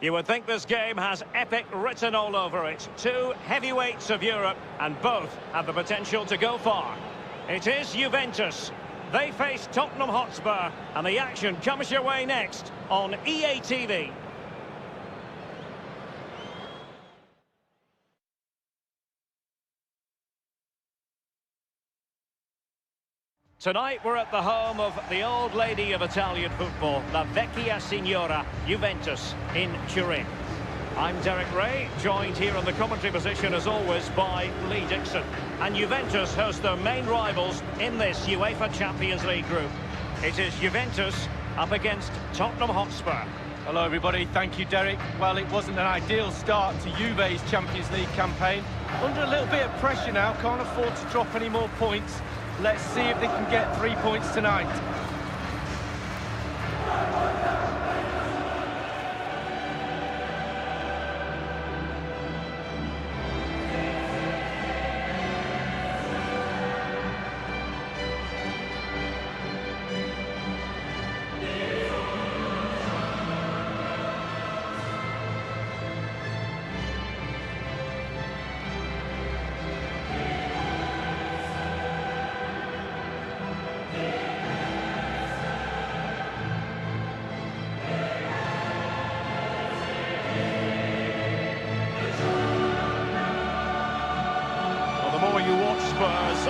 You would think this game has epic written all over it. Two heavyweights of Europe, and both have the potential to go far. It is Juventus. They face Tottenham Hotspur, and the action comes your way next on EA TV. Tonight we're at the home of the old lady of Italian football, La Vecchia Signora, Juventus, in Turin. I'm Derek Ray, joined here on the commentary position as always by Lee Dixon. And Juventus host their main rivals in this UEFA Champions League group. It is Juventus up against Tottenham Hotspur. Hello everybody, thank you Derek. Well, it wasn't an ideal start to Juve's Champions League campaign. Under a little bit of pressure now, can't afford to drop any more points. Let's see if they can get 3 points tonight.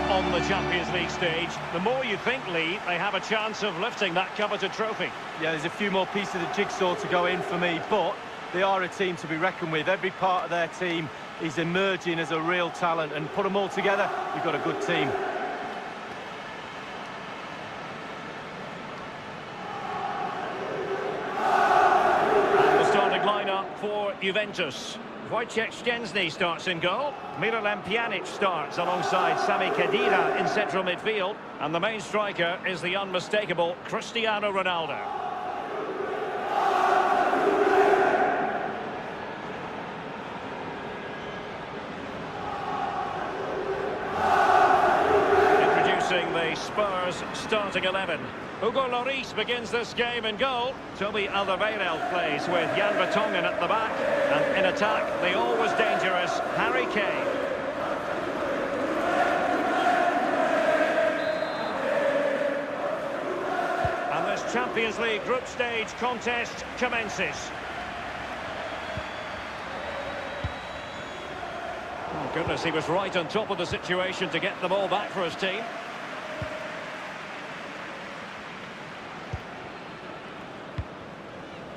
On the Champions League stage, the more you think, Lee, they have a chance of lifting that coveted trophy. Yeah, there's a few more pieces of the jigsaw to go in for me, but they are a team to be reckoned with. Every part of their team is emerging as a real talent, and put them all together, you've got a good team. And the starting lineup for Juventus. Wojciech Szczęsny starts in goal. Miralem Pjanic starts alongside Sami Khedira in central midfield. And the main striker is the unmistakable Cristiano Ronaldo. Introducing the Spurs starting 11. Hugo Lloris begins this game in goal. Toby Alderweireld plays with Jan Vertonghen at the back. And in attack, the always dangerous Harry Kane. And this Champions League group stage contest commences. Oh goodness, he was right on top of the situation to get the ball back for his team.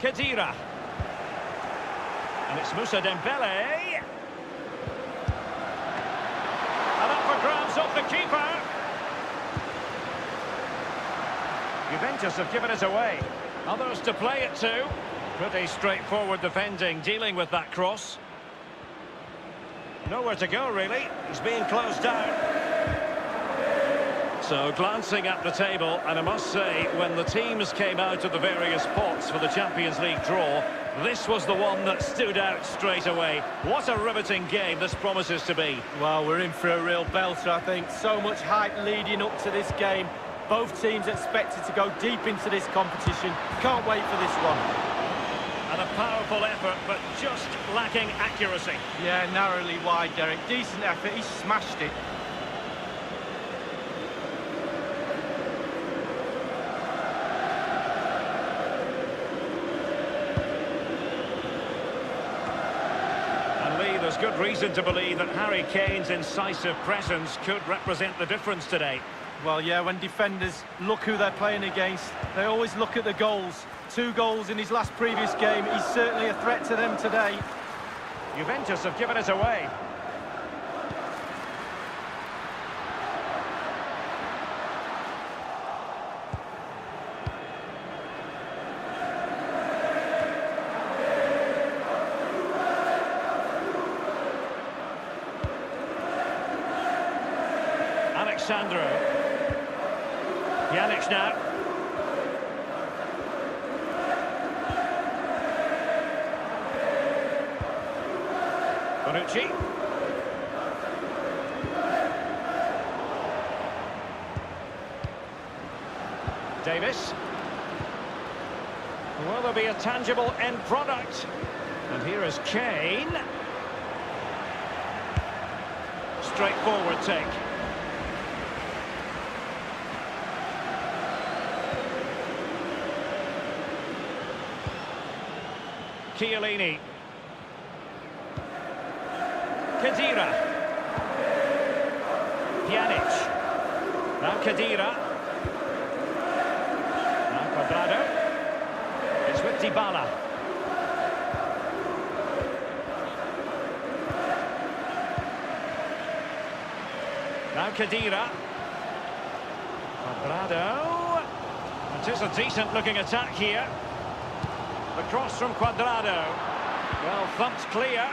Khedira. And it's Moussa Dembele. And up for grabs off the keeper. Juventus have given it away. Others to play it to. Pretty straightforward defending, dealing with that cross. Nowhere to go, really. He's being closed down. So, glancing at the table, and I must say, when the teams came out of the various pots for the Champions League draw, this was the one that stood out straight away. What a riveting game this promises to be. Well, we're in for a real belter, I think. So much hype leading up to this game. Both teams expected to go deep into this competition. Can't wait for this one. And a powerful effort, but just lacking accuracy. Yeah, narrowly wide, Derek. Decent effort, he smashed it. There's good reason to believe that Harry Kane's incisive presence could represent the difference today. Well, yeah, when defenders look who they're playing against, they always look at the goals. 2 goals in his last previous game. He's certainly a threat to them today. Juventus have given it away. Alexandro. Pjanic now. Bonucci. Davis. Will there be a tangible end product? And here is Kane. Straightforward take. Chiellini. Khedira. Pjanic. Now Khedira. Now Cuadrado. It's with Dybala. Now Khedira. Cuadrado. It is a decent looking attack here. The cross from Cuadrado. Well, thumped clear.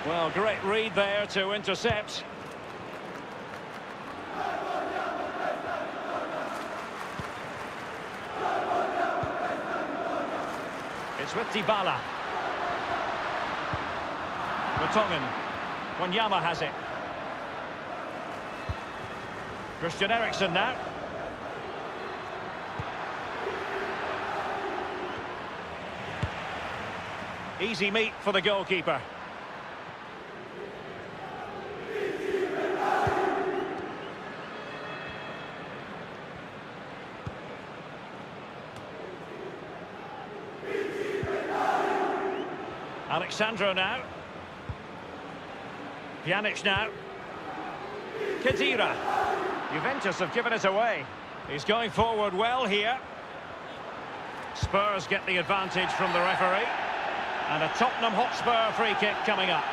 Well, great read there to intercept. It's with Dybala. Vertonghen. Wanyama has it. Christian Eriksen now. Easy meat for the goalkeeper. Alexandro now. Pjanic now. Khedira. Juventus have given it away. He's going forward well here. Spurs get the advantage from the referee. And a Tottenham Hotspur free kick coming up.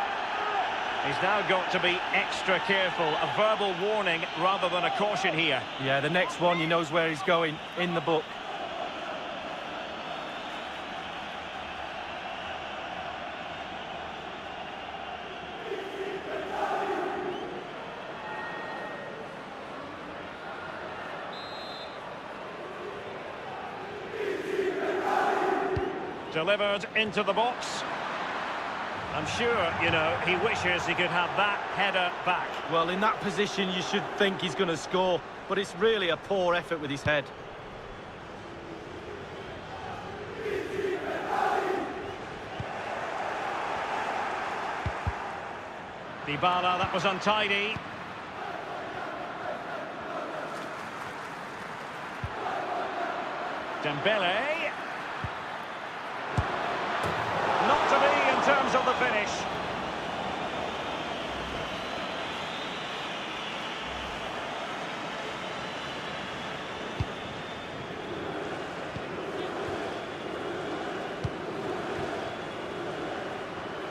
He's now got to be extra careful. A verbal warning rather than a caution here. Yeah, the next one, he knows where he's going in the book. Delivered into the box. I'm sure, you know, he wishes he could have that header back. Well, in that position, you should think he's going to score, but it's really a poor effort with his head. Dybala, that was untidy. Dembele. Not to be in terms of the finish.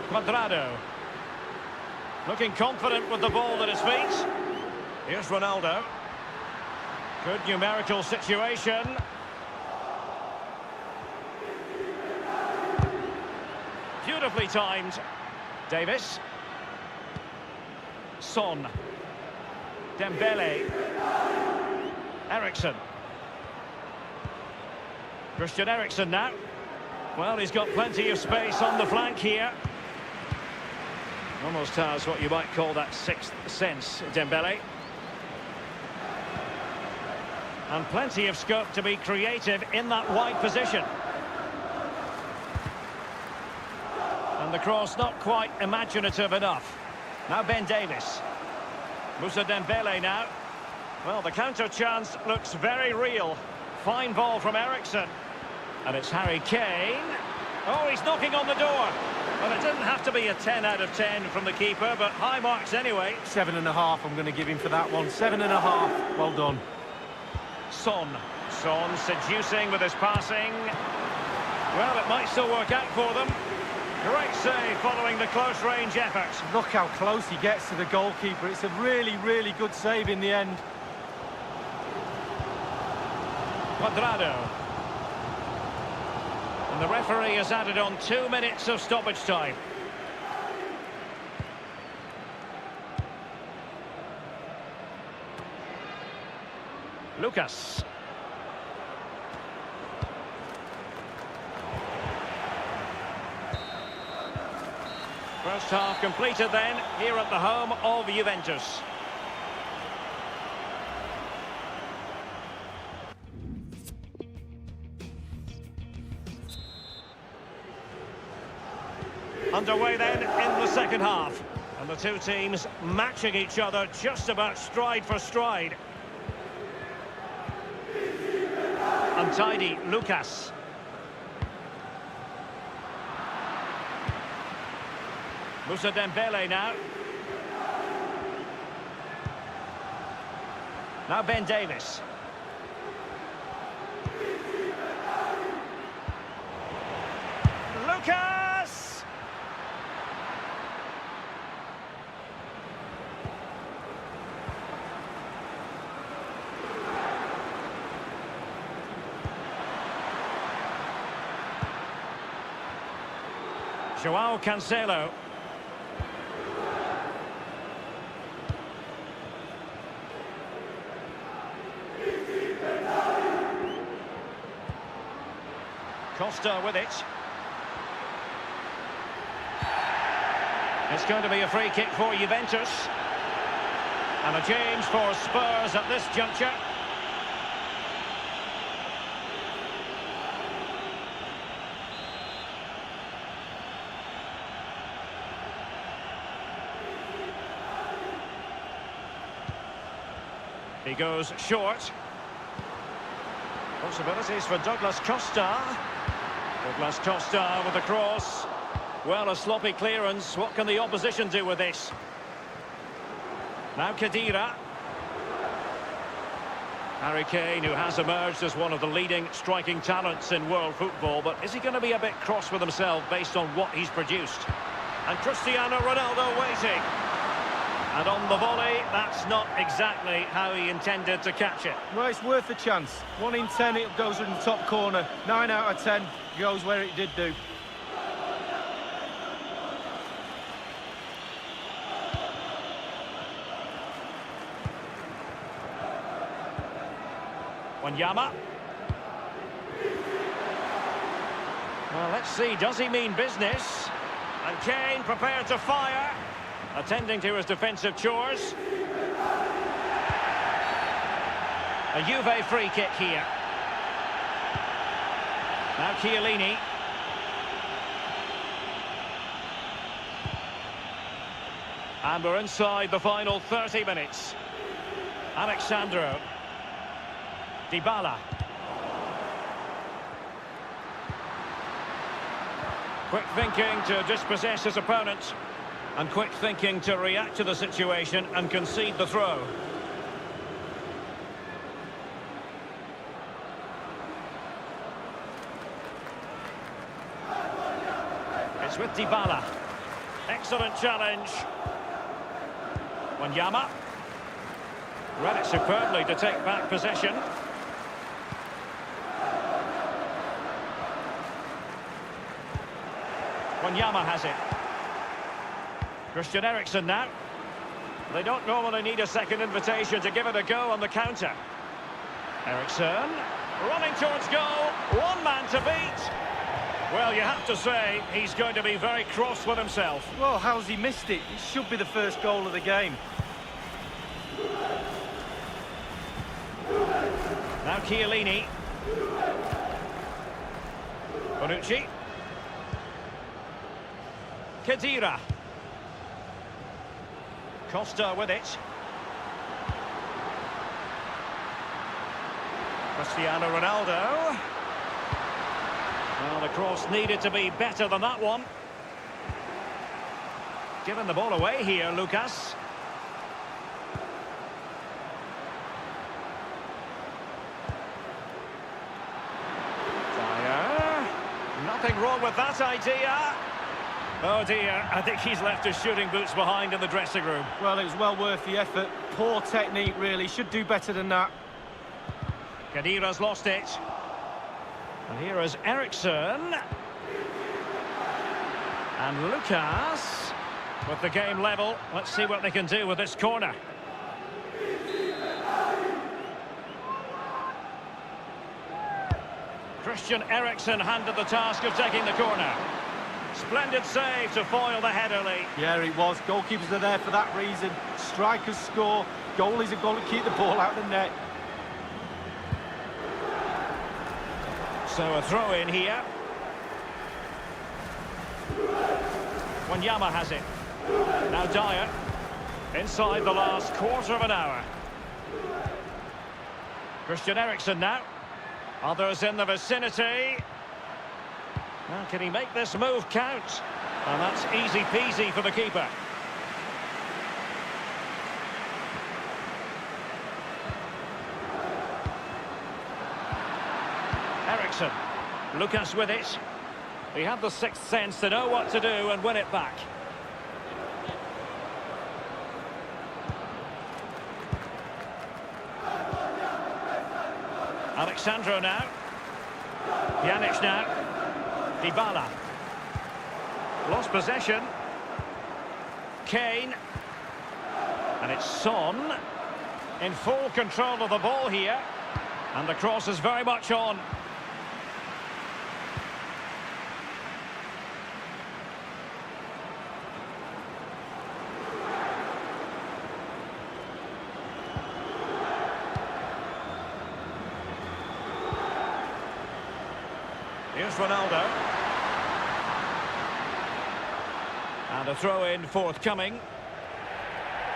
Cuadrado. Looking confident with the ball at his feet. Here's Ronaldo. Good numerical situation. Beautifully timed. Davis. Son. Dembele. Eriksen. Christian Eriksen now. Well, he's got plenty of space on the flank here. Almost has what you might call that sixth sense, Dembele. And plenty of scope to be creative in that wide position. And the cross not quite imaginative enough. Now Ben Davis. Moussa Dembele now. Well, the counter chance looks very real. Fine ball from Eriksen. And it's Harry Kane. Oh, he's knocking on the door. Well, it didn't have to be a 10 out of 10 from the keeper, but high marks anyway. 7.5 I'm going to give him for that one. 7.5. Well done. Son seducing with his passing. Well, it might still work out for them. Great save following the close-range effort. Look how close he gets to the goalkeeper. It's a really, really good save in the end. Cuadrado. And the referee has added on 2 minutes of stoppage time. Lucas. First half completed then, here at the home of Juventus. Underway then in the second half. And the two teams matching each other just about stride for stride. Untidy, Lucas. Moussa Dembele now. Now Ben Davis. Lucas! João Cancelo. Costa with it. It's going to be a free kick for Juventus. And a change for Spurs at this juncture. He goes short. Possibilities for Douglas Costa. Douglas Costa with the cross. Well, a sloppy clearance. What can the opposition do with this? Now Khedira. Harry Kane, who has emerged as one of the leading striking talents in world football, but is he going to be a bit cross with himself based on what he's produced? And Cristiano Ronaldo waiting. And on the volley, that's not exactly how he intended to catch it. Well, it's worth a chance. 1 in 10, it goes in the top corner. 9 out of 10 goes where it did do. Wanyama. Well, let's see, does he mean business? And Kane prepared to fire, attending to his defensive chores. A Juve free kick here. Now Chiellini. And we're inside the final 30 minutes. Alexandro. Dybala. Quick thinking to dispossess his opponent. And quick thinking to react to the situation and concede the throw. It's with Dybala. Excellent challenge. Wanyama. Read it superbly to take back possession. Wanyama has it. Christian Eriksen now. They don't normally need a second invitation to give it a go on the counter. Eriksen running towards goal. One man to beat. Well, you have to say he's going to be very cross with himself. Well, how's he missed it? It should be the first goal of the game. Now Chiellini. Bonucci. Khedira. Costa with it. Cristiano Ronaldo. Well, the cross needed to be better than that one. Giving the ball away here, Lucas. Fire. Nothing wrong with that idea. Oh dear, I think he's left his shooting boots behind in the dressing room. Well, it was well worth the effort. Poor technique, really. Should do better than that. Khedira's lost it. And here is Eriksen. And Lucas with the game level. Let's see what they can do with this corner. Christian Eriksen handed the task of taking the corner. Splendid save to foil the header lead. Yeah, it was. Goalkeepers are there for that reason. Strikers score. Goalies have got to keep the ball out of the net. So a throw in here. Wanyama has it. Now Dyer. Inside the last quarter of an hour. Christian Eriksen now. Others in the vicinity. Now, can he make this move count? And that's easy peasy for the keeper. Eriksen. Lucas with it. He had the sixth sense to know what to do and win it back. Alexandro now. Pjanic now. Dybala. Lost possession. Kane. And it's Son in full control of the ball here. And the cross is very much on. Here's Ronaldo. And a throw-in forthcoming.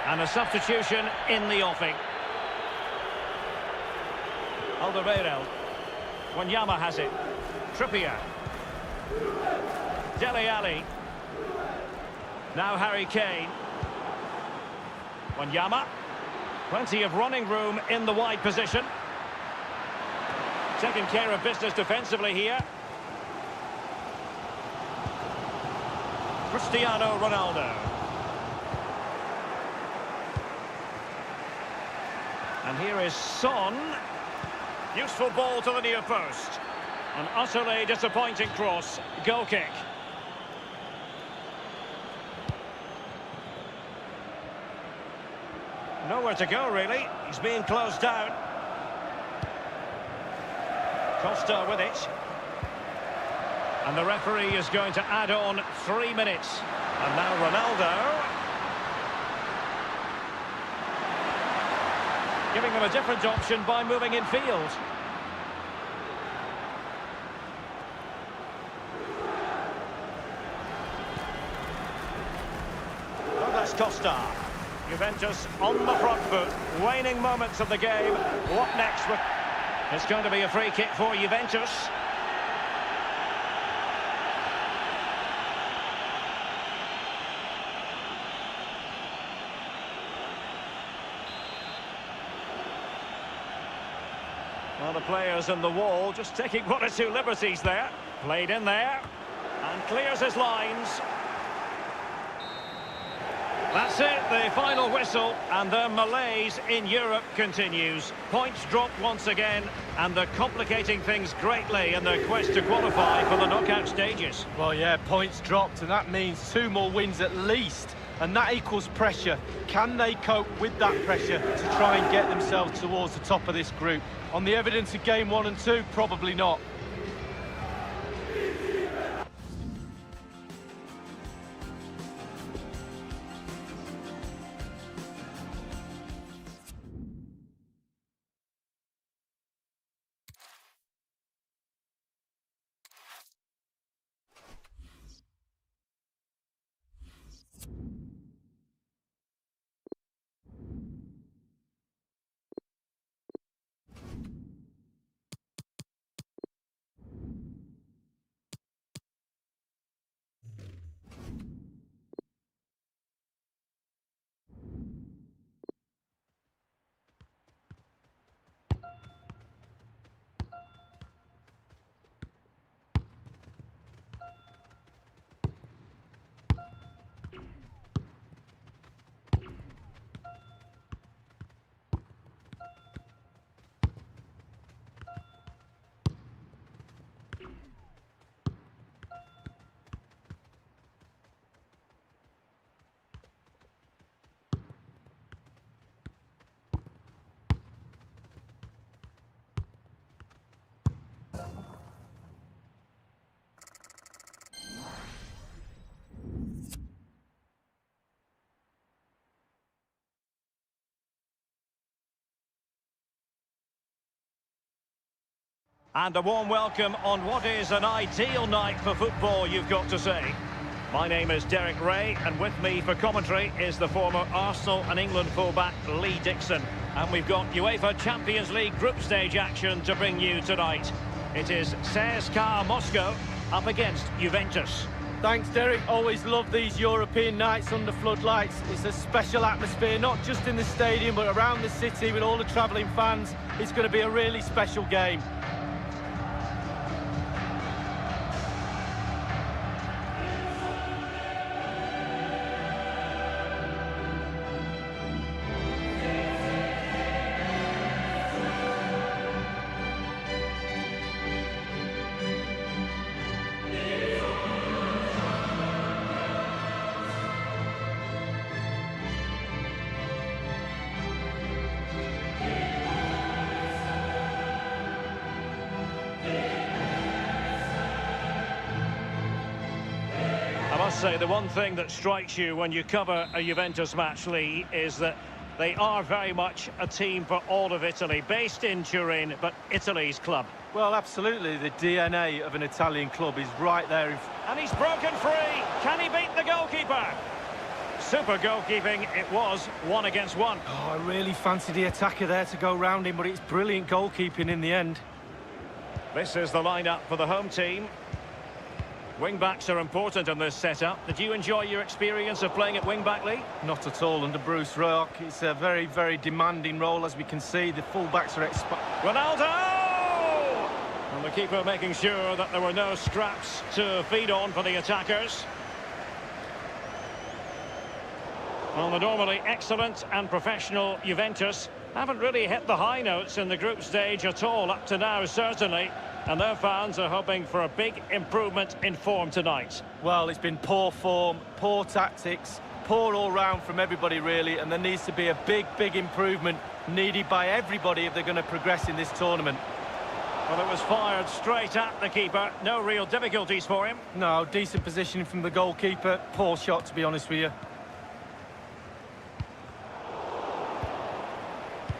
And a substitution in the offing. Alderweireld. Wanyama has it. Trippier. Dele Alli. Now Harry Kane. Wanyama. Plenty of running room in the wide position. Taking care of business defensively here. Cristiano Ronaldo. And here is Son. Useful ball to the near post. An utterly disappointing cross. Goal kick. Nowhere to go, really. He's being closed down. Costa with it. And the referee is going to add on 3 minutes. And now Ronaldo. Giving them a different option by moving in field. Douglas Costa. Juventus on the front foot. Waning moments of the game. What next? It's going to be a free kick for Juventus. Well, the players in the wall just taking 1 or 2 liberties there. Played in there. And clears his lines. That's it, the final whistle. And the malaise in Europe continues. Points dropped once again. And they're complicating things greatly in their quest to qualify for the knockout stages. Well, yeah, points dropped. And that means 2 more wins at least. And that equals pressure. Can they cope with that pressure to try and get themselves towards the top of this group? On the evidence of game 1 and 2, probably not. And a warm welcome on what is an ideal night for football, you've got to say. My name is Derek Ray, and with me for commentary is the former Arsenal and England fullback Lee Dixon. And we've got UEFA Champions League group stage action to bring you tonight. It is CSKA Moscow up against Juventus. Thanks, Derek. Always love these European nights under floodlights. It's a special atmosphere, not just in the stadium, but around the city with all the travelling fans. It's going to be a really special game. I must say, the one thing that strikes you when you cover a Juventus match, Lee, is that they are very much a team for all of Italy, based in Turin, but Italy's club. Well, absolutely. The DNA of an Italian club is right there. And he's broken free. Can he beat the goalkeeper? Super goalkeeping it was, 1 against 1. Oh, I really fancy the attacker there to go round him, but it's brilliant goalkeeping in the end. This is the lineup for the home team. Wing-backs are important in this setup. Did you enjoy your experience of playing at wing-back, Lee? Not at all under Bruce Rock. It's a very, very demanding role, as we can see. The full-backs are Ronaldo! And the keeper making sure that there were no scraps to feed on for the attackers. Well, the normally excellent and professional Juventus haven't really hit the high notes in the group stage at all up to now, certainly. And their fans are hoping for a big improvement in form tonight. Well, it's been poor form, poor tactics, poor all-round from everybody, really, and there needs to be a big, big improvement needed by everybody if they're going to progress in this tournament. Well, it was fired straight at the keeper. No real difficulties for him. No, decent positioning from the goalkeeper. Poor shot, to be honest with you.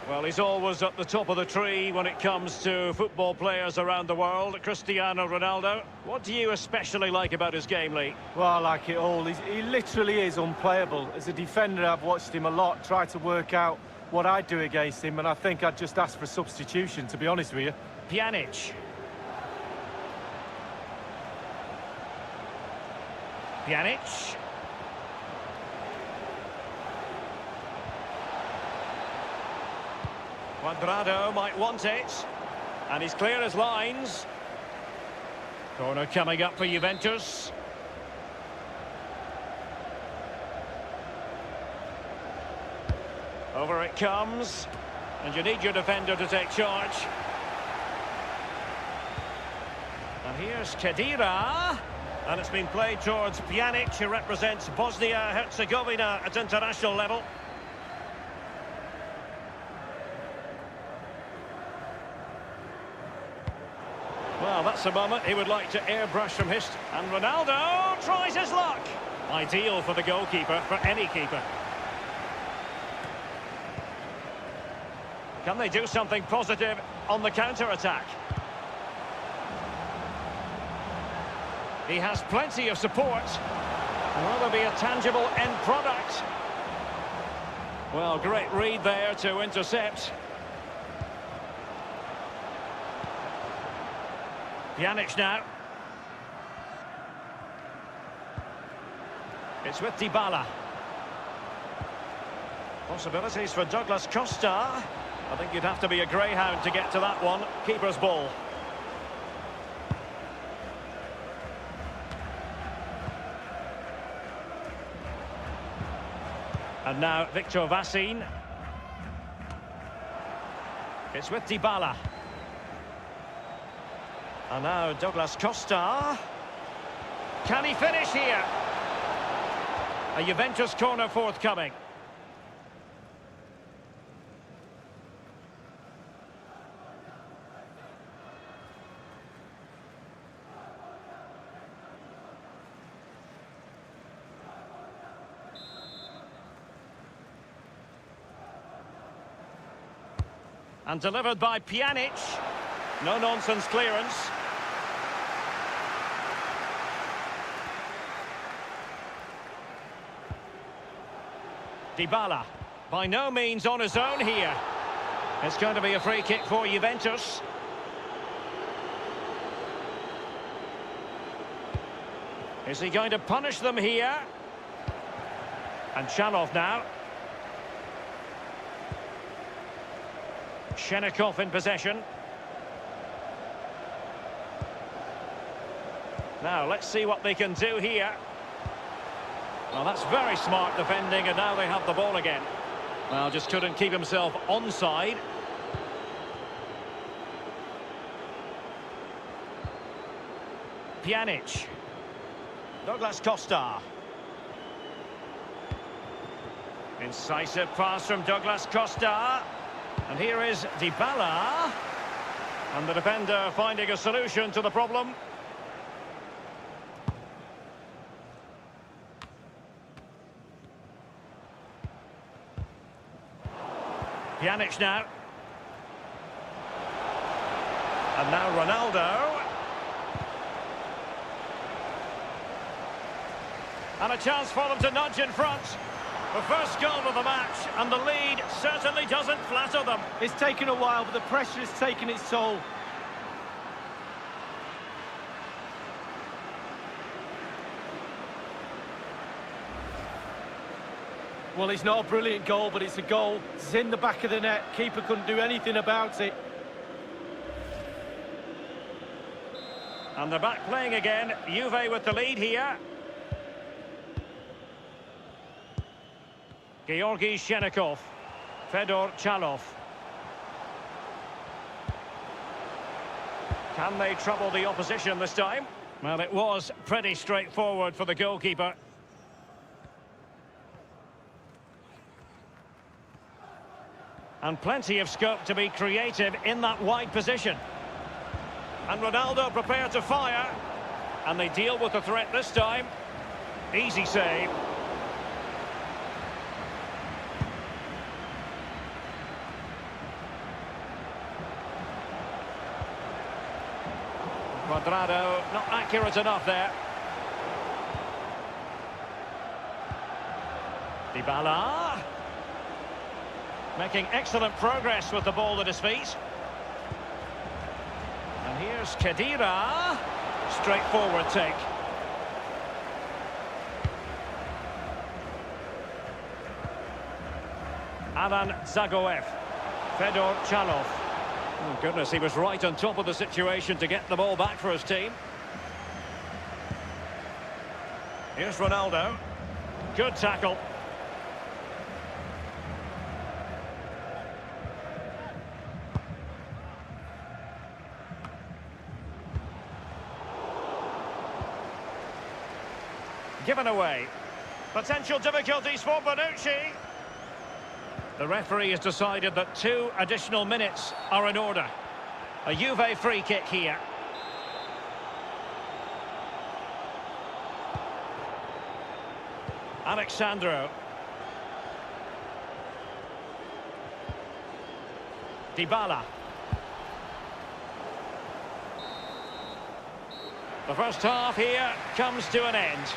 Well, he's always at the top of the tree when it comes to football players around the world. Cristiano Ronaldo. What do you especially like about his game, Lee? Well, I like it all. He literally is unplayable. As a defender, I've watched him a lot, tried to work out what I'd do against him, and I think I'd just ask for a substitution, to be honest with you. Pjanic. Pjanic. Cuadrado might want it, and he's clear as lines. Corner coming up for Juventus. Over it comes, and you need your defender to take charge. And here's Khedira, and it's been played towards Pjanic, who represents Bosnia-Herzegovina at international level. Well, that's a moment he would like to airbrush from history. And Ronaldo tries his luck. Ideal for the goalkeeper, for any keeper. Can they do something positive on the counter-attack? He has plenty of support. Will there be a tangible end product? Well, great read there to intercept. Pjanic now. It's with Dybala. Possibilities for Douglas Costa. I think you'd have to be a greyhound to get to that one. Keeper's ball. And now Victor Vassin. It's with Dybala. And now Douglas Costa. Can he finish here? A Juventus corner forthcoming. And delivered by Pjanic. No-nonsense clearance. Dybala, by no means on his own here. It's going to be a free kick for Juventus. Is he going to punish them here? And Chalov now. Shenikov in possession. Now, let's see what they can do here. Well, that's very smart defending, and now they have the ball again. Well, just couldn't keep himself onside. Pjanic. Douglas Costa. Incisive pass from Douglas Costa. And here is Dybala. And the defender finding a solution to the problem. Pjanic now. And now Ronaldo. And a chance for them to nudge in front. The first goal of the match, and the lead certainly doesn't flatter them. It's taken a while, but the pressure has taken its toll. Well, it's not a brilliant goal, but it's a goal. It's in the back of the net. Keeper couldn't do anything about it. And they're back playing again. Juve with the lead here. Georgi Shenikov. Fedor Chalov. Can they trouble the opposition this time? Well, it was pretty straightforward for the goalkeeper. And plenty of scope to be creative in that wide position. And Ronaldo prepared to fire. And they deal with the threat this time. Easy save. Cuadrado, not accurate enough there. Dybala. Making excellent progress with the ball at his feet. And here's Khedira. Straightforward take. Alan Zagoev. Fedor Chalov. Oh, goodness, he was right on top of the situation to get the ball back for his team. Here's Ronaldo. Good tackle. Given away. Potential difficulties for Bonucci. The referee has decided that 2 additional minutes are in order. A Juve free kick here. Alexandro. Dybala. The first half here comes to an end.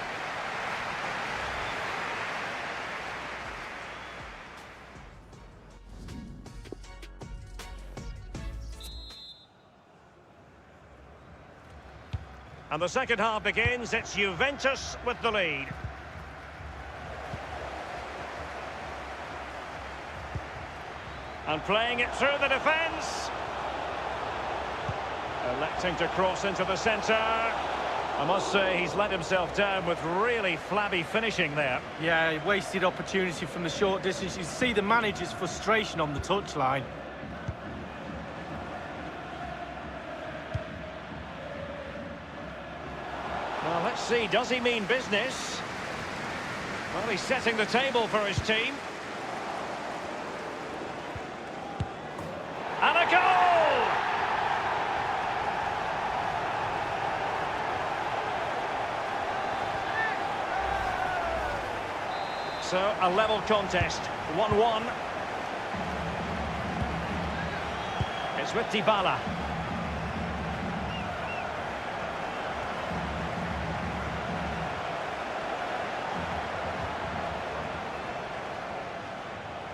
And the second half begins. It's Juventus with the lead. And playing it through the defence. Electing to cross into the centre. I must say he's let himself down with really flabby finishing there. Yeah, wasted opportunity from the short distance. You see the manager's frustration on the touchline. Well, let's see, does he mean business? Well, he's setting the table for his team. And a goal! So, a level contest, 1-1. It's with Dybala.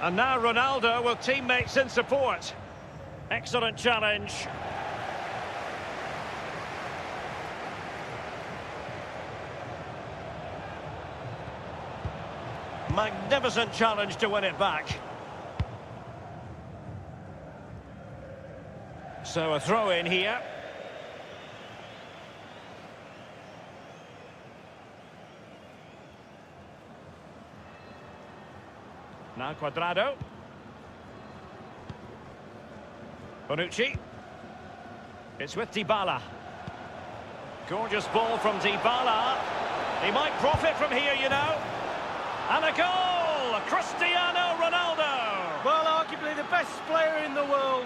And now Ronaldo with teammates in support. Excellent challenge. Magnificent challenge to win it back. So a throw in here. Now Cuadrado. Bonucci. It's with Dybala. Gorgeous ball from Dybala. He might profit from here, you know. And a goal! Cristiano Ronaldo! Well, arguably the best player in the world.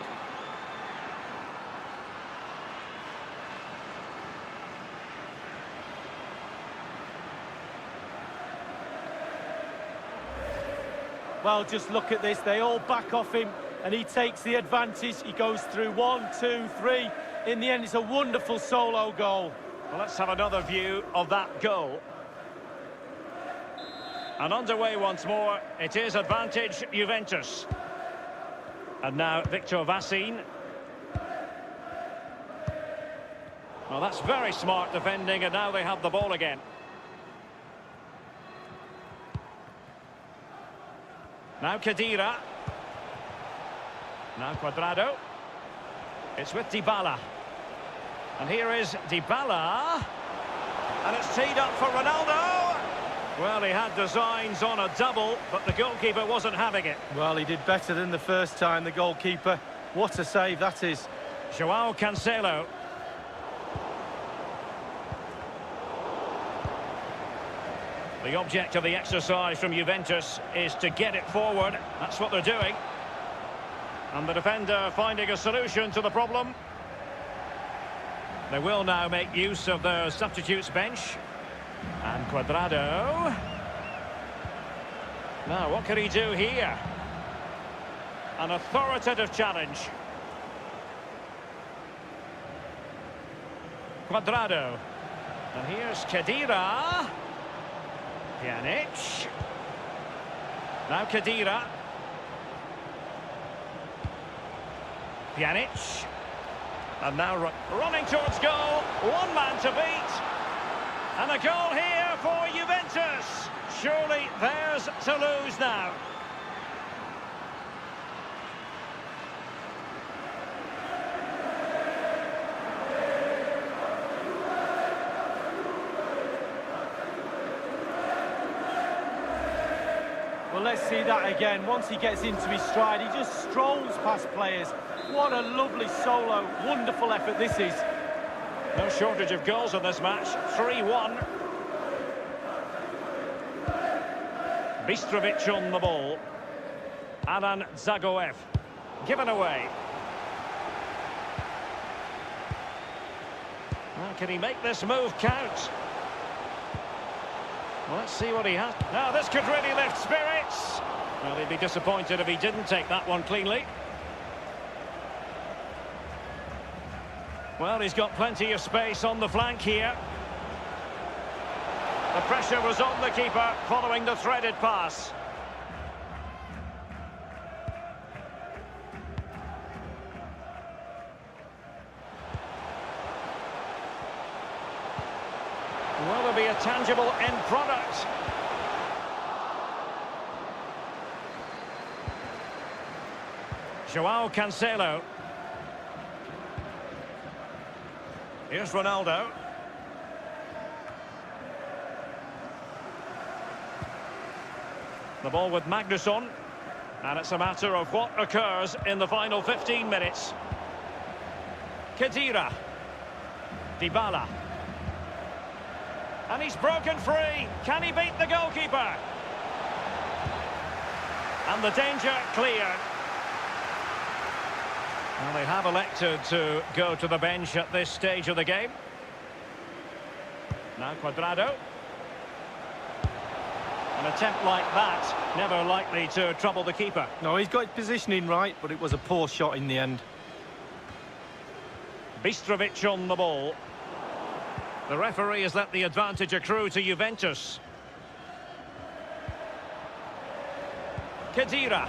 Well, just look at this. They all back off him, and he takes the advantage. He goes through 1, 2, 3. In the end, it's a wonderful solo goal. Well, let's have another view of that goal. And underway once more. It is advantage Juventus. And now Victor Vassin. Well, that's very smart defending, and now they have the ball again. Now Khedira. Now Cuadrado. It's with Dybala. And here is Dybala. And it's teed up for Ronaldo. Well, he had designs on a double, but the goalkeeper wasn't having it. Well, he did better than the first time, the goalkeeper. What a save that is. João Cancelo. The object of the exercise from Juventus is to get it forward. That's what they're doing. And the defender finding a solution to the problem. They will now make use of their substitutes bench. And Cuadrado. Now, what can he do here? An authoritative challenge. Cuadrado. And here's Khedira. Pjanic. Now Khedira. Pjanic. And now running towards goal. One man to beat. And a goal here for Juventus. Surely theirs to lose now. Well, let's see that again. Once he gets into his stride, he just strolls past players. What a lovely solo. Wonderful effort this is. No shortage of goals in this match. 3-1. Bitrate on the ball. Alan Zagoev. Given away. Well, can he make this move count? Well, let's see what he has. Now, this could really lift spirits. Well, he'd be disappointed if he didn't take that one cleanly. Well, he's got plenty of space on the flank here. The pressure was on the keeper following the threaded pass. Will there be a tangible end product? João Cancelo. Here's Ronaldo. The ball with Magnusson. And it's a matter of what occurs in the final 15 minutes. Khedira. Dybala. And he's broken free. Can he beat the goalkeeper? And the danger cleared. Well, they have elected to go to the bench at this stage of the game. Now Cuadrado. An attempt like that, never likely to trouble the keeper. No, he's got his positioning right, but it was a poor shot in the end. Bitrate on the ball. The referee has let the advantage accrue to Juventus. Khedira.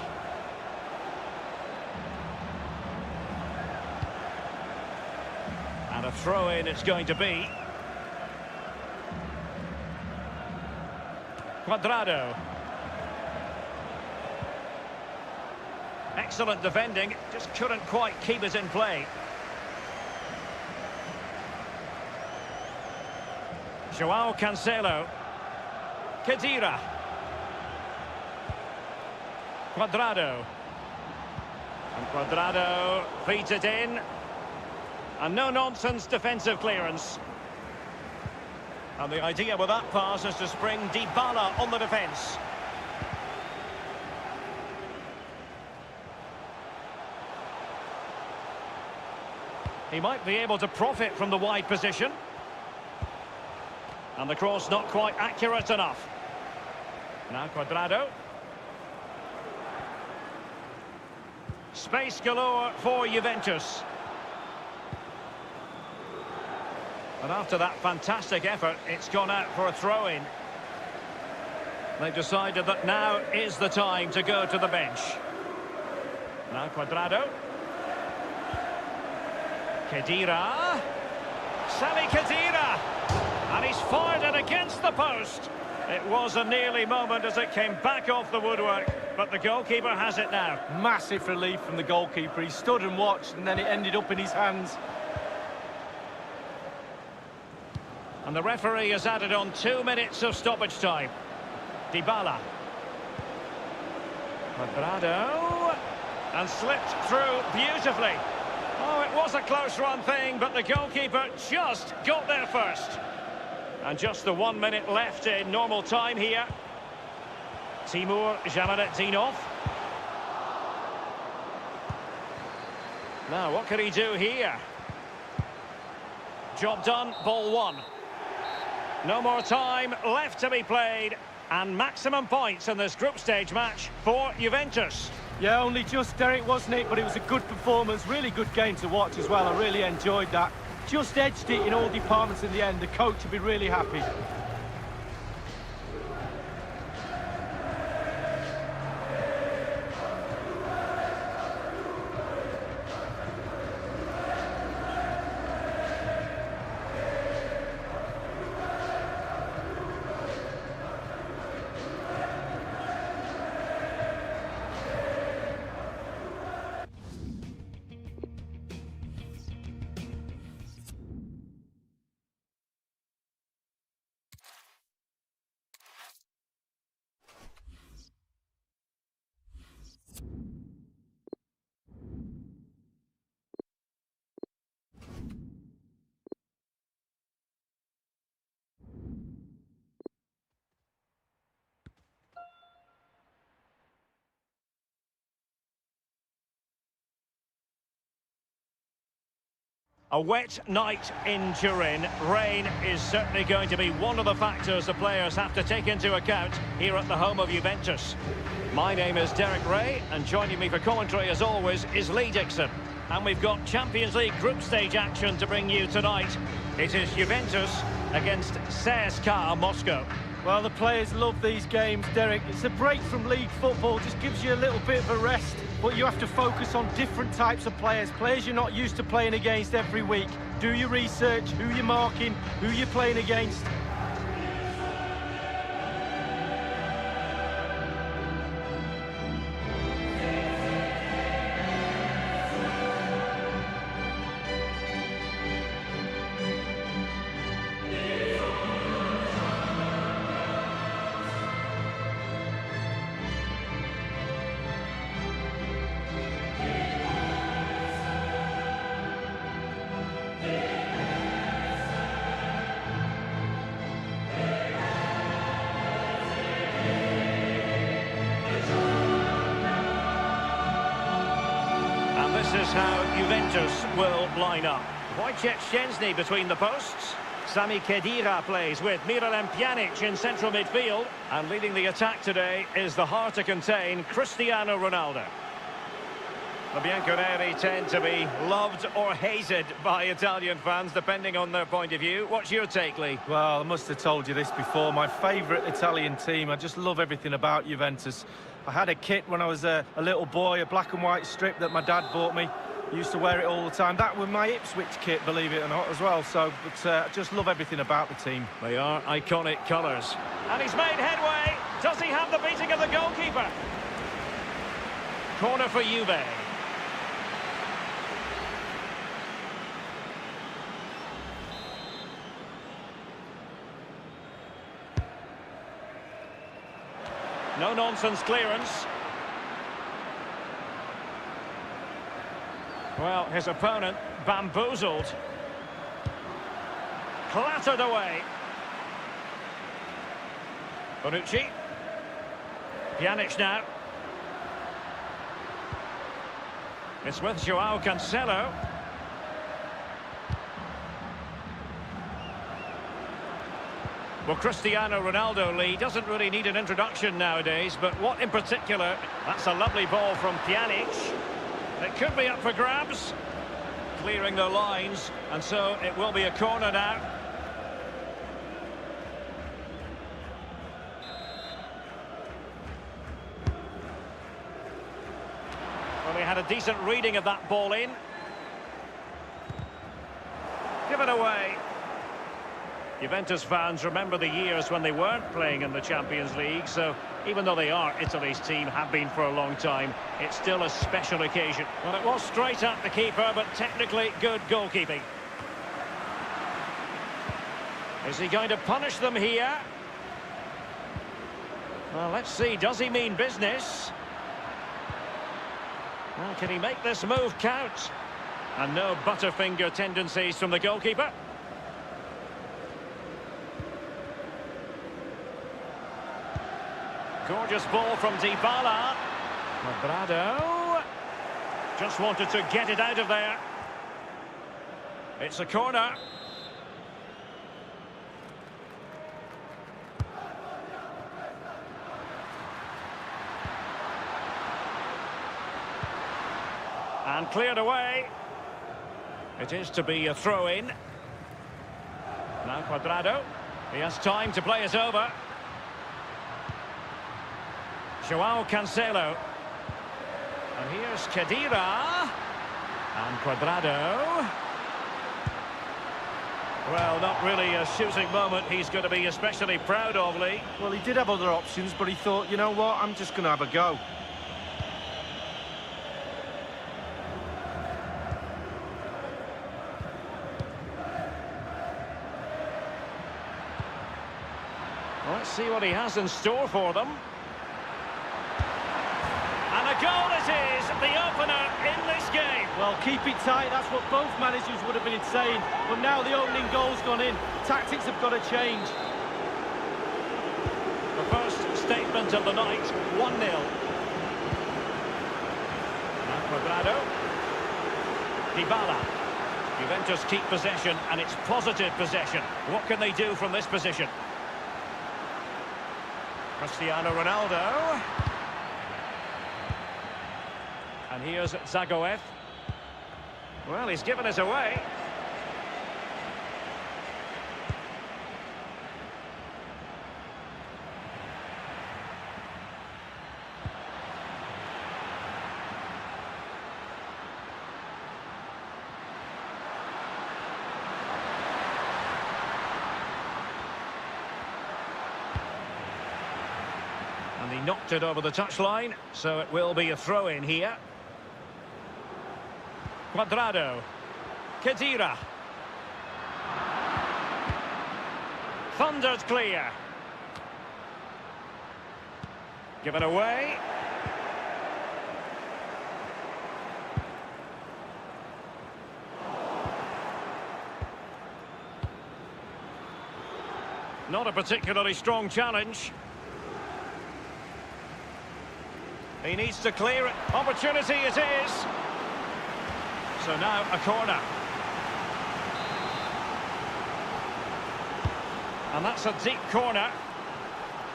And a throw-in it's going to be. Cuadrado. Excellent defending, just couldn't quite keep it in play. João Cancelo. Khedira. Cuadrado. And Cuadrado feeds it in. And no-nonsense defensive clearance. And the idea with that pass is to spring Dybala on the defence. He might be able to profit from the wide position. And the cross not quite accurate enough. Now Cuadrado. Space galore for Juventus. And after that fantastic effort, it's gone out for a throw-in. They've decided that now is the time to go to the bench. Now Cuadrado. Khedira. Sami Khedira. And he's fired it against the post. It was a nearly moment as it came back off the woodwork, but the goalkeeper has it now. Massive relief from the goalkeeper. He stood and watched, and then it ended up in his hands. And the referee has added on 2 minutes of stoppage time. Dybala. Cuadrado. And slipped through beautifully. Oh, it was a close run thing, but the goalkeeper just got there first. And just the 1 minute left in normal time here. Timur Jamaletdinov. Now, what can he do here? Job done, ball one. No more time left to be played. And maximum points in this group stage match for Juventus. Yeah, only just, Derek, wasn't it? But it was a good performance, really good game to watch as well. I really enjoyed that. Just edged it in all departments in the end. The coach would be really happy. A wet night in Turin. Rain is certainly going to be one of the factors the players have to take into account here at the home of Juventus. My name is Derek Ray, and joining me for commentary as always is Lee Dixon. And we've got Champions League group stage action to bring you tonight. It is Juventus against CSKA Moscow. Well, the players love these games, Derek. It's a break from league football, just gives you a little bit of a rest. But you have to focus on different types of players you're not used to playing against every week. Do your research, who you're marking, who you're playing against. This is how Juventus will line up. Wojciech Szczęsny between the posts. Sami Khedira plays with Miralem Pjanic in central midfield. And leading the attack today is the hard to contain Cristiano Ronaldo. The Bianconeri tend to be loved or hated by Italian fans, depending on their point of view. What's your take, Lee? Well, I must have told you this before. My favourite Italian team. I just love everything about Juventus. I had a kit when I was a little boy, a black and white strip that my dad bought me. Used to wear it all the time. That was my Ipswich kit, believe it or not, as well. So, but I just love everything about the team. They are iconic colours. And he's made headway. Does he have the beating of the goalkeeper? Corner for Juve. No-nonsense clearance. Well, his opponent bamboozled. Clattered away. Bonucci. Pjanic now. It's with João Cancelo. Well, Cristiano Ronaldo, Lee, doesn't really need an introduction nowadays, but what in particular? That's a lovely ball from Pjanic. It could be up for grabs. Clearing the lines, and so it will be a corner now. Well, he had a decent reading of that ball in. Give it away. Juventus fans remember the years when they weren't playing in the Champions League, so even though they are Italy's team, have been for a long time, it's still a special occasion. Well, it was straight at the keeper, but technically good goalkeeping. Is he going to punish them here? Well, let's see, does he mean business? Well, can he make this move count? And no butterfinger tendencies from the goalkeeper. Gorgeous ball from Dybala. Cuadrado just wanted to get it out of there. It's a corner. And cleared away. It is to be a throw-in. Now Cuadrado. He has time to play it over. João Cancelo. And here's Khedira. And Cuadrado. Well, not really a shooting moment he's going to be especially proud of, Lee. Well, he did have other options, but he thought, you know what, I'm just going to have a go. Well, let's see what he has in store for them. And a goal it is, the opener in this game. Well, keep it tight, that's what both managers would have been saying. But now the opening goal's gone in. Tactics have got to change. The first statement of the night, 1-0. Now Cuadrado. Dybala. Juventus keep possession, and it's positive possession. What can they do from this position? Cristiano Ronaldo. And here's Zagoev. Well, he's given us away. And he knocked it over the touchline, so it will be a throw-in here. Cuadrado. Khedira. Thundered clear. Given away. Not a particularly strong challenge. He needs to clear it. Opportunity it is. So now a corner. And that's a deep corner.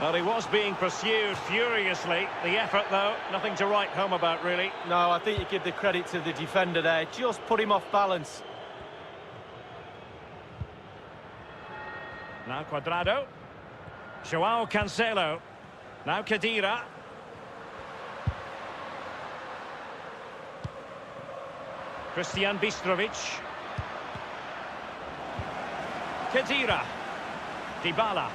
Well, he was being pursued furiously. The effort, though, nothing to write home about, really. No, I think you give the credit to the defender there. Just put him off balance. Now Cuadrado. João Cancelo. Now Khedira. Christian Bistrovic. Khedira. Dybala.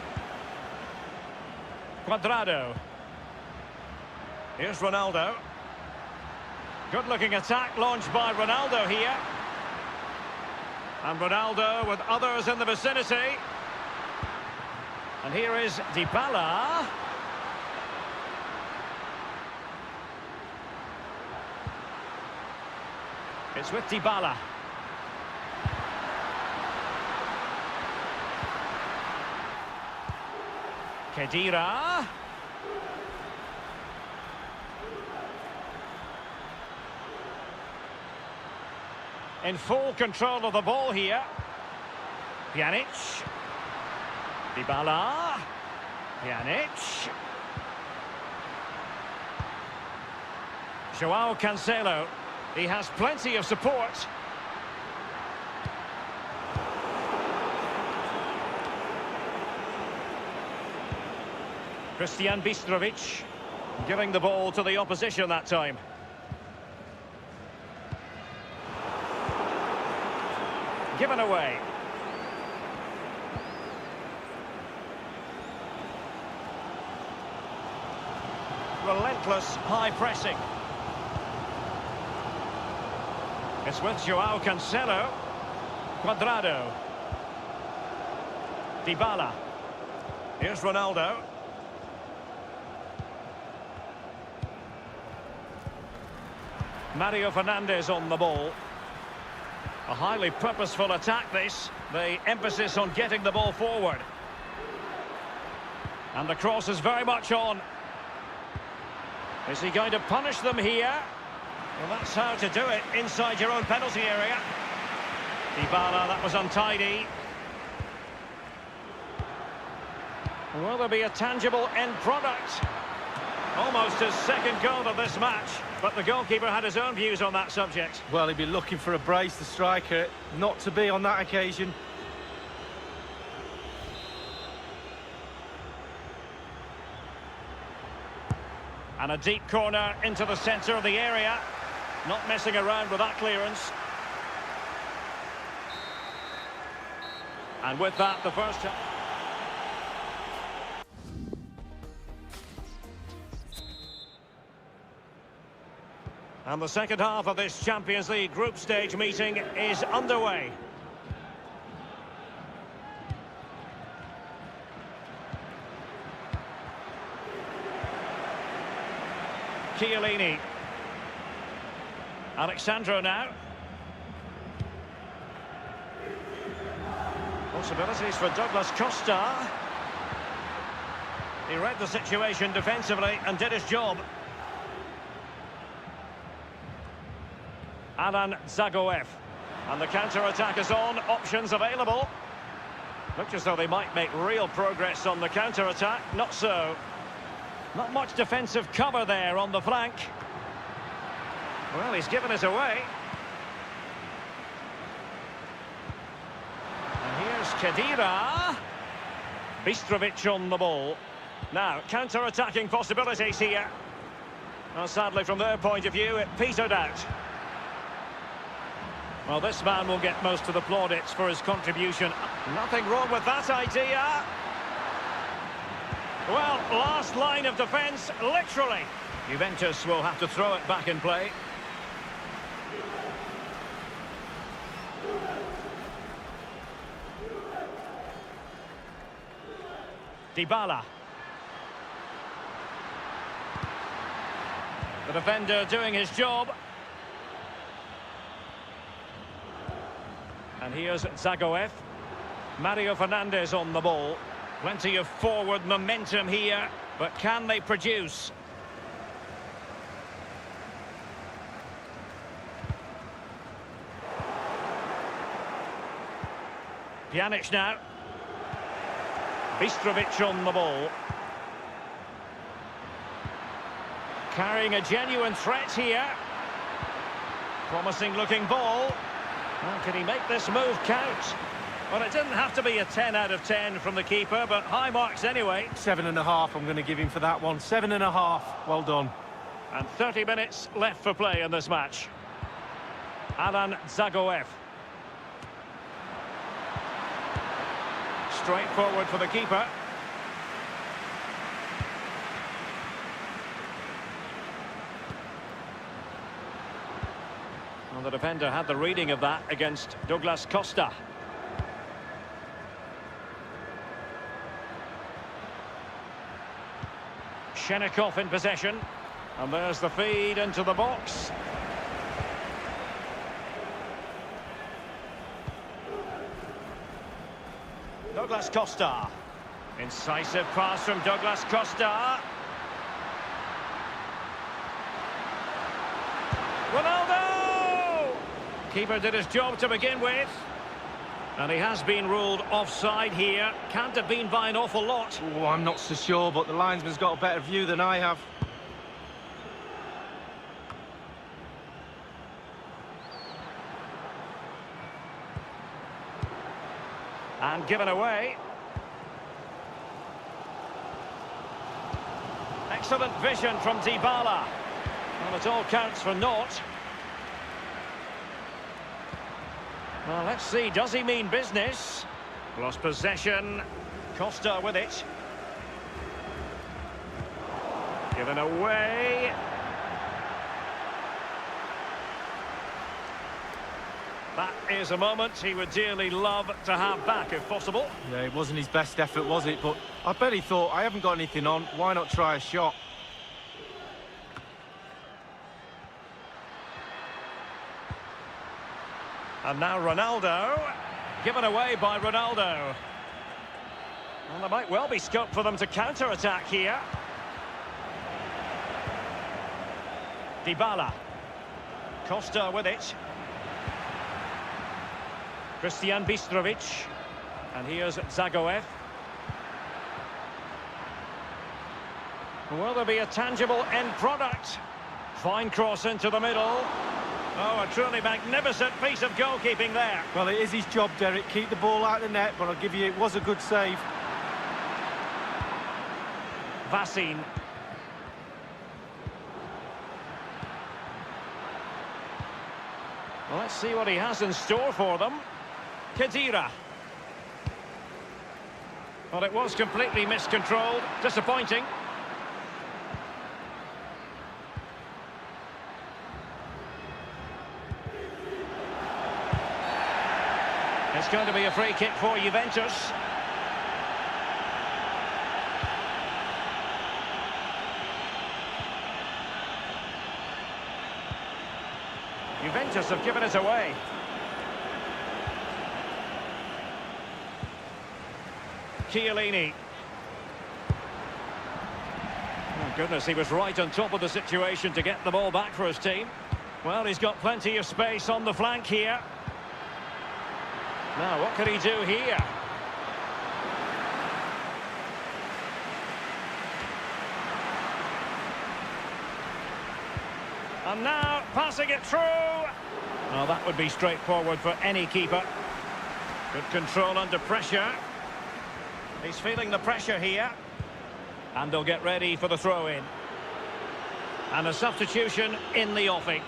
Cuadrado. Here's Ronaldo. Good-looking attack launched by Ronaldo here. And Ronaldo with others in the vicinity. And here is Dybala. It's with Dybala. Khedira. In full control of the ball here. Pjanic. Dybala. Pjanic. João Cancelo. He has plenty of support. Christian Bistrovic giving the ball to the opposition that time. Given away. Relentless high pressing. It's with João Cancelo. Cuadrado. Dybala. Here's Ronaldo. Mario Fernandes on the ball. A highly purposeful attack this. The emphasis on getting the ball forward. And the cross is very much on. Is he going to punish them here? Well, that's how to do it, inside your own penalty area. Dybala, that was untidy. Will there be a tangible end product? Almost his second goal of this match, but the goalkeeper had his own views on that subject. Well, he'd be looking for a brace, the striker, not to be on that occasion. And a deep corner into the centre of the area. Not messing around with that clearance. And with that, the first... And the second half of this Champions League group stage meeting is underway. Chiellini. Alexandro now. Possibilities for Douglas Costa. He read the situation defensively and did his job. Alan Zagoev. And the counter-attack is on. Options available. Looked as though they might make real progress on the counter-attack. Not so. Not much defensive cover there on the flank. Well, he's given it away. And here's Khedira. Bistrovic on the ball. Now, counter-attacking possibilities here. Well, sadly, from their point of view, it petered out. Well, this man will get most of the plaudits for his contribution. Nothing wrong with that idea. Well, last line of defence, literally. Juventus will have to throw it back in play. Dybala. The defender doing his job. And here's Zagoev. Mario Fernandes on the ball. Plenty of forward momentum here, but can they produce? Pjanic now. Bistrovic on the ball. Carrying a genuine threat here. Promising looking ball. Well, can he make this move count? Well, it didn't have to be a 10 out of 10 from the keeper, but high marks anyway. 7.5 I'm going to give him for that one. 7.5. Well done. And 30 minutes left for play in this match. Zagoev. Straight forward for the keeper. Well, the defender had the reading of that against Douglas Costa. Shenikov in possession. And there's the feed into the box. Douglas Costa. Incisive pass from Douglas Costa. Ronaldo! Keeper did his job to begin with. And he has been ruled offside here. Can't have been by an awful lot. Oh, I'm not so sure, but the linesman's got a better view than I have. And given away. Excellent vision from Dybala. Well, it all counts for naught. Well, let's see, does he mean business? Lost possession. Costa with it. Given away. That is a moment he would dearly love to have back, if possible. Yeah, it wasn't his best effort, was it? But I bet he thought, I haven't got anything on, why not try a shot? And now Ronaldo. Given away by Ronaldo. Well, there might well be scope for them to counter-attack here. Dybala. Costa with it. Christian Bitrovic. And here's Zagoev. Will there be a tangible end product? Fine cross into the middle. Oh, a truly magnificent piece of goalkeeping there. Well, it is his job, Derek. Keep the ball out of the net, but I'll give you, it was a good save. Vassin. Well, let's see what he has in store for them. Khedira. Well, it was completely miscontrolled. Disappointing. It's going to be a free kick for Juventus. Juventus have given it away. Chiellini. Oh, goodness, he was right on top of the situation to get the ball back for his team. Well, he's got plenty of space on the flank here. Now, what can he do here? And now, passing it through. Well, that would be straightforward for any keeper. Good control under pressure. He's feeling the pressure here. And they'll get ready for the throw-in. And a substitution in the offing.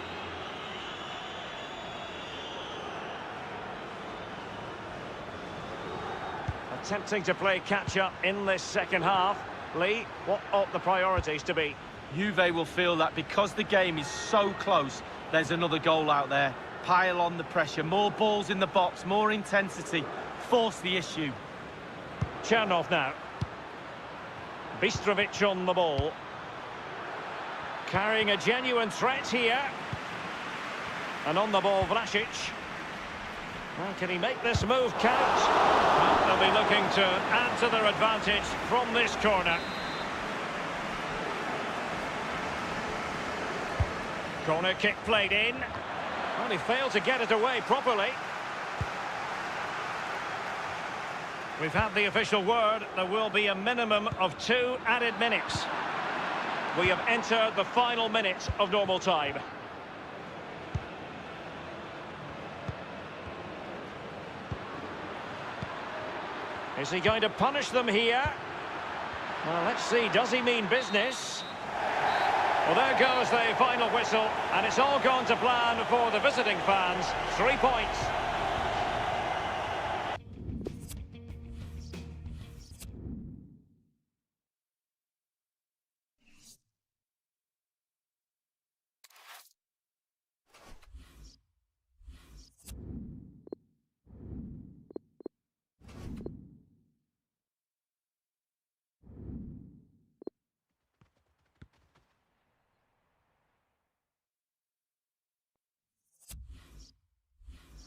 Attempting to play catch-up in this second half. Lee, what ought the priorities to be? Juve will feel that because the game is so close, there's another goal out there. Pile on the pressure, more balls in the box, more intensity. Force the issue. Chernov now. Bitrovic on the ball. Carrying a genuine threat here. And on the ball, Vlasic. Well, can he make this move count? Well, they'll be looking to add to their advantage from this corner. Corner kick played in. Well, he failed to get it away properly. We've had the official word. There will be a minimum of 2 added minutes. We have entered the final minute of normal time. Is he going to punish them here? Well, let's see. Does he mean business? Well, there goes the final whistle, and it's all gone to plan for the visiting fans. 3 points.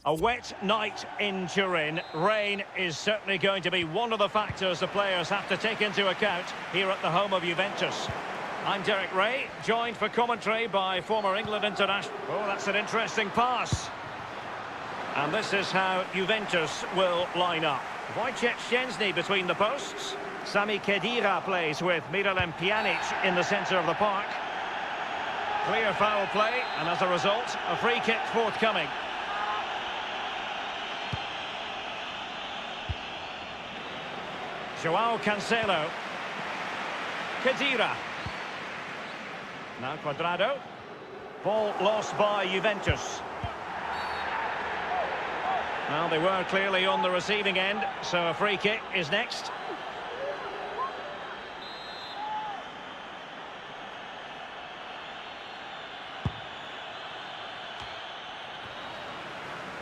A wet night in Turin. Rain is certainly going to be one of the factors the players have to take into account here at the home of Juventus. I'm Derek Ray, joined for commentary by former England international. Oh, that's an interesting pass. And this is how Juventus will line up. Wojciech Szczęsny between the posts. Sami Khedira plays with Miralem Pjanic in the centre of the park. Clear foul play, and as a result, a free kick forthcoming. João Cancelo. Khedira. Now Cuadrado. Ball lost by Juventus. Well, they were clearly on the receiving end, so a free kick is next.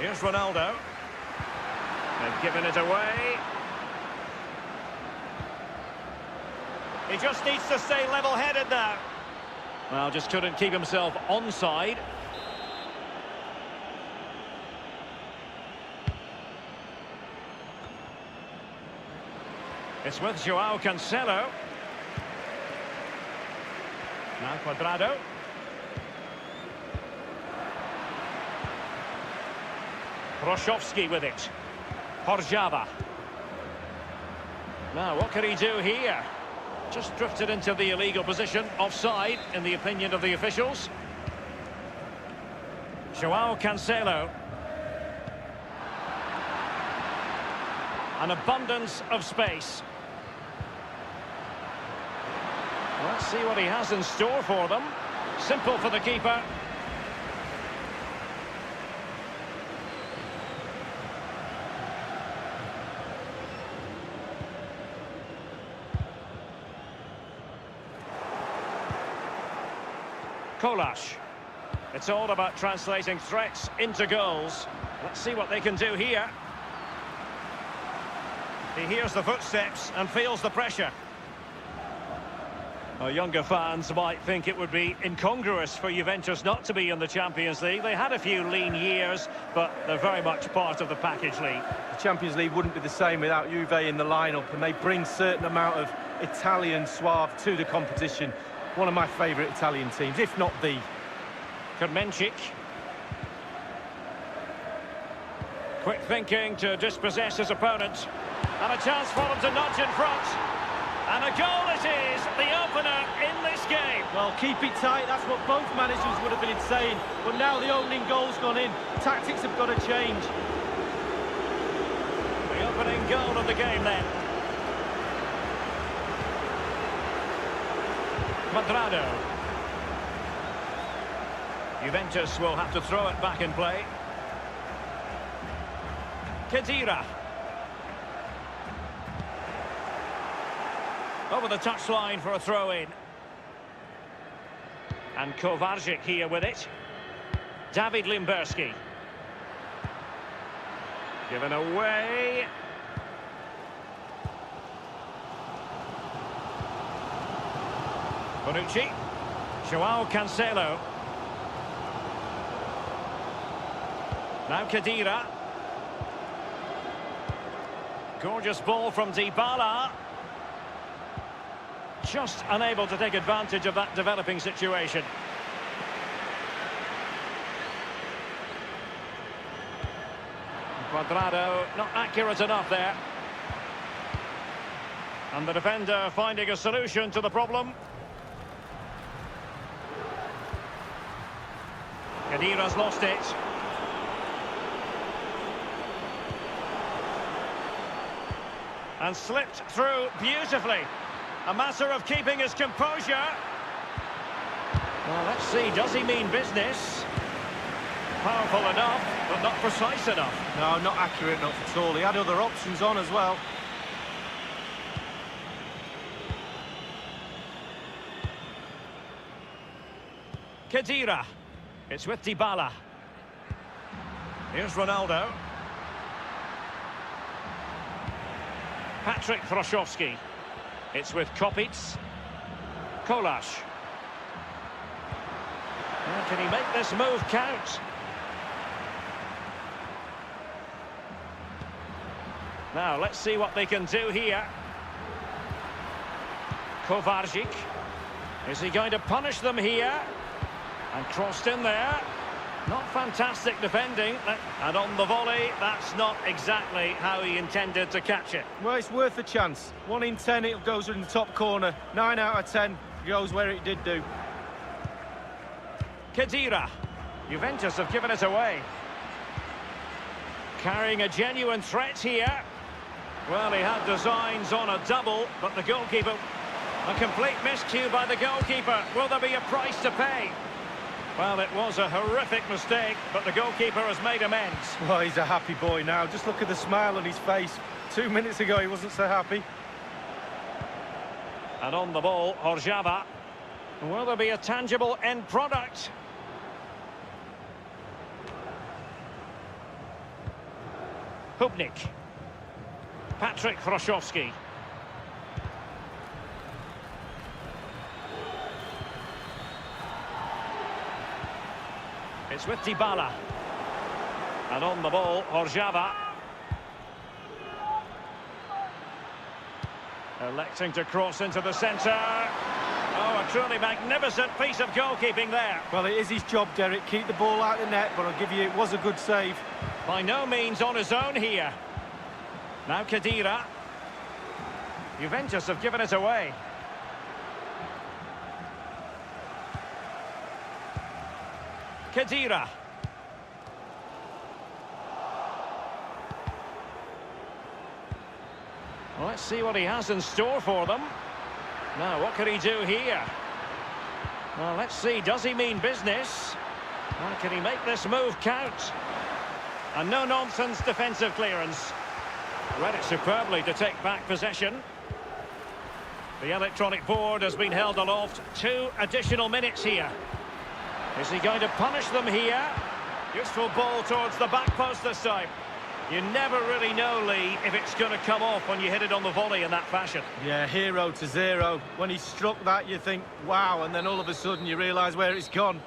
Here's Ronaldo. They've given it away. He just needs to stay level-headed now. Well, just couldn't keep himself onside. It's with João Cancelo. Now Cuadrado. Proszowski with it. Horjava. Now, what can he do here? Just drifted into the illegal position, offside, in the opinion of the officials. João Cancelo. An abundance of space. Let's see what he has in store for them. Simple for the keeper. Kolas. It's all about translating threats into goals. Let's see what they can do here. He hears the footsteps and feels the pressure. Well, younger fans might think it would be incongruous for Juventus not to be in the Champions League. They had a few lean years, but they're very much part of the package league. The Champions League wouldn't be the same without Juve in the lineup, and they bring a certain amount of Italian suave to the competition. One of my favourite Italian teams, if not the. Kermencic. Quick thinking to dispossess his opponent. And a chance for them to nudge in front. And a goal it is, the opener in this game. Well, keep it tight, that's what both managers would have been saying. But now the opening goal's gone in. Tactics have got to change. The opening goal of the game then. Cuadrado. Juventus will have to throw it back in play. Khedira. Over the touchline for a throw-in. And Kovacic here with it. David Limberski. Given away. Bonucci. João Cancelo. Now Khedira. Gorgeous ball from Dybala. Just unable to take advantage of that developing situation. Cuadrado not accurate enough there. And the defender finding a solution to the problem. Khedira's lost it. And slipped through beautifully. A matter of keeping his composure. Well, let's see, does he mean business? Powerful enough, but not precise enough. No, not accurate enough at all. He had other options on as well. Khedira. It's with Dybala. Here's Ronaldo. Patrick Hroszowski. It's with Kopitz. Kolarz. Well, can he make this move count? Now, let's see what they can do here. Kovarczyk. Is he going to punish them here? And crossed in there. Not fantastic defending. And on the volley, that's not exactly how he intended to catch it. Well, it's worth a chance. 1 in 10, it goes in the top corner. 9 out of 10 goes where it did do. Khedira. Juventus have given it away. Carrying a genuine threat here. Well, he had designs on a double, but the goalkeeper... A complete miscue by the goalkeeper. Will there be a price to pay? Well, it was a horrific mistake, but the goalkeeper has made amends. Well, he's a happy boy now. Just look at the smile on his face. 2 minutes ago, he wasn't so happy. And on the ball, Horjava. Will there be a tangible end product? Hubnik. Patrick Hroszowski. It's with Dybala. And on the ball, Horjava. Electing to cross into the centre. Oh, a truly magnificent piece of goalkeeping there. Well, it is his job, Derek. Keep the ball out of the net, but I'll give you, it was a good save. By no means on his own here. Now Khedira. Juventus have given it away. Khedira. Well, let's see what he has in store for them. Now, what can he do here? Well, let's see, does he mean business? Well, can he make this move count? A no-nonsense defensive clearance. Read it superbly to take back possession. The electronic board has been held aloft. 2 additional minutes here. Is he going to punish them here? Useful ball towards the back post this time. You never really know, Lee, if it's going to come off when you hit it on the volley in that fashion. Yeah, 0-0. When he struck that, you think, wow, and then all of a sudden you realise where it's gone.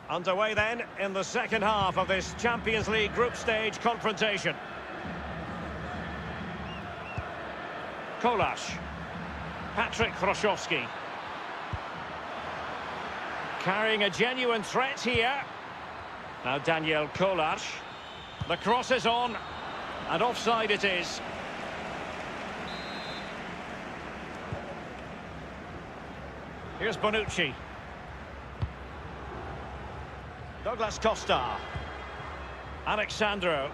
Underway then in the second half of this Champions League group stage confrontation. Kolarz. Patrick Hroszowski. Carrying a genuine threat here. Now Daniel Kolarz. The cross is on. And offside it is. Here's Bonucci. Douglas Costa. Alexandro.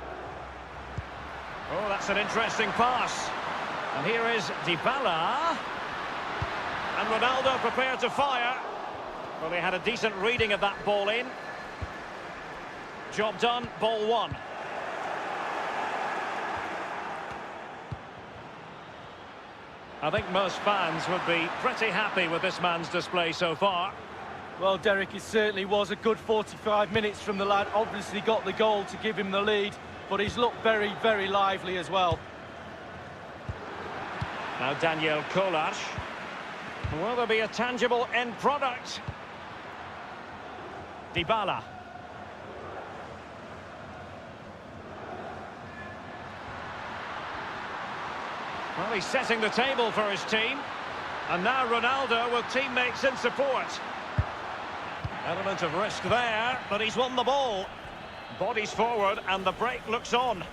Oh, that's an interesting pass. And here is Dybala. And Ronaldo prepared to fire. Well, they had a decent reading of that ball in. Job done, ball 1. I think most fans would be pretty happy with this man's display so far. Well, Derek, it certainly was a good 45 minutes from the lad. Obviously got the goal to give him the lead, but he's looked very, very lively as well. Now Daniel Kolarz. Will there be a tangible end product? Dybala. Well, he's setting the table for his team. And now Ronaldo with teammates in support. Element of risk there, but he's won the ball. Bodies forward and the break looks on.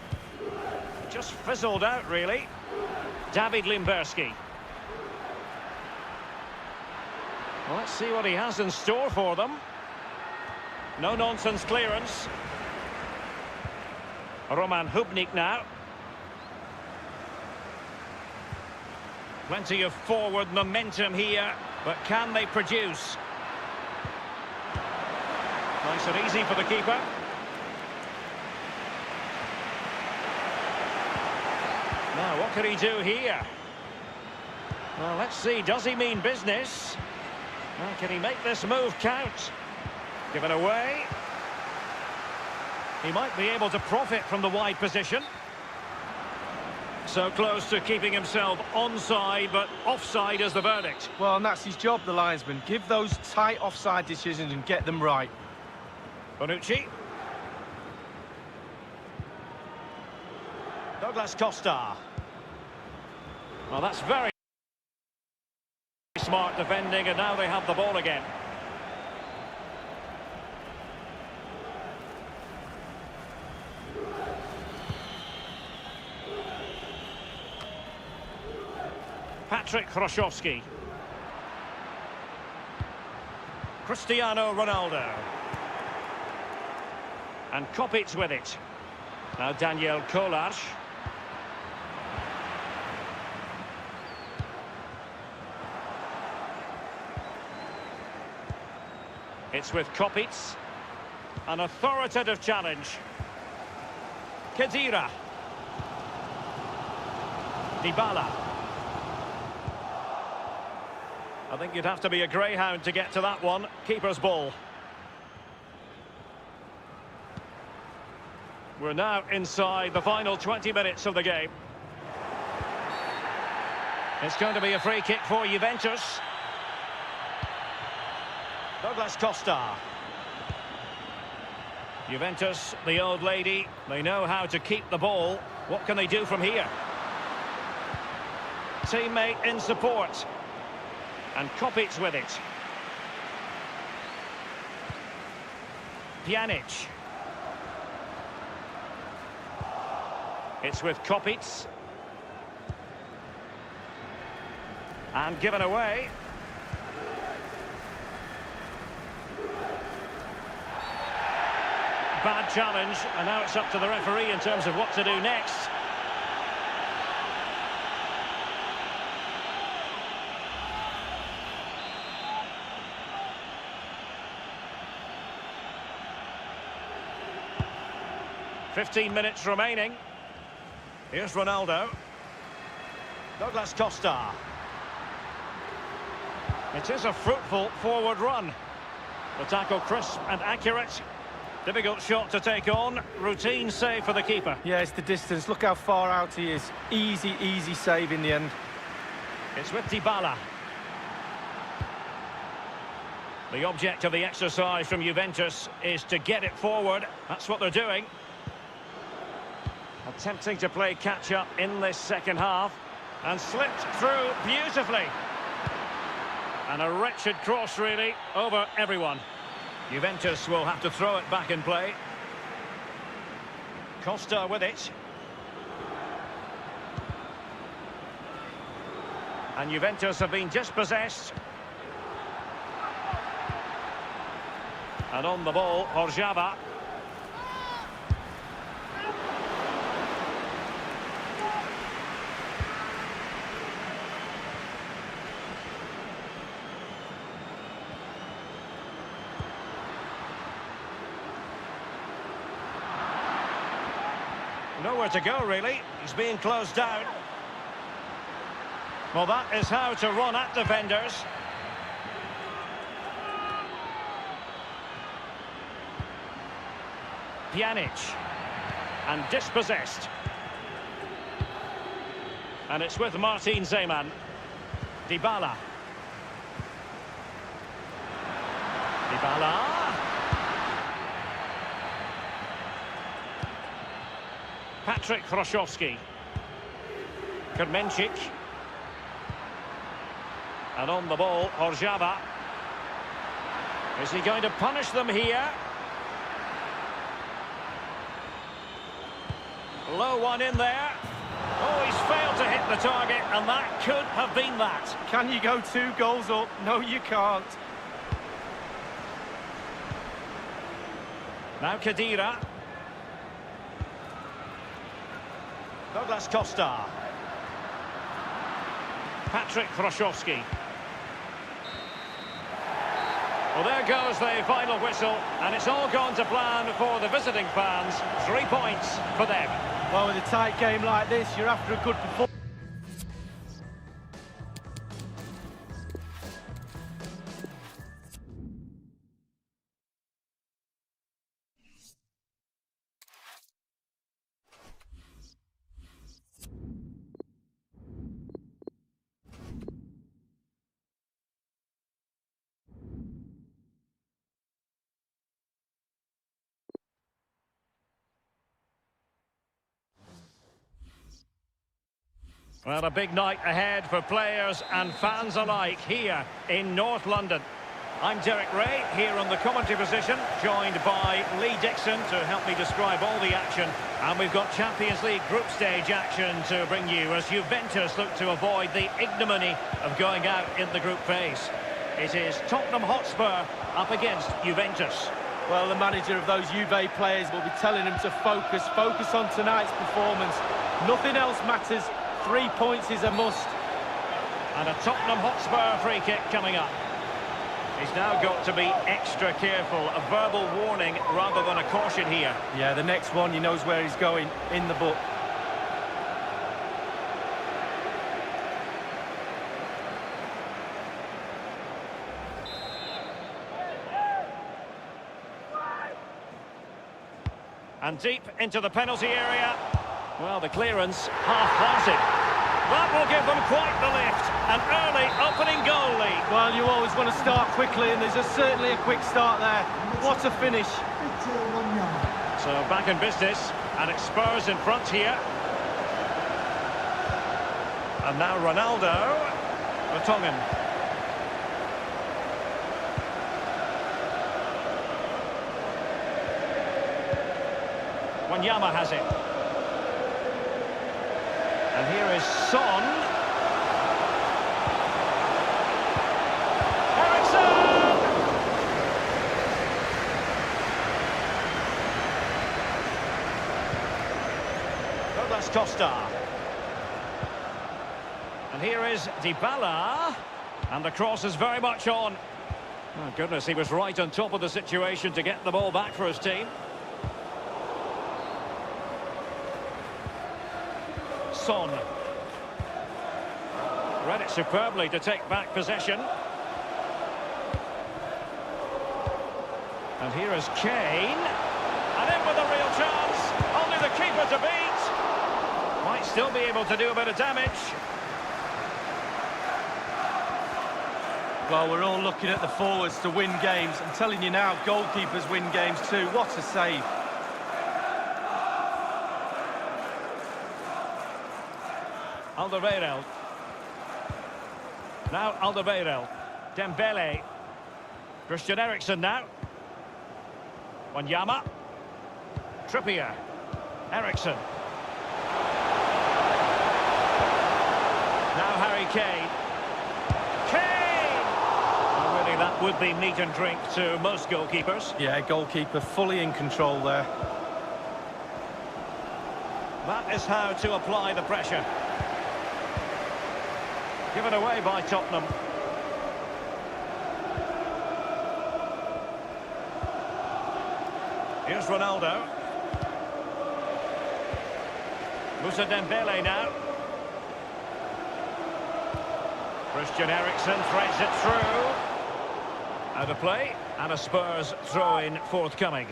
Just fizzled out, really. David Limberski. Well, let's see what he has in store for them. No-nonsense clearance. Roman Hubnik now. Plenty of forward momentum here, but can they produce? Nice and easy for the keeper. Now, what can he do here? Well, let's see, does he mean business? Well, can he make this move count? Given away. He might be able to profit from the wide position. So close to keeping himself onside, but offside is the verdict. Well, and that's his job, the linesman. Give those tight offside decisions and get them right. Bonucci. Douglas Costa. Well, that's very smart defending, and now they have the ball again. Patrick Hroszowski. Cristiano Ronaldo. And Kopits with it. Now Daniel Kolarz. It's with Kopits. An authoritative challenge. Khedira. Dybala. I think you'd have to be a greyhound to get to that one. Keeper's ball. We're now inside the final 20 minutes of the game. It's going to be a free kick for Juventus. Douglas Costa. Juventus, the old lady, they know how to keep the ball. What can they do from here? Teammate in support. And Kopits with it. Pjanic. It's with Kopits. And given away. Bad challenge, and now it's up to the referee in terms of what to do next. "15 minutes remaining. Here's Ronaldo. Douglas Costa. It is a fruitful forward run. The tackle crisp and accurate. Difficult shot to take on. Routine save for the keeper. Yeah, it's the distance. Look how far out he is. Easy, easy save in the end. It's with Dybala. The object of the exercise from Juventus is to get it forward. That's what they're doing. Attempting to play catch-up in this second half. And slipped through beautifully. And a wretched cross, really, over everyone. Juventus will have to throw it back in play. Costa with it. And Juventus have been dispossessed. And on the ball, Orjava. Nowhere to go, really. He's being closed down. Well, that is how to run at defenders. Pjanic. And dispossessed. And it's with Martin Zeman. Dybala. Dybala. Patrick Hroszowski. Kermencic. And on the ball, Orjava. Is he going to punish them here? Low one in there. Oh, he's failed to hit the target, and that could have been that. Can you go 2 goals up? No, you can't. Now Khedira. Douglas Costa. Patrick Kraszowski. Well, there goes the final whistle, and it's all gone to plan for the visiting fans. 3 points for them. Well, with a tight game like this, you're after a good performance. Well, a big night ahead for players and fans alike here in North London. I'm Derek Ray, here on the commentary position, joined by Lee Dixon to help me describe all the action. And we've got Champions League group stage action to bring you as Juventus look to avoid the ignominy of going out in the group phase. It is Tottenham Hotspur up against Juventus. Well, the manager of those Juve players will be telling them to focus on tonight's performance. Nothing else matters. 3 points is a must. And a Tottenham Hotspur free kick coming up. He's now got to be extra careful. A verbal warning rather than a caution here. Yeah, the next one, he knows where he's going in the book. And deep into the penalty area. Well, the clearance half-hearted. That will give them quite the lift. An early opening goal lead. Well, you always want to start quickly, and there's certainly a quick start there. What a finish. So back in business, and it's Spurs in front here. And now Ronaldo. Vertonghen. Wanyama has it. And here is Son. Ericsson! Oh, that's Costa. And here is Dybala. And the cross is very much on. Oh, goodness, he was right on top of the situation to get the ball back for his team. Son. Read it superbly to take back possession. And here is Kane. And in with a real chance. Only the keeper to beat. Might still be able to do a bit of damage. Well, we're all looking at the forwards to win games. I'm telling you now, goalkeepers win games too. What a save. Alderweireld. Now Alderweireld. Dembele. Christian Eriksen now. Wanyama. Trippier. Eriksen. Now Harry Kane. Kane! Well, really, that would be meat and drink to most goalkeepers. Yeah, goalkeeper fully in control there. That is how to apply the pressure. Given away by Tottenham. Here's Ronaldo. Moussa Dembele now. Christian Eriksen threads it through. Out of play, and a Spurs throw-in forthcoming.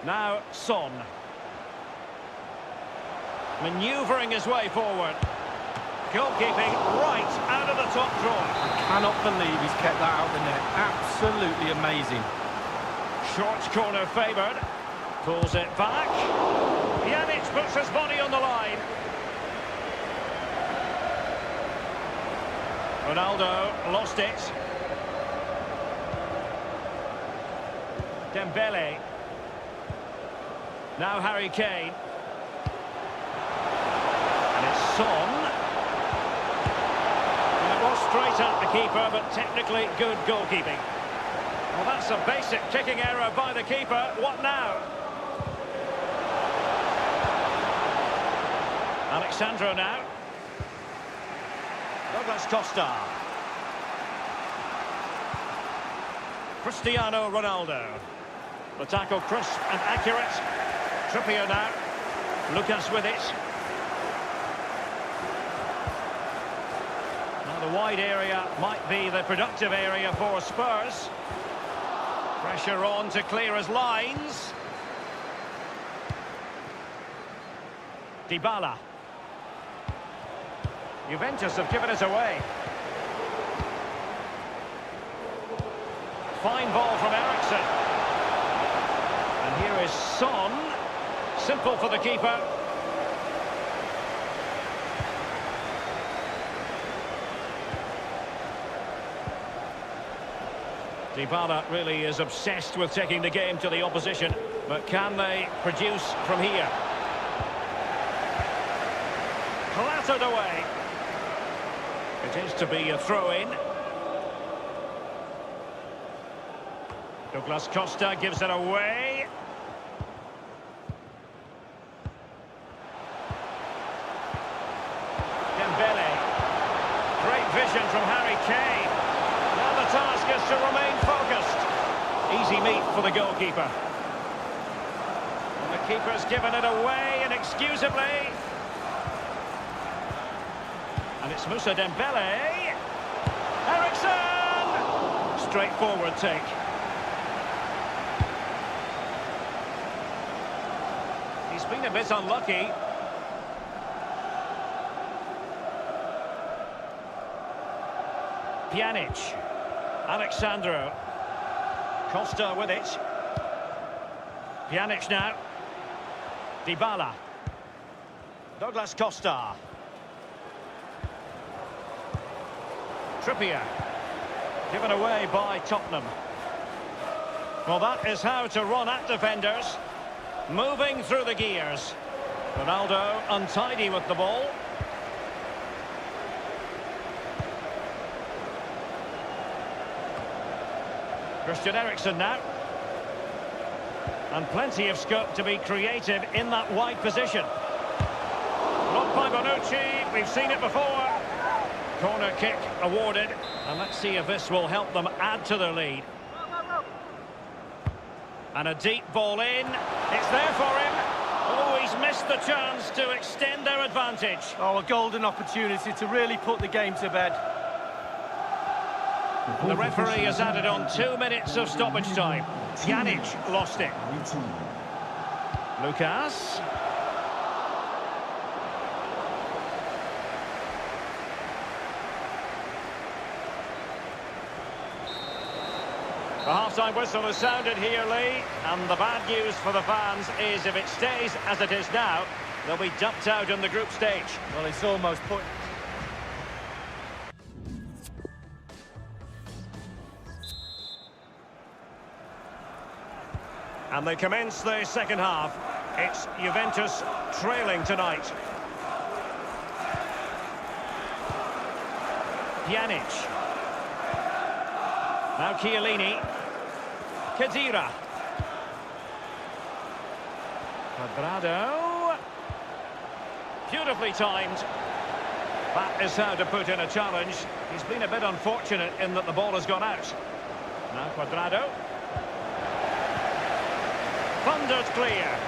Now Son. Manoeuvring his way forward. Goalkeeping right out of the top drawer. I cannot believe he's kept that out of the net. Absolutely amazing. Short corner favoured. Pulls it back. Pjanic puts his body on the line. Ronaldo lost it. Dembele. Now Harry Kane. And it's Son. Straight at the keeper, but technically good goalkeeping. Well, that's a basic kicking error by the keeper. What now? Alexandro now. Douglas Costa. Cristiano Ronaldo. The tackle crisp and accurate. Trippier now. Lucas with it. Now the wide area might be the productive area for Spurs. Pressure on to clear his lines. Dybala. Juventus have given it away. Fine ball from Eriksen. And here is Son. Simple for the keeper. Dybala really is obsessed with taking the game to the opposition. But can they produce from here? Clattered away. It is to be a throw-in. Douglas Costa gives it away. Dembele. Great vision from Harry Kane. Now the task is to remain focused. Easy meat for the goalkeeper. And the keeper's given it away inexcusably. And it's Moussa Dembele. Eriksen! Straightforward take. He's been a bit unlucky. Pjanic. Alexandro. Costa with it. Pjanic now. Dybala. Douglas Costa. Trippier. Given away by Tottenham. Well, that is how to run at defenders. Moving through the gears. Ronaldo untidy with the ball. Christian Eriksen now. And plenty of scope to be creative in that wide position. Blocked by Bonucci. We've seen it before. Corner kick awarded. And let's see if this will help them add to their lead. And a deep ball in. It's there for him. Oh, he's missed the chance to extend their advantage. Oh, a golden opportunity to really put the game to bed. The referee has added on 2 minutes of stoppage time. Pjanic lost it. Lucas. The half-time whistle has sounded here, Lee, and the bad news for the fans is if it stays as it is now, they'll be dumped out in the group stage. Well, it's almost put... And they commence the second half. It's Juventus trailing tonight. Pjanic. Now Chiellini. Khedira. Cuadrado. Beautifully timed. That is how to put in a challenge. He's been a bit unfortunate in that the ball has gone out. Now Cuadrado. Thundered clear.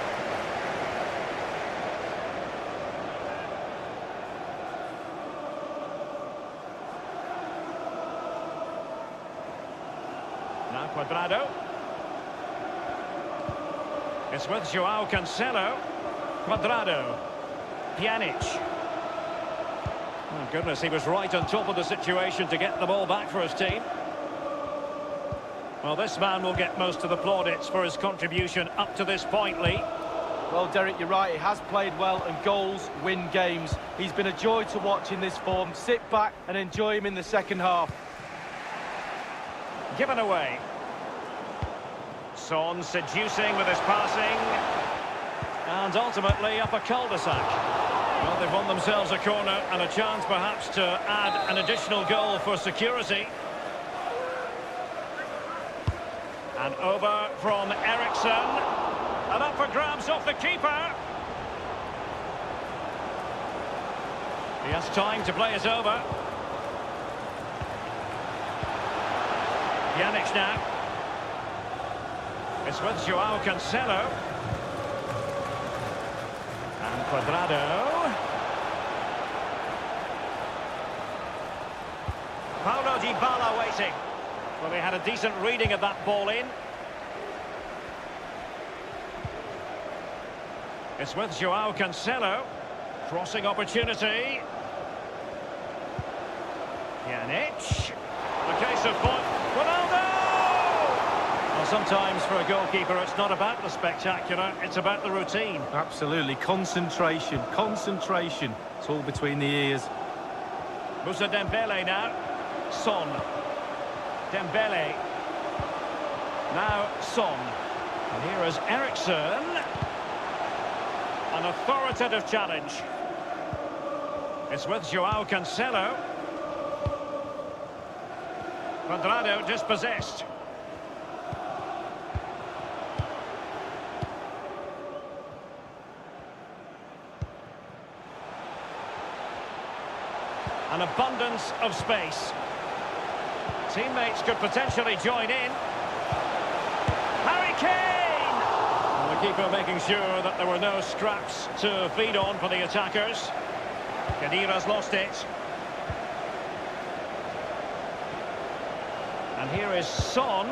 Now Cuadrado. It's with Joao Cancelo. Cuadrado. Pjanic. Oh goodness, he was right on top of the situation to get the ball back for his team. Well, this man will get most of the plaudits for his contribution up to this point, Lee. Well, Derek, you're right. He has played well, and goals win games. He's been a joy to watch in this form. Sit back and enjoy him in the second half. Given away. Son seducing with his passing. And ultimately up a cul-de-sac. Well, they've won themselves a corner and a chance perhaps to add an additional goal for security. And over from Eriksen. And up for grabs off the keeper. He has time to play it over. Pjanic now. It's with Joao Cancelo. And Cuadrado. Paulo Dybala waiting. Well, he had a decent reading of that ball in. It's with Joao Cancelo. Crossing opportunity. Pjanic. The case of point. Ronaldo! Well, sometimes for a goalkeeper, it's not about the spectacular, it's about the routine. Absolutely. Concentration. Concentration. It's all between the ears. Moussa Dembele now. Son. Dembele. Now Son. And here is Eriksen. An authoritative challenge. It's with Joao Cancelo. Cuadrado dispossessed. An abundance of space. Teammates could potentially join in. Harry Kane! And the keeper making sure that there were no scraps to feed on for the attackers. Khedira's lost it. And here is Son.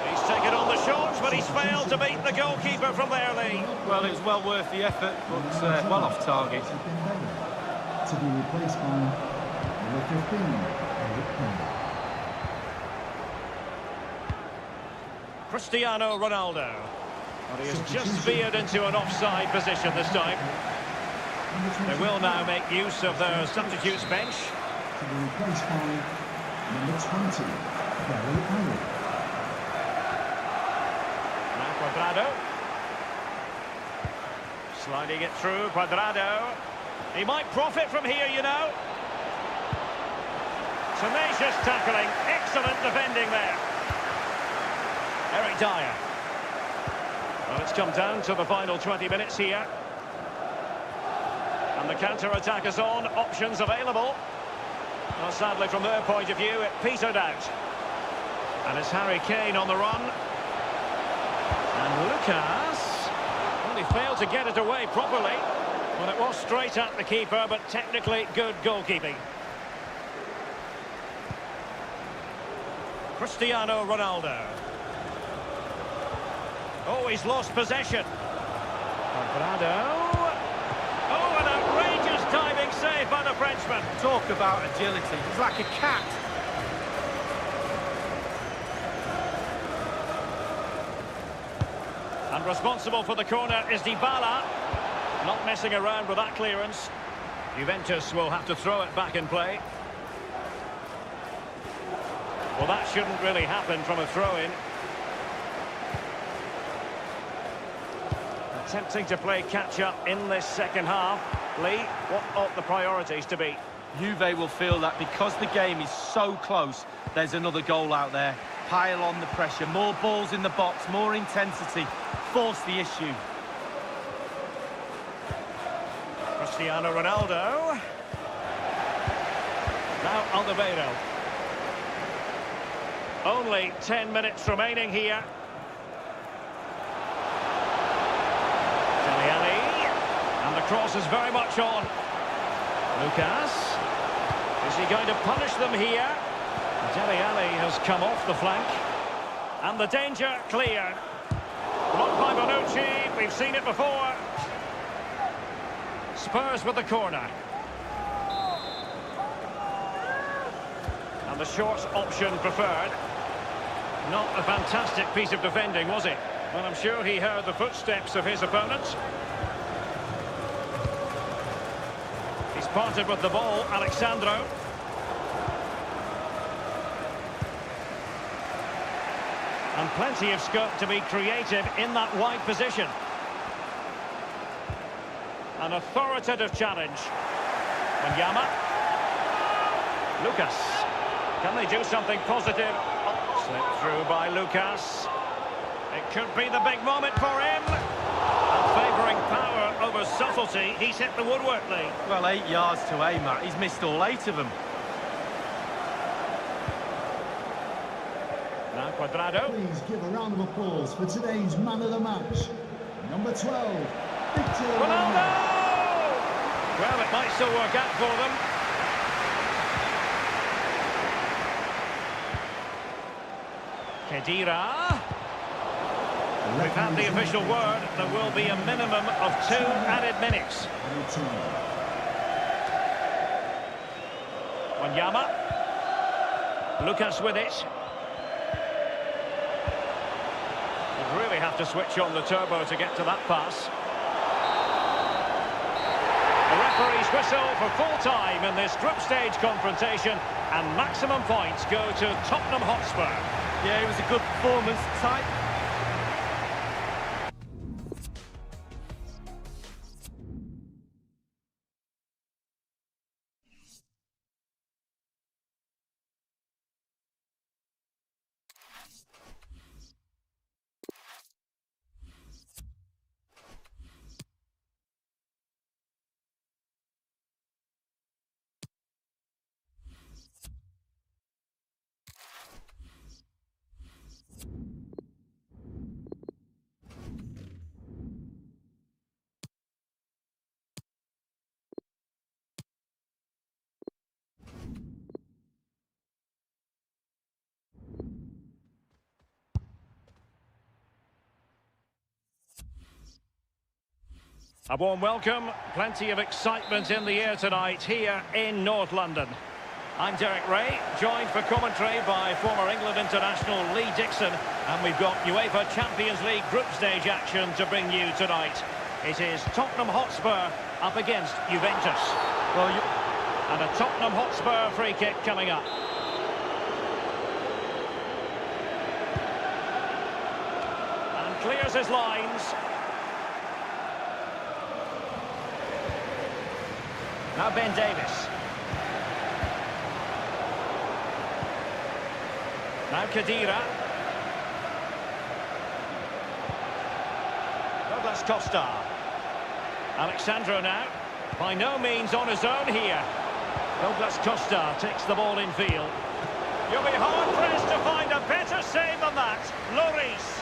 He's taken on the shots, but he's failed to beat the goalkeeper from there, Lee. Well, it was well worth the effort, but well off target. To be replaced by number 15, Eric. Cristiano Ronaldo. Well, he has just veered into an offside position this time. They will now make use of their substitutes bench. To be replaced by number 20, Eric. Now Cuadrado. Sliding it through, Cuadrado. He might profit from here, you know. Tenacious tackling, excellent defending there. Eric Dyer. Well, it's come down to the final 20 minutes here. And the counter-attack is on, options available. Well, sadly, from their point of view, it petered out. And it's Harry Kane on the run. And Lucas. Well, he failed to get it away properly. Well, it was straight at the keeper, but technically good goalkeeping. Cristiano Ronaldo. Oh, he's lost possession. Cuadrado. Oh, an outrageous diving save by the Frenchman. Talk about agility. He's like a cat. And responsible for the corner is Dybala. Not messing around with that clearance. Juventus will have to throw it back in play. Well, that shouldn't really happen from a throw-in. Attempting to play catch-up in this second half. Lee, what ought the priorities to be? Juve will feel that because the game is so close, there's another goal out there. Pile on the pressure, more balls in the box, more intensity. Force the issue. Cristiano Ronaldo. Now Alderweireld. Only 10 minutes remaining here. Dele Alli. And the cross is very much on. Lucas. Is he going to punish them here? Dele Alli has come off the flank. And the danger cleared. Blocked by Bonucci. We've seen it before. Spurs with the corner. And the short option preferred. Not a fantastic piece of defending, was it? Well, I'm sure he heard the footsteps of his opponent. He's parted with the ball, Alexandro. And plenty of scope to be creative in that wide position. An authoritative challenge. Wanyama. Lucas. Can they do something positive? Slipped through by Lucas. It could be the big moment for him. And favouring power over subtlety, he's hit the woodwork, Lee. Well, 8 yards to aim at. He's missed all 8 of them. Now Cuadrado. Please give a round of applause for today's man of the match, number 12, Bitrate. Ronaldo! Well, it might still work out for them. Khedira. We've had the official word. There will be a minimum of 2 added minutes. Wanyama. Lucas with it. You'd really have to switch on the turbo to get to that pass. The referee's whistle for full time in this group stage confrontation, and maximum points go to Tottenham Hotspur. Yeah, it was a good performance. Tight. A warm welcome, plenty of excitement in the air tonight here in North London. I'm Derek Ray, joined for commentary by former England international Lee Dixon, and we've got UEFA Champions League group stage action to bring you tonight. It is Tottenham Hotspur up against Juventus. And a Tottenham Hotspur free kick coming up. And clears his lines. Now Ben Davis. Now Khedira. Douglas Costa. Alexandro now. By no means on his own here. Douglas Costa takes the ball in field. You'll be hard-pressed to find a better save than that. Lloris.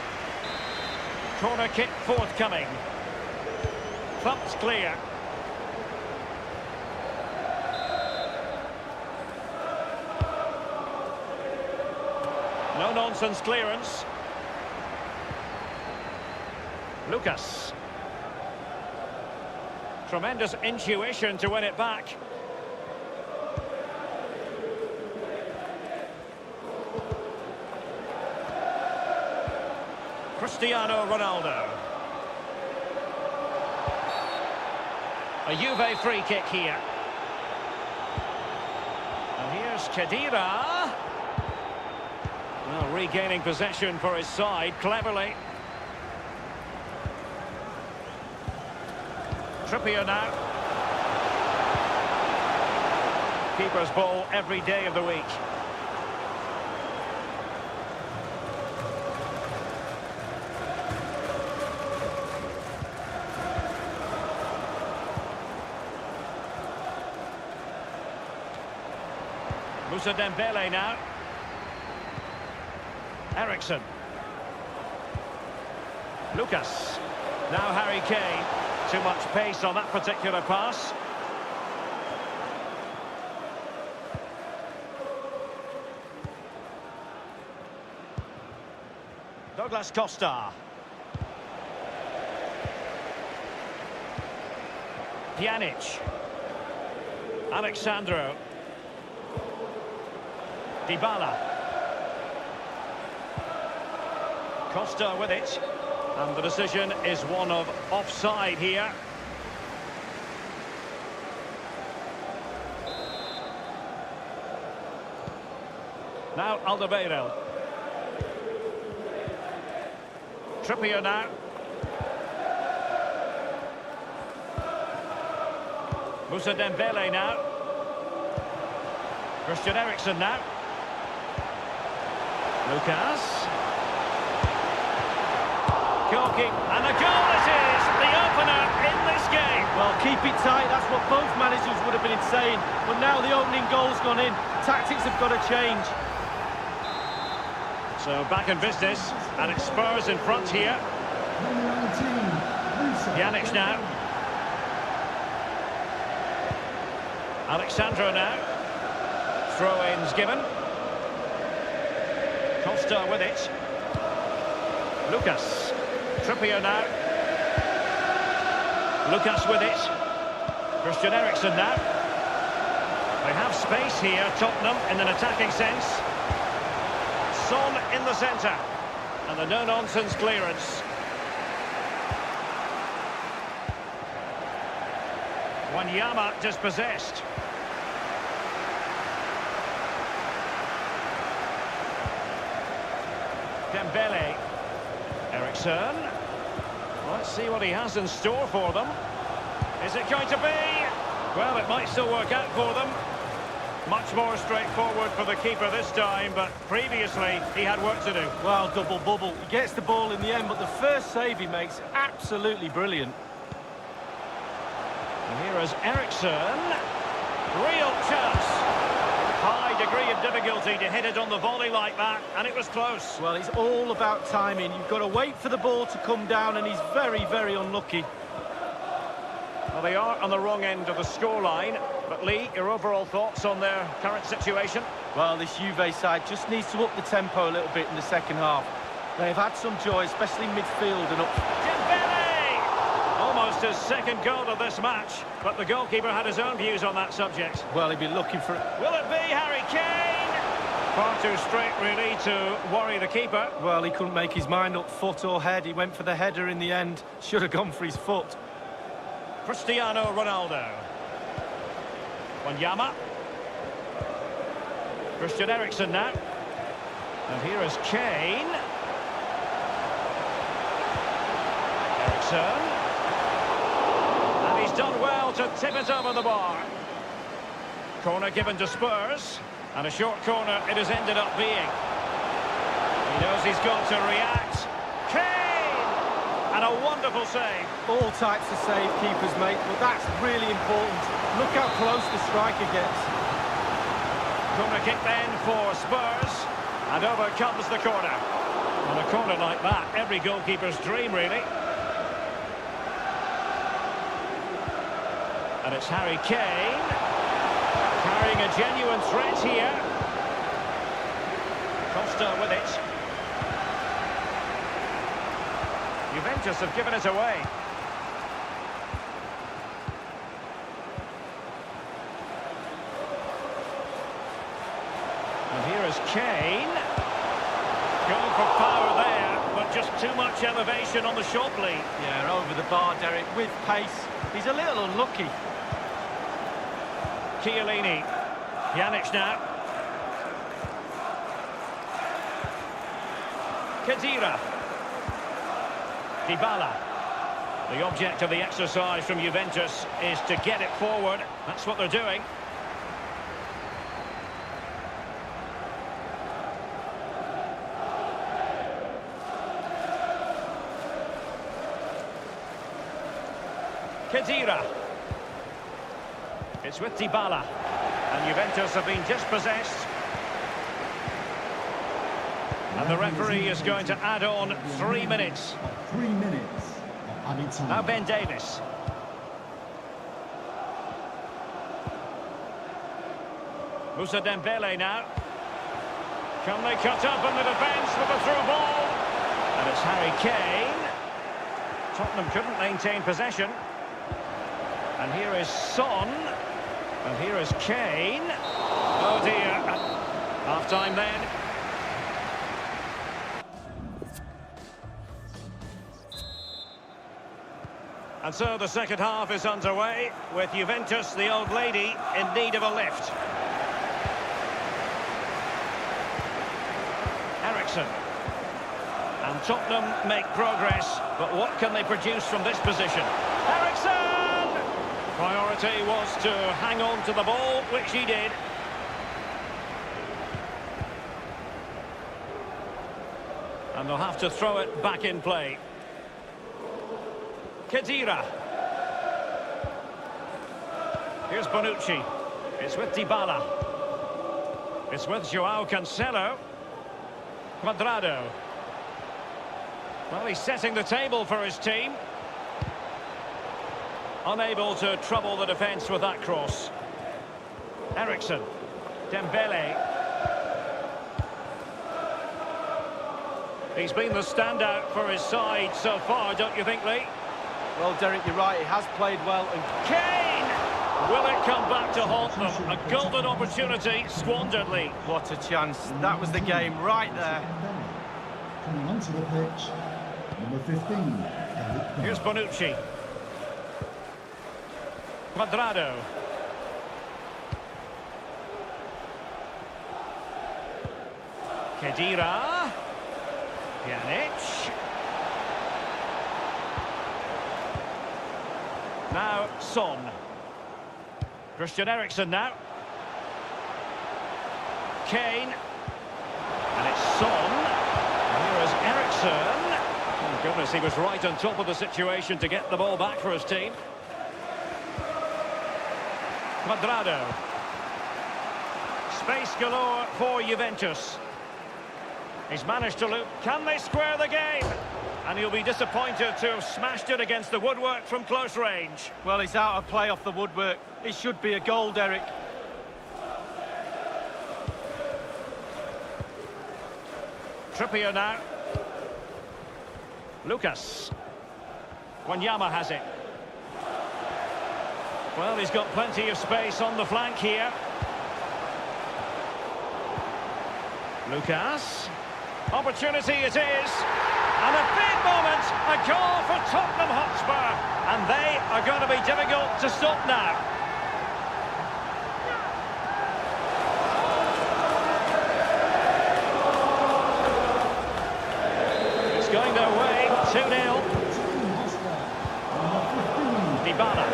Corner kick forthcoming. Thumped clear. No-nonsense clearance. Lucas. Tremendous intuition to win it back. Cristiano Ronaldo. A Juve free kick here. And here's Khedira. Well, regaining possession for his side, cleverly. Trippier now. Keeper's ball every day of the week. Moussa Dembele now. Ericsson. Lucas. Now Harry Kane. Too much pace on that particular pass. Douglas Costa. Pjanic. Alexandro. Dybala. Costa with it. And the decision is one of offside here. Now Alderweireld. Trippier now. Moussa Dembele now. Christian Eriksen now. Lucas. Corky, and a goal it is, the opener in this game. Well, keep it tight, that's what both managers would have been saying. But now the opening goal's gone in, tactics have got to change. So back in business, and it's Spurs in front here. Number 19, Pjanic now. Alexandro now. Throw-ins given. Costa with it. Lucas. Trippier now. Lucas with it. Christian Eriksen now. They have space here, Tottenham, in an attacking sense. Son in the centre. And the no-nonsense clearance. Wanyama dispossessed. Dembele. Eriksen. Let's see what he has in store for them. Is it going to be? Well, it might still work out for them. Much more straightforward for the keeper this time, but previously he had work to do. Well, double bubble. He gets the ball in the end, but the first save he makes, absolutely brilliant. And here is Eriksen. Real chance. High degree of difficulty to hit it on the volley like that, and it was close. Well, it's all about timing. You've got to wait for the ball to come down, and he's very, very unlucky. Well, they are on the wrong end of the scoreline. But Lee, your overall thoughts on their current situation? Well, this Juve side just needs to up the tempo a little bit in the second half. They've had some joy, especially midfield and up. Dembele! Almost his second goal of this match, but the goalkeeper had his own views on that subject. Well, he'd be looking for it. Will it be Harry Kane? Far too straight, really, to worry the keeper. Well, he couldn't make his mind up, foot or head. He went for the header in the end. Should have gone for his foot. Cristiano Ronaldo. Wanyama. Christian Eriksen now. And here is Kane. Eriksen. And he's done well to tip it over the bar. Corner given to Spurs. And a short corner it has ended up being. He knows he's got to react. Kane! And a wonderful save. All types of save keepers, mate, but that's really important. Look how close the striker gets. Corner kick then for Spurs. And over comes the corner. On a corner like that, every goalkeeper's dream, really. And it's Harry Kane. Carrying a genuine threat here. Costa with it. Juventus have given it away. And here is Kane. Going for power there, but just too much elevation on the shot lead. Yeah, over the bar, Derek, with pace. He's a little unlucky. Chiellini. Pjanic now. Khedira. Dybala. The object of the exercise from Juventus is to get it forward. That's what they're doing. Khedira. It's with Dybala. And Juventus have been dispossessed. And the referee is going to add on 3 minutes. 3 minutes of added time. Now Ben Davies. Moussa Dembele now. Can they cut up in the defence with a through ball? And it's Harry Kane. Tottenham couldn't maintain possession. And here is Son. And here is Kane. Oh dear. Half-time then. And so the second half is underway, with Juventus, the old lady, in need of a lift. Eriksen. And Tottenham make progress, but what can they produce from this position? Eriksen! Priority was to hang on to the ball, which he did. And they'll have to throw it back in play. Khedira. Here's Bonucci. It's with Dybala. It's with Joao Cancelo. Cuadrado. Well, he's setting the table for his team. Unable to trouble the defence with that cross. Eriksson. Dembele. He's been the standout for his side so far, don't you think, Lee? Well, Derek, you're right. He has played well. And Kane! Will it come back to haunt them? A golden opportunity squandered, Lee. what a chance. That was the game right there. Coming onto the pitch, number 15. Here's Bonucci. Cuadrado. Khedira. Pjanic. Now Son. Christian Eriksen now. Kane. And it's Son. And here is Eriksen. Oh goodness, he was right on top of the situation to get the ball back for his team. Cuadrado. Space galore for Juventus. He's managed to loop. Can they square the game? And he'll be disappointed to have smashed it against the woodwork from close range. Well, he's out of play off the woodwork. It should be a goal, Derek. Trippier now. Lucas. Wanyama has it. Well, he's got plenty of space on the flank here. Lucas. Opportunity it is. And a big moment. A goal for Tottenham Hotspur. And they are going to be difficult to stop now. It's going their way. 2-0. Dybala.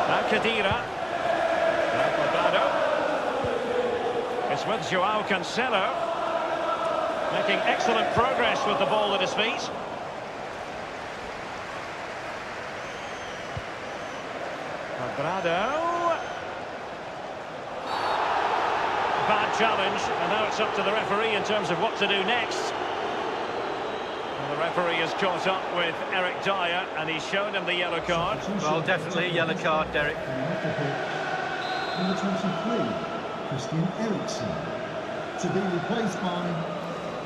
Now Khedira. Now Cuadrado. It's with Joao Cancelo. Making excellent progress with the ball at his feet. Cuadrado. Bad challenge, and now it's up to the referee in terms of what to do next. Well, the referee has caught up with Eric Dyer, and he's shown him the yellow card. Well, definitely a yellow card, Derek. Number 23, Christian Eriksen. To be replaced by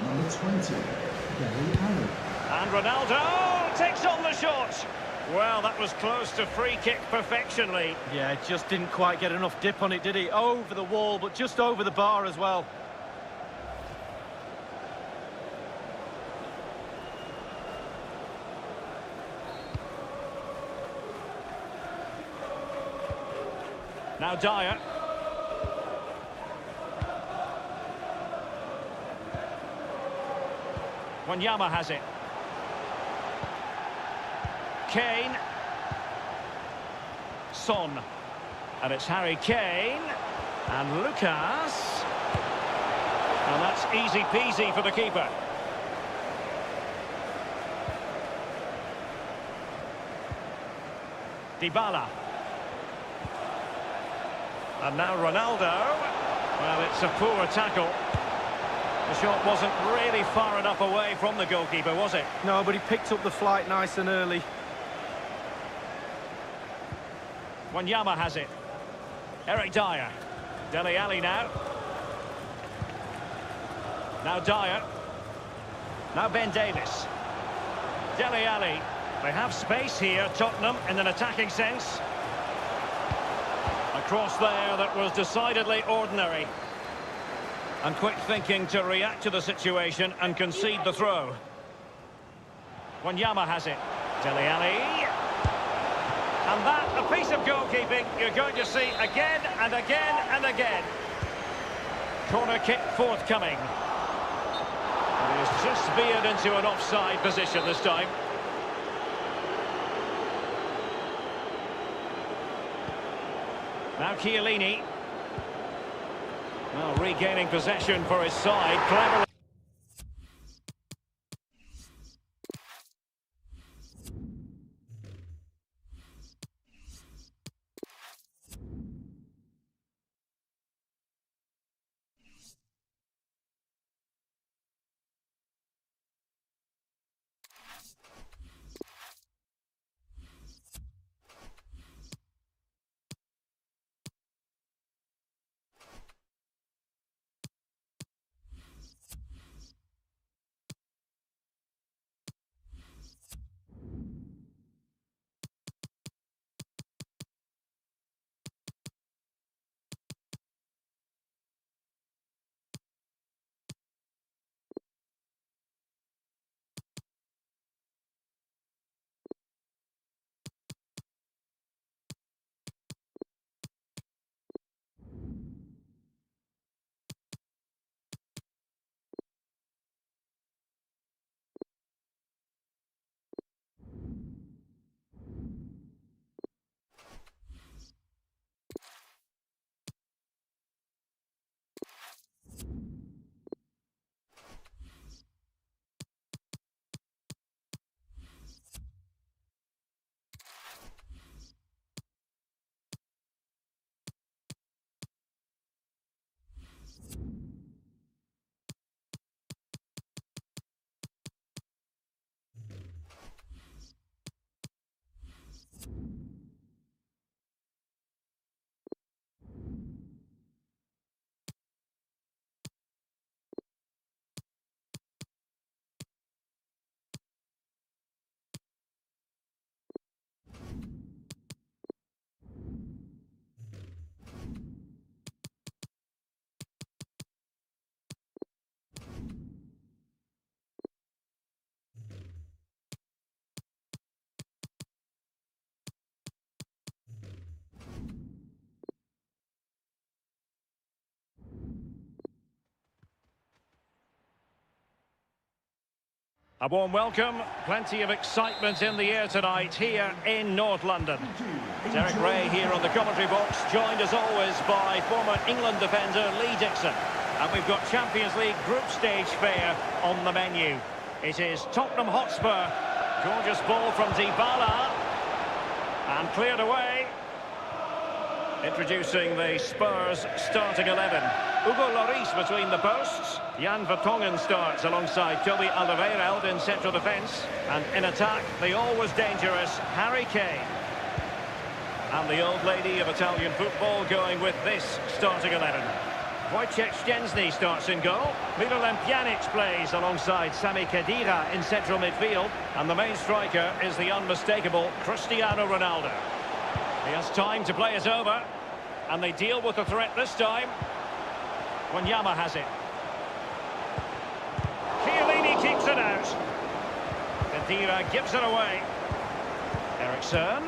number 20, Dele Alli. And Ronaldo takes on the shot. Well, that was close to free kick perfection, Lee. Yeah, just didn't quite get enough dip on it, did he? Over the wall, but just over the bar as well. Now Dyer. Wanyama has it. Kane. Son. And it's Harry Kane. And Lucas. And that's easy peasy for the keeper. Dybala. And now Ronaldo. Well, it's a poor tackle. The shot wasn't really far enough away from the goalkeeper, was it? No, but he picked up the flight nice and early. Wanyama has it. Eric Dyer. Dele Alli now. Now Dyer. Now Ben Davis. Dele Alli. They have space here, Tottenham, in an attacking sense. A cross there that was decidedly ordinary. And quick thinking to react to the situation and concede the throw. Wanyama has it. Dele Alli. And that, a piece of goalkeeping you're going to see again and again and again. Corner kick forthcoming. And he's just veered into an offside position this time. Now Chiellini. Well, regaining possession for his side. Cleverly. A warm welcome, plenty of excitement in the air tonight here in North London. Derek Ray here on the commentary box, joined as always by former England defender Lee Dixon. And we've got Champions League group stage fare on the menu. It is Tottenham Hotspur, gorgeous ball from Dybala, and cleared away. Introducing the Spurs starting 11. Hugo Lloris between the posts. Jan Vertonghen starts alongside Toby Alderweireld in central defence. And in attack, the always dangerous Harry Kane. And the old lady of Italian football going with this starting 11. Wojciech Szczęsny starts in goal. Miralem Pjanic plays alongside Sami Khedira in central midfield. And the main striker is the unmistakable Cristiano Ronaldo. He has time to play it over, and they deal with the threat this time. Wanyama has it. Chiellini keeps it out. Khedira gives it away. Eriksson.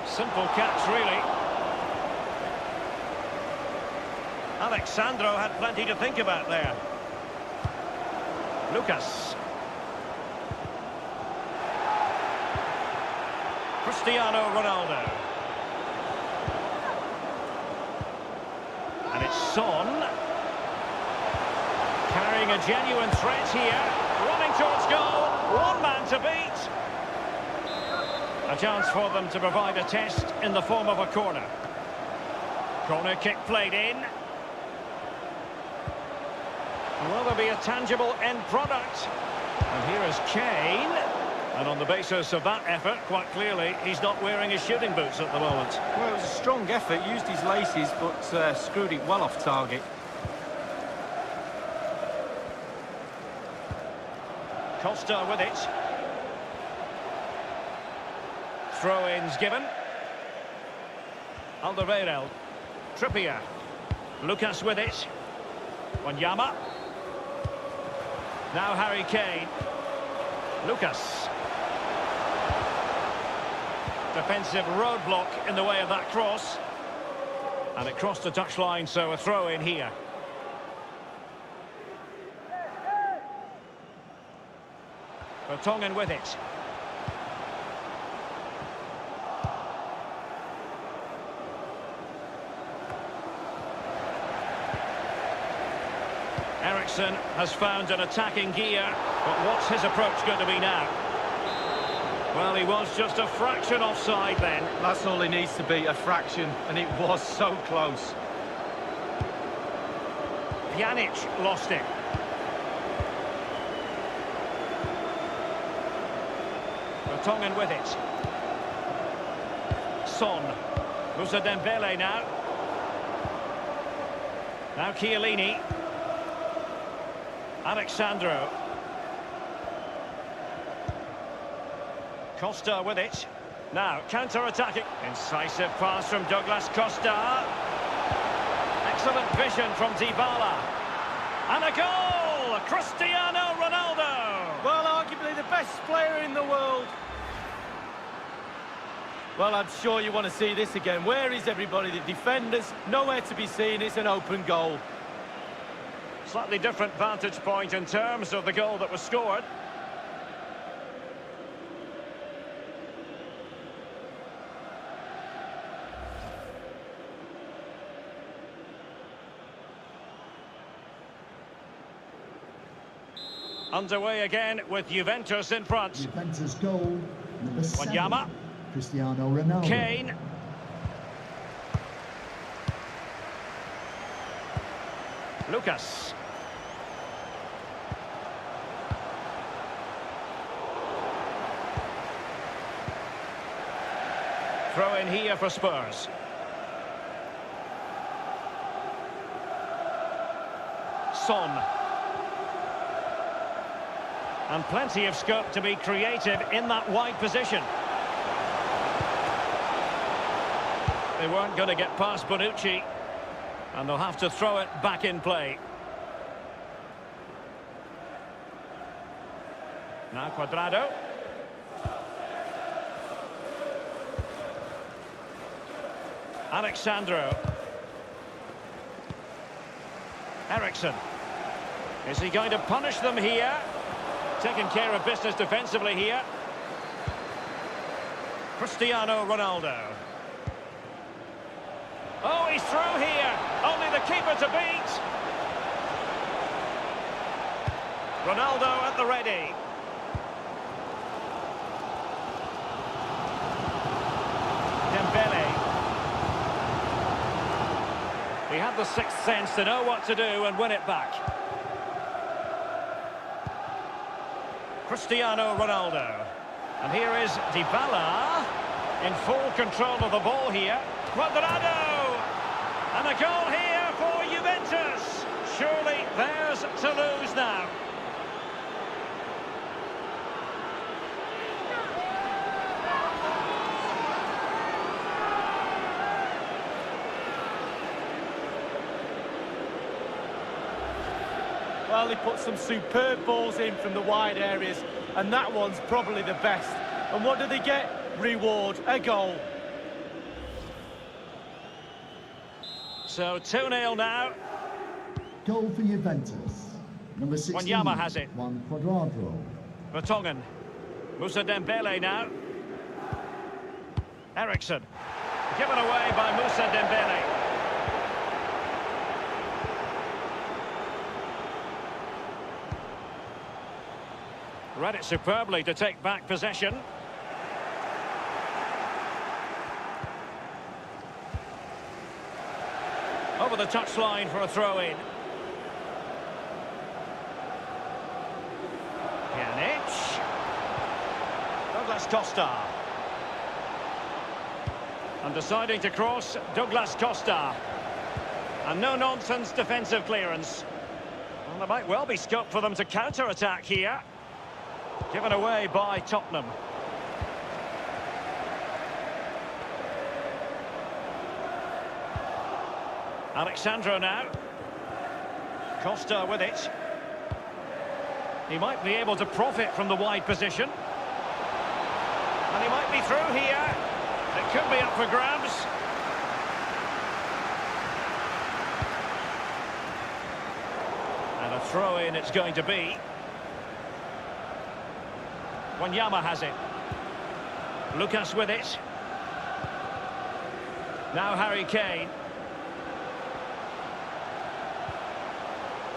Simple catch, really. Alexandro had plenty to think about there. Lucas. Cristiano Ronaldo. And it's Son. Carrying a genuine threat here. Running towards goal. One man to beat. A chance for them to provide a test in the form of a corner. Corner kick played in. Will there be a tangible end product? And here is Kane. And on the basis of that effort, quite clearly, he's not wearing his shooting boots at the moment. Well, it was a strong effort, used his laces, but screwed it well off target. Costa with it. Throw-ins given. Alderweireld. Trippier. Lucas with it. Wanyama. Now Harry Kane. Lucas. Defensive roadblock in the way of that cross. And it crossed the touchline, so a throw in here. Vertonghen with it. Eriksson has found an attacking gear, but what's his approach going to be now? Well, he was just a fraction offside then. That's all he needs to be, a fraction, and it was so close. Pjanic lost it. Vertonghen with it. Son. Moussa Dembele now. Now Chiellini. Alexandro. Costa with it. Now, counter-attacking. Incisive pass from Douglas Costa. Excellent vision from Dybala. And a goal! Cristiano Ronaldo! Well, arguably the best player in the world. Well, I'm sure you want to see this again. Where is everybody? The defenders, nowhere to be seen. It's an open goal. Slightly different vantage point in terms of the goal that was scored. Underway again with Juventus in front. Juventus goal, number 7. Wanyama. Cristiano Ronaldo. Kane. Lucas. Throw in here for Spurs. Son. And plenty of scope to be creative in that wide position. They weren't going to get past Bonucci, and they'll have to throw it back in play. Now Cuadrado. Alexandro. Eriksson. Is he going to punish them here? Taking care of business defensively here. Cristiano Ronaldo. Oh, he's through here. Only the keeper to beat. Ronaldo at the ready. Dembele. He had the sixth sense to know what to do and win it back. Cristiano Ronaldo. And here is Dybala in full control of the ball here. Cuadrado! And a goal here for Juventus. Surely theirs to lose now. Well, he put some superb balls in from the wide areas, and that one's probably the best. And what do they get? Reward, a goal. So 2-0 now. Goal for Juventus. Number 16. Wanyama has it. One Cuadrado. Vertonghen. Moussa Dembele now. Eriksson. Given away by Moussa Dembele. Read it superbly to take back possession. Over the touchline for a throw-in. Pjanic. Douglas Costa. And deciding to cross, Douglas Costa. And no-nonsense defensive clearance. Well, there might well be scope for them to counter-attack here. Given away by Tottenham. Alexandro now. Costa with it. He might be able to profit from the wide position. And he might be through here. It could be up for grabs. And a throw-in it's going to be. Wanyama has it. Lucas with it. Now Harry Kane.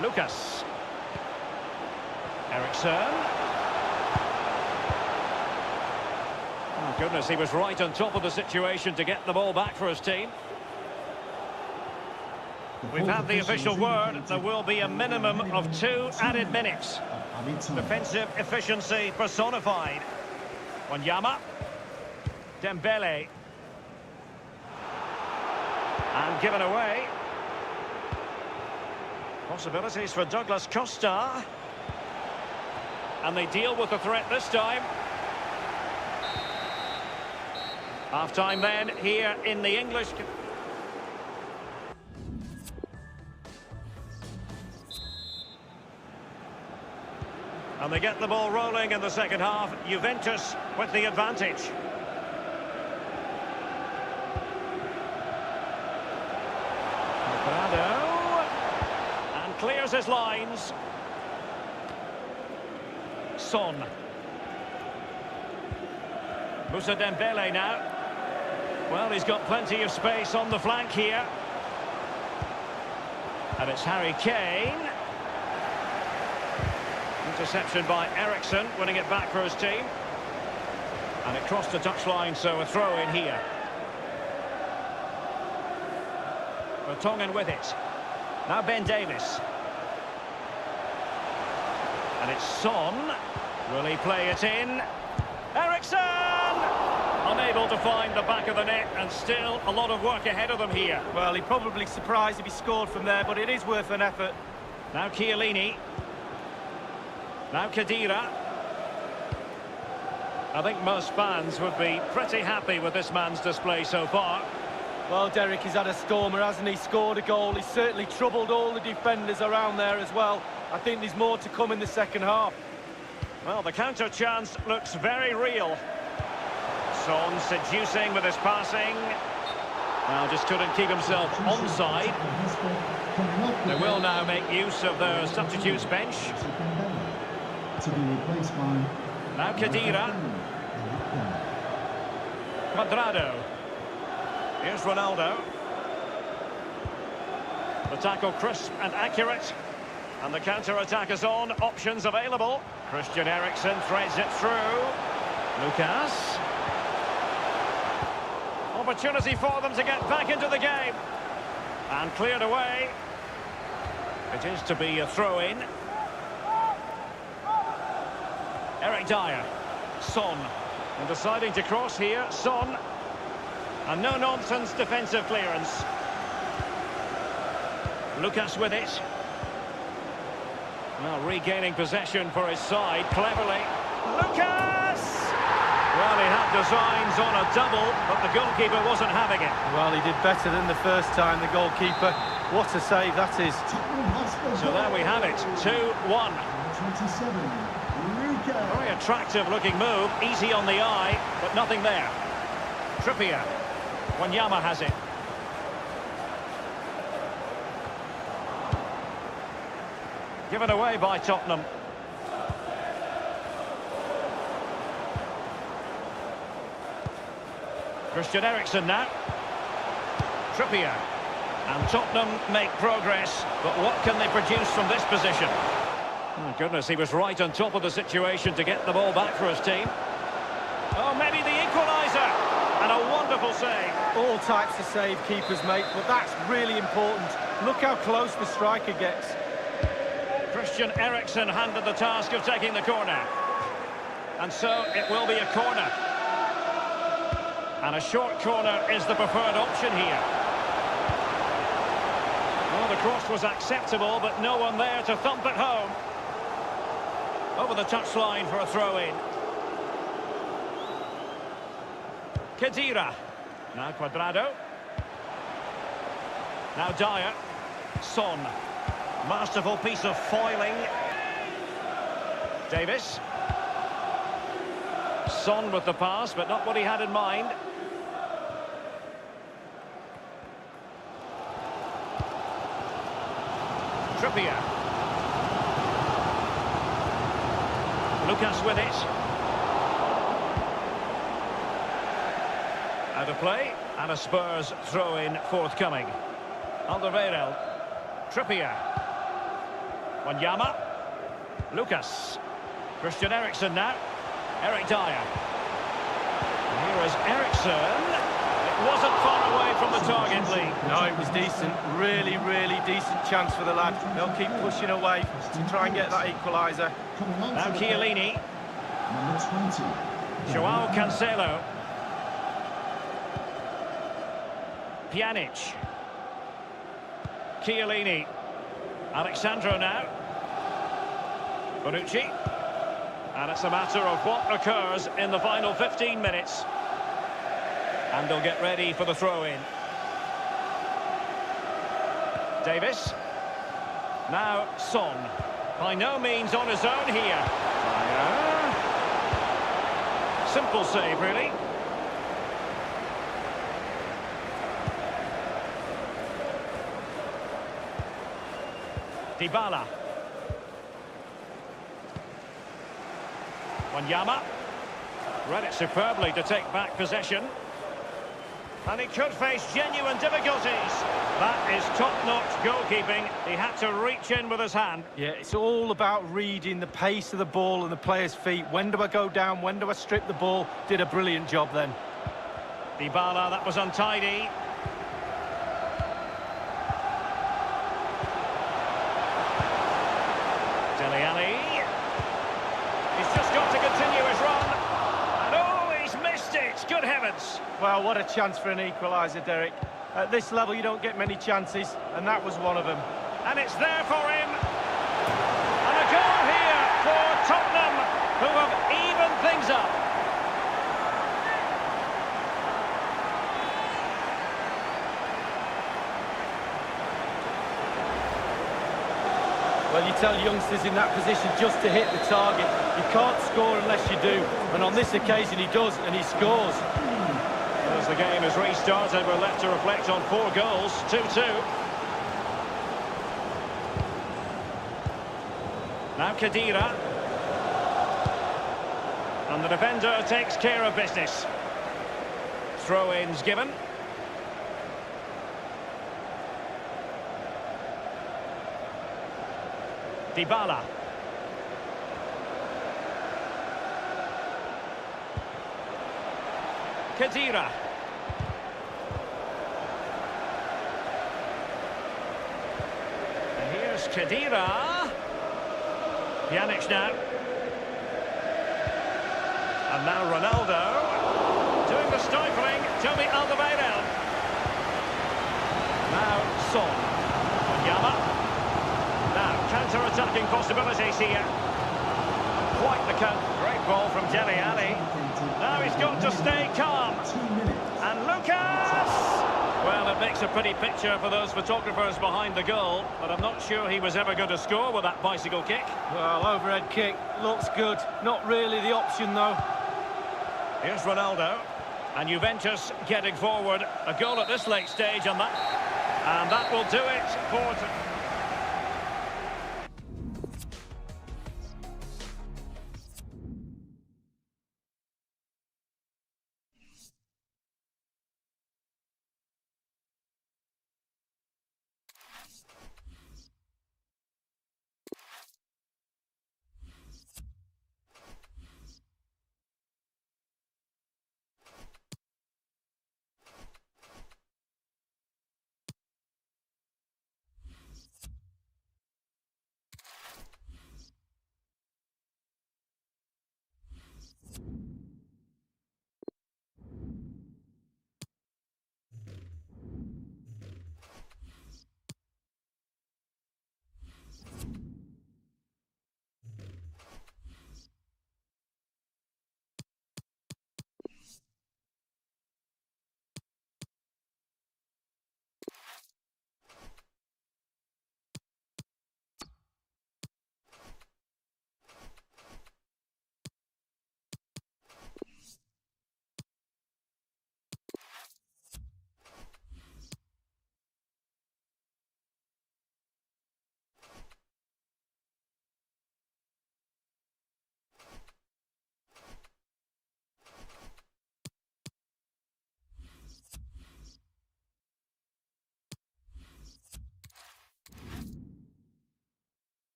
Lucas. Eriksson. Oh goodness, he was right on top of the situation to get the ball back for his team. We've had the official word. There will be a minimum of 2 added minutes. Defensive efficiency personified. Wanyama. Dembele. And given away. Possibilities for Douglas Costa. And they deal with the threat this time. Half-time then, here in the English... And they get the ball rolling in the second half. Juventus with the advantage. Cuadrado. And clears his lines. Son. Moussa Dembele now. Well, he's got plenty of space on the flank here. And it's Harry Kane. Interception by Eriksson, winning it back for his team. And it crossed the touchline, so a throw in here. Vertonghen with it. Now Ben Davies. And it's Son. Will he play it in? Eriksson! Unable to find the back of the net, and still a lot of work ahead of them here. Well, he'd probably be surprised if he scored from there, but it is worth an effort. Now Chiellini. Now Khedira. I think most fans would be pretty happy with this man's display so far. Well, Derek, he's had a stormer, hasn't he? Scored a goal. He's certainly troubled all the defenders around there as well. I think there's more to come in the second half. Well, the counter chance looks very real. Son seducing with his passing. Well, just couldn't keep himself onside. They will now make use of their substitutes bench. to be replaced by... Now Khedira. Cuadrado. Here's Ronaldo. The tackle crisp and accurate. And the counter-attack is on. Options available. Christian Eriksen threads it through. Lucas. Opportunity for them to get back into the game. And cleared away. It is to be a throw-in. Eric Dyer. Son. And deciding to cross here, Son. And no-nonsense defensive clearance. Lucas with it. Well, regaining possession for his side, cleverly. Lucas! Well, he had designs on a double, but the goalkeeper wasn't having it. Well, he did better than the first time, the goalkeeper. What a save that is. So there we have it, 2-1. 27, Luka. Very attractive looking move, easy on the eye, but nothing there. Trippier. Wanyama has it. Given away by Tottenham. Christian Eriksen now. Trippier. And Tottenham make progress, but what can they produce from this position? Oh goodness, he was right on top of the situation to get the ball back for his team. Oh, maybe the equaliser. And a wonderful save. All types of save keepers make, but that's really important. Look how close the striker gets. Christian Eriksen handed the task of taking the corner. And so it will be a corner. And a short corner is the preferred option here. Well, the cross was acceptable, but no one there to thump it home. Over the touchline for a throw-in. Khedira. Now Cuadrado. Now Dyer. Son. Masterful piece of foiling. Davis. Son with the pass, but not what he had in mind. Trippier. Lucas with it. Out of play, and a Spurs throw-in forthcoming. Alderweireld. Trippier. Wanyama. Lucas. Christian Eriksen now. Eric Dyer. And here is Eriksen. It wasn't far away from the target, Lee. No, it was decent. Really, really decent chance for the lad. They'll keep pushing away to try and get that equaliser. Now Chiellini. Number 20. Joao Cancelo. Pjanic. Chiellini. Alexandro now. Bonucci. And it's a matter of what occurs in the final 15 minutes. And they'll get ready for the throw-in. Davis. Now Son. By no means on his own here. Simple save, really. Dybala. Wanyama. Read it superbly to take back possession. And he could face genuine difficulties. That is top-notch goalkeeping. He had to reach in with his hand. Yeah, it's all about reading the pace of the ball and the player's feet. When do I go down? When do I strip the ball? Did a brilliant job then. Dybala, that was untidy. Dele Alli. He's just got to continue his run. And oh, he's missed it. Good heavens. Well, what a chance for an equaliser, Derek. At this level, you don't get many chances, and that was one of them. And it's there for him. And a goal here for Tottenham, who have evened things up. Well, you tell youngsters in that position just to hit the target. You can't score unless you do. And on this occasion, he does, and he scores. As the game is restarted, we're left to reflect on 4 goals, 2-2. Now Khedira. And the defender takes care of business. Throw-ins given. Dybala. Khedira. And here's Khedira. Pjanic now. And now Ronaldo. Doing the stifling. Toby Alderweireld. Now Son. Yama. Now counter-attacking possibilities here. Quite the count. Great ball from Dele Alli. Now he's got to stay calm. And Lucas! Well, it makes a pretty picture for those photographers behind the goal, but I'm not sure he was ever going to score with that bicycle kick. Well, overhead kick looks good. Not really the option, though. Here's Ronaldo. And Juventus getting forward. A goal at this late stage on that. And that will do it for...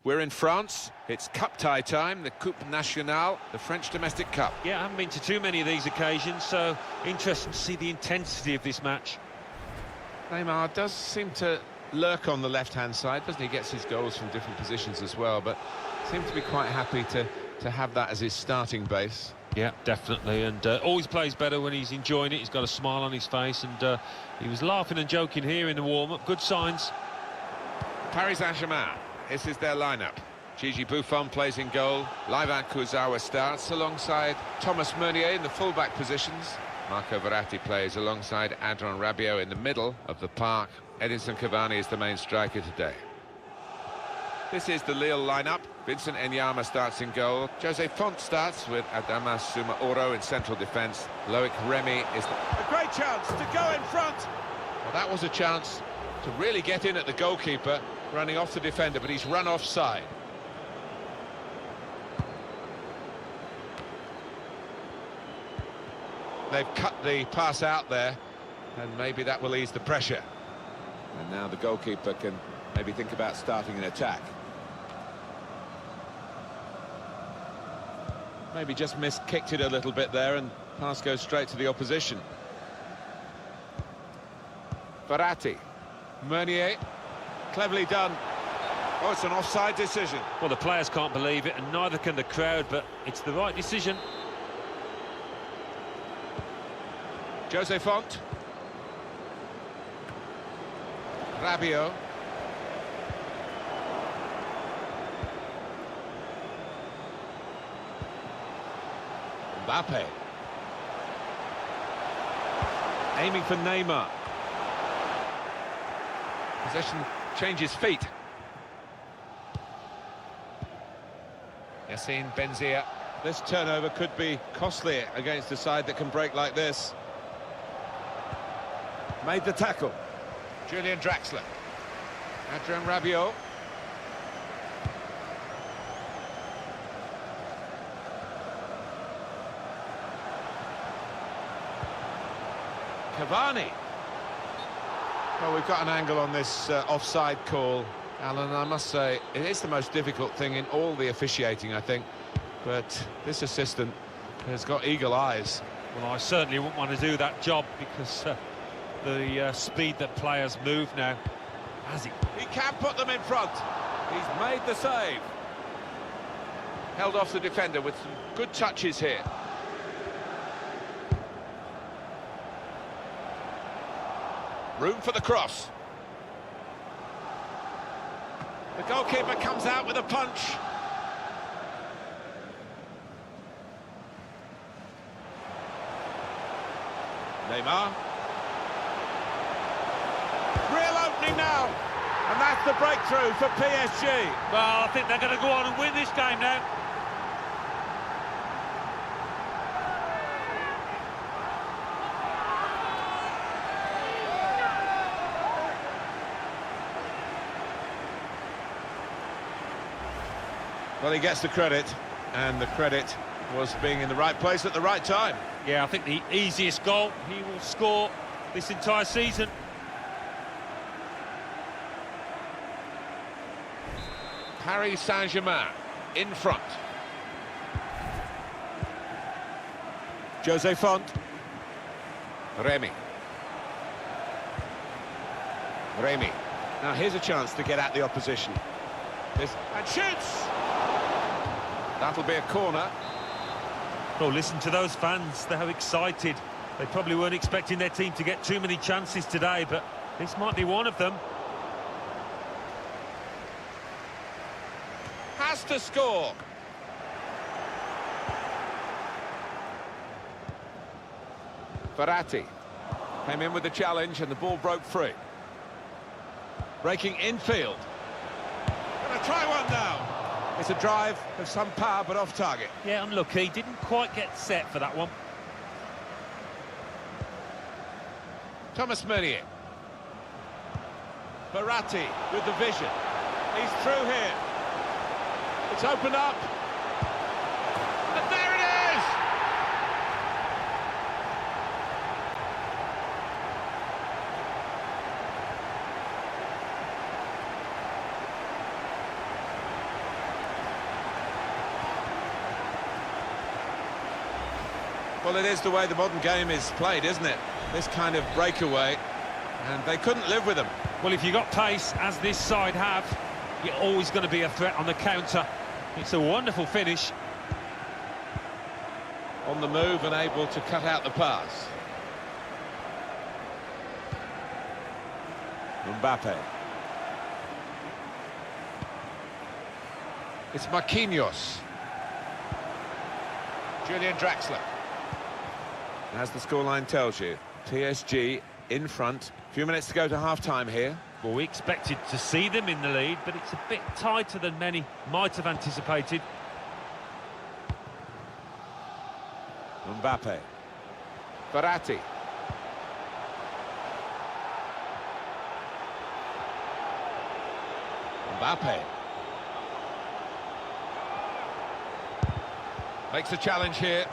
We're in France, it's cup tie time, the Coupe Nationale, the French domestic cup. Yeah, I haven't been to too many of these occasions, so interesting to see the intensity of this match. Neymar does seem to lurk on the left-hand side, doesn't he? Gets his goals from different positions as well, but seems to be quite happy to have that as his starting base. Yeah, definitely, and always plays better when he's enjoying it. He's got a smile on his face, and he was laughing and joking here in the warm-up. Good signs. Paris Saint-Germain. This is their lineup. Gigi Buffon plays in goal. Livan Kurzawa starts alongside Thomas Meunier in the full-back positions. Marco Verratti plays alongside Adrien Rabiot in the middle of the park. Edinson Cavani is the main striker today. This is the Lille lineup. Vincent Enyama starts in goal. Jose Font starts with Adamas Sumaoro in central defence. Loic Remy is a great chance to go in front. Well, that was a chance to really get in at the goalkeeper, running off the defender, but he's run offside. They've cut the pass out there, and maybe that will ease the pressure. And now the goalkeeper can maybe think about starting an attack. Maybe just kicked it a little bit there, and pass goes straight to the opposition. Verratti. Meunier. Cleverly done. Oh, it's an offside decision. Well, the players can't believe it, and neither can the crowd, but it's the right decision. Jose Font. Rabiot. Mbappe. Aiming for Neymar. Possession changes feet. Yassine Benzia. This turnover could be costly against a side that can break like this. Made the tackle. Julian Draxler. Adrien Rabiot. Cavani. Well, we've got an angle on this offside call, Alan. I must say, it is the most difficult thing in all the officiating, I think. But this assistant has got eagle eyes. Well, I certainly wouldn't want to do that job because the speed that players move now. Has he? He can put them in front. He's made the save. Held off the defender with some good touches here. Room for the cross. The goalkeeper comes out with a punch. Neymar. Real opening now. And that's the breakthrough for PSG. Well, I think they're going to go on and win this game now. Well, he gets the credit, and the credit was being in the right place at the right time. Yeah, I think the easiest goal he will score this entire season. Paris Saint-Germain in front. Jose Font. Remy. Now here's a chance to get at the opposition. And shoots! That'll be a corner. Oh, listen to those fans, they're excited. They probably weren't expecting their team to get too many chances today, but this might be one of them. Has to score. Verratti came in with the challenge and the ball broke free. Breaking infield. Gonna try one now. It's a drive of some power, but off target. Yeah, unlucky. Didn't quite get set for that one. Thomas Meunier. Verratti with the vision. He's through here. It's opened up. And there it is! Well, it is the way the modern game is played, isn't it? This kind of breakaway, and they couldn't live with them. Well, if you've got pace, as this side have, you're always going to be a threat on the counter. It's a wonderful finish. On the move and able to cut out the pass. Mbappe. It's Marquinhos. Julian Draxler. As the scoreline tells you, PSG in front. A few minutes to go to half-time here. Well, we expected to see them in the lead, but it's a bit tighter than many might have anticipated. Mbappe. Bitrate. Mbappe. Makes a challenge here.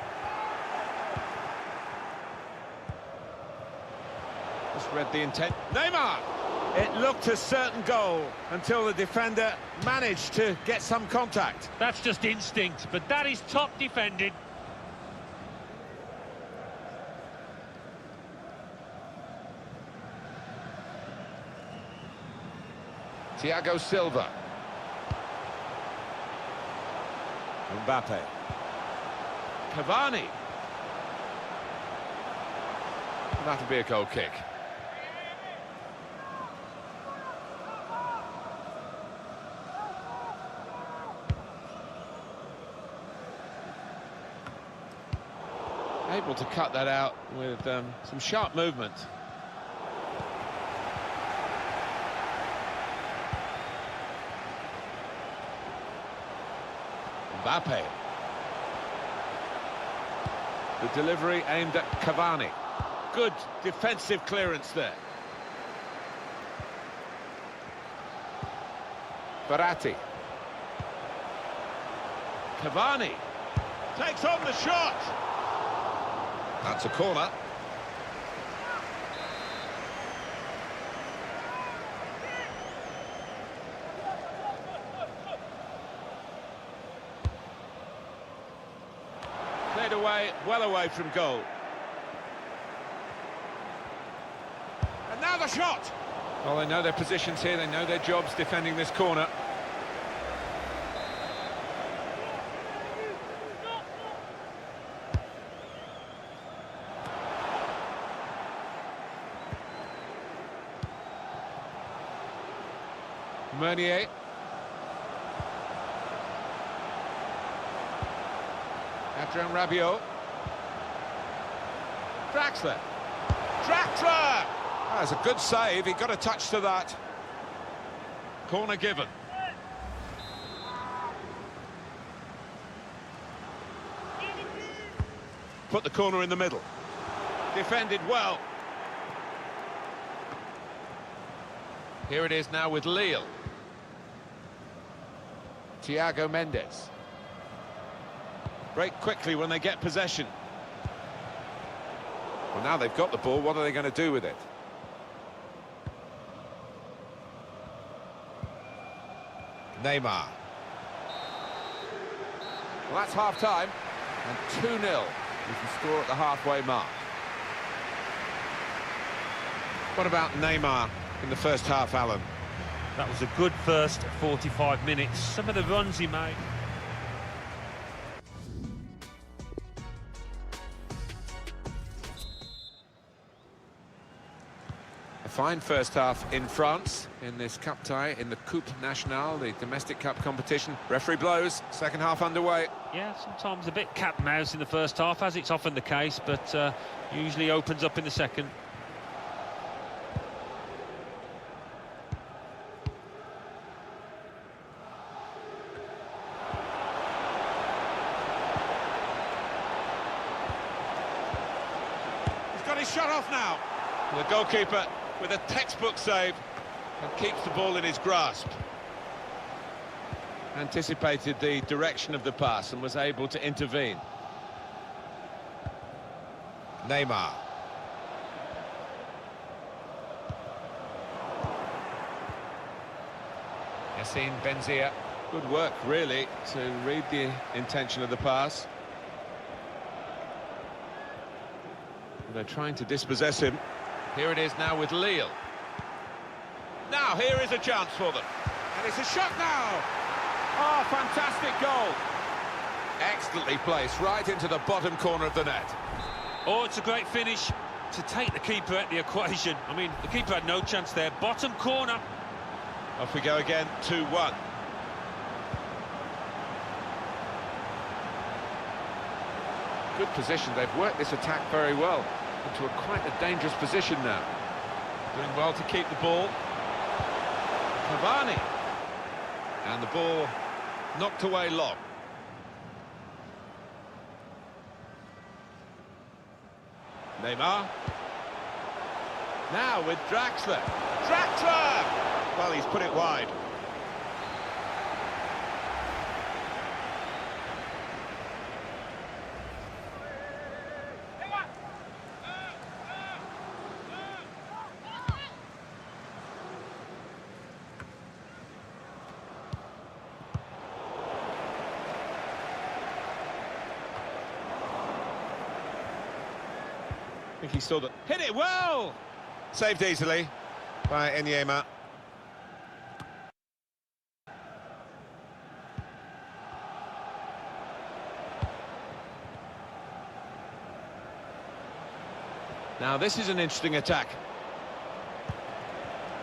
Just read the intent. Neymar! It looked a certain goal until the defender managed to get some contact. That's just instinct, but that is top defending. Thiago Silva. Mbappe. Cavani. That'll be a goal kick. Able to cut that out with some sharp movement. Mbappe. The delivery aimed at Cavani. Good defensive clearance there. Bitrate. Cavani takes on the shot. That's a corner. Played away, well away from goal. And now the shot! Well, they know their positions here, they know their jobs defending this corner. Meunier. Adrien Rabiot. Draxler. That's a good save, he got a touch to that. Corner given. Put the corner in the middle. Defended well. Here it is now with Lille. Thiago Mendes. Break quickly when they get possession. Well, now they've got the ball, what are they going to do with it? Neymar. Well, that's half-time, and 2-0 is the score at the halfway mark. What about Neymar in the first half, Alan? That was a good first 45 minutes. Some of the runs he made. A fine first half in France in this cup tie in the Coupe Nationale, the domestic cup competition. Referee blows, second half underway. Yeah, sometimes a bit cat and mouse in the first half, as it's often the case, but usually opens up in the second. He's got his shot off now. The goalkeeper with a textbook save and keeps the ball in his grasp. Anticipated the direction of the pass and was able to intervene. Neymar. Yassine Benzia. Good work, really, to read the intention of the pass. They're trying to dispossess him. Here it is now with Lille. Now here is a chance for them. And it's a shot now. Oh, fantastic goal. Excellently placed right into the bottom corner of the net. Oh, it's a great finish to take the keeper at the equation. I mean, the keeper had no chance there. Bottom corner. Off we go again, 2-1. Good position. They've worked this attack very well into quite a dangerous position now. Doing well to keep the ball. Cavani. And the ball knocked away long. Neymar. Now with Draxler. Draxler! Well, he's put it wide. I think he saw that. Hit it well! Saved easily by Enyema. Now this is an interesting attack.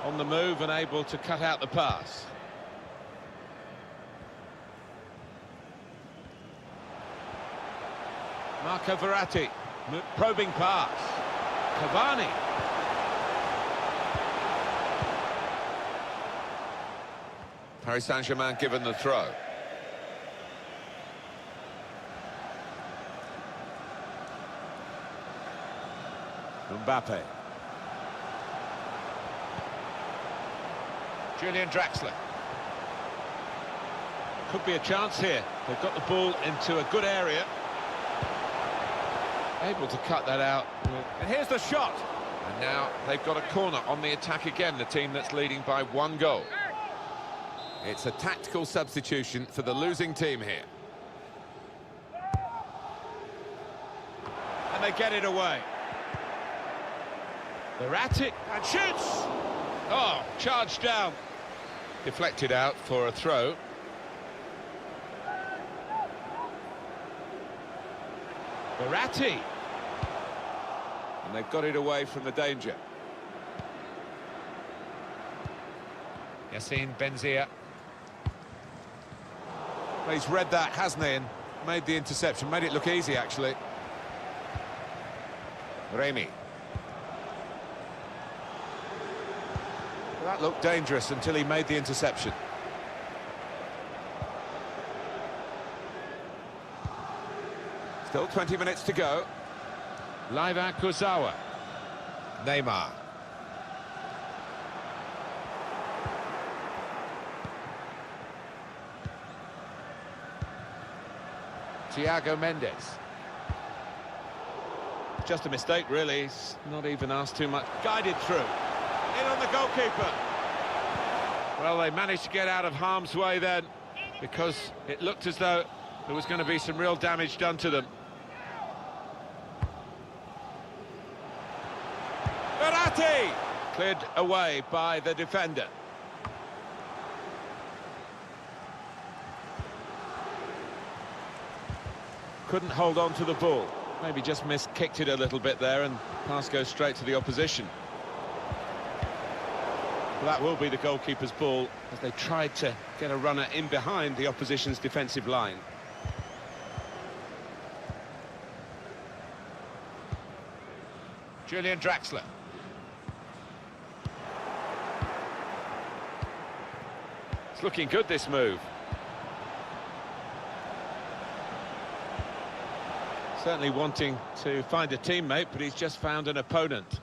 On the move and able to cut out the pass. Marco Verratti. Probing pass. Cavani. Paris Saint-Germain given the throw. Mbappe. Julian Draxler. Could be a chance here. They've got the ball into a good area. Able to cut that out. And here's the shot. And now they've got a corner on the attack again, the team that's leading by 1 goal. It's a tactical substitution for the losing team here. And they get it away. Verratti and shoots. Oh, charged down. Deflected out for a throw. Verratti. And they've got it away from the danger. Yassine Benzia. Well, he's read that, hasn't he, and made the interception. Made it look easy, actually. Remy. Well, that looked dangerous until he made the interception. Still 20 minutes to go. Laiva Kurzawa. Neymar. Thiago Mendes. Just a mistake, really. He's not even asked too much. Guided through. In on the goalkeeper. Well, they managed to get out of harm's way then, because it looked as though there was going to be some real damage done to them. Verratti! Cleared away by the defender. Couldn't hold on to the ball. Maybe just kicked it a little bit there, and pass goes straight to the opposition. Well, that will be the goalkeeper's ball, as they tried to get a runner in behind the opposition's defensive line. Julian Draxler. It's looking good, this move. Certainly wanting to find a teammate, but he's just found an opponent.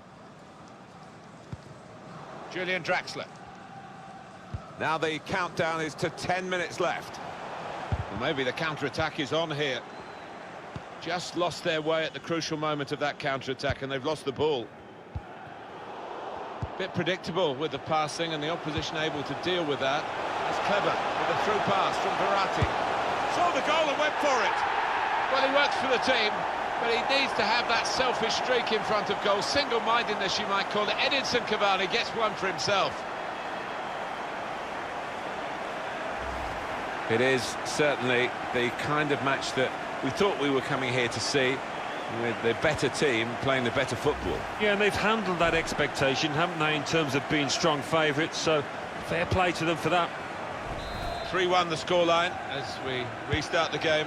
Julian Draxler. Now the countdown is to 10 minutes left. Well, maybe the counter-attack is on here. Just lost their way at the crucial moment of that counter-attack, and they've lost the ball. Bit predictable with the passing, and the opposition able to deal with that. That's clever, with a through pass from Verratti. Saw the goal and went for it. Well, he works for the team, but he needs to have that selfish streak in front of goal. Single-mindedness, you might call it. Edinson Cavani gets one for himself. It is certainly the kind of match that we thought we were coming here to see, with the better team playing the better football. Yeah, and they've handled that expectation, haven't they, in terms of being strong favourites, so fair play to them for that. 3-1 the scoreline as we restart the game.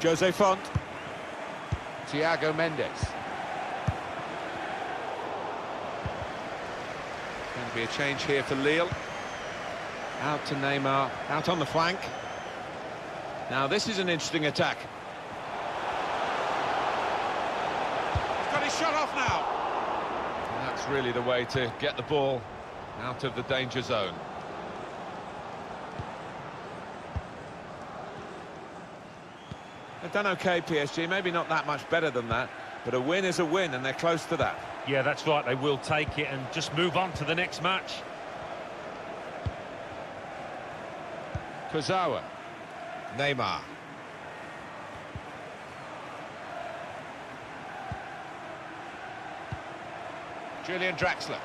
Jose Font. Thiago Mendes. Going to be a change here for Lille. Out to Neymar, out on the flank. Now this is an interesting attack. He's got his shot off now. And that's really the way to get the ball out of the danger zone. They've done okay, PSG, maybe not that much better than that, but a win is a win, and they're close to that. Yeah, that's right, they will take it and just move on to the next match. Kurzawa. Neymar. Julian Draxler.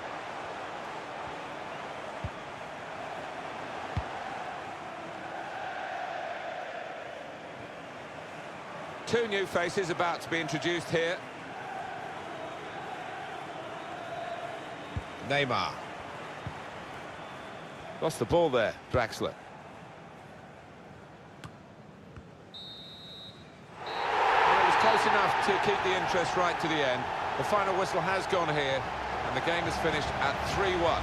Two new faces about to be introduced here. Neymar. Lost the ball there, Draxler. Close enough to keep the interest right to the end. The final whistle has gone here, and the game is finished at 3-1.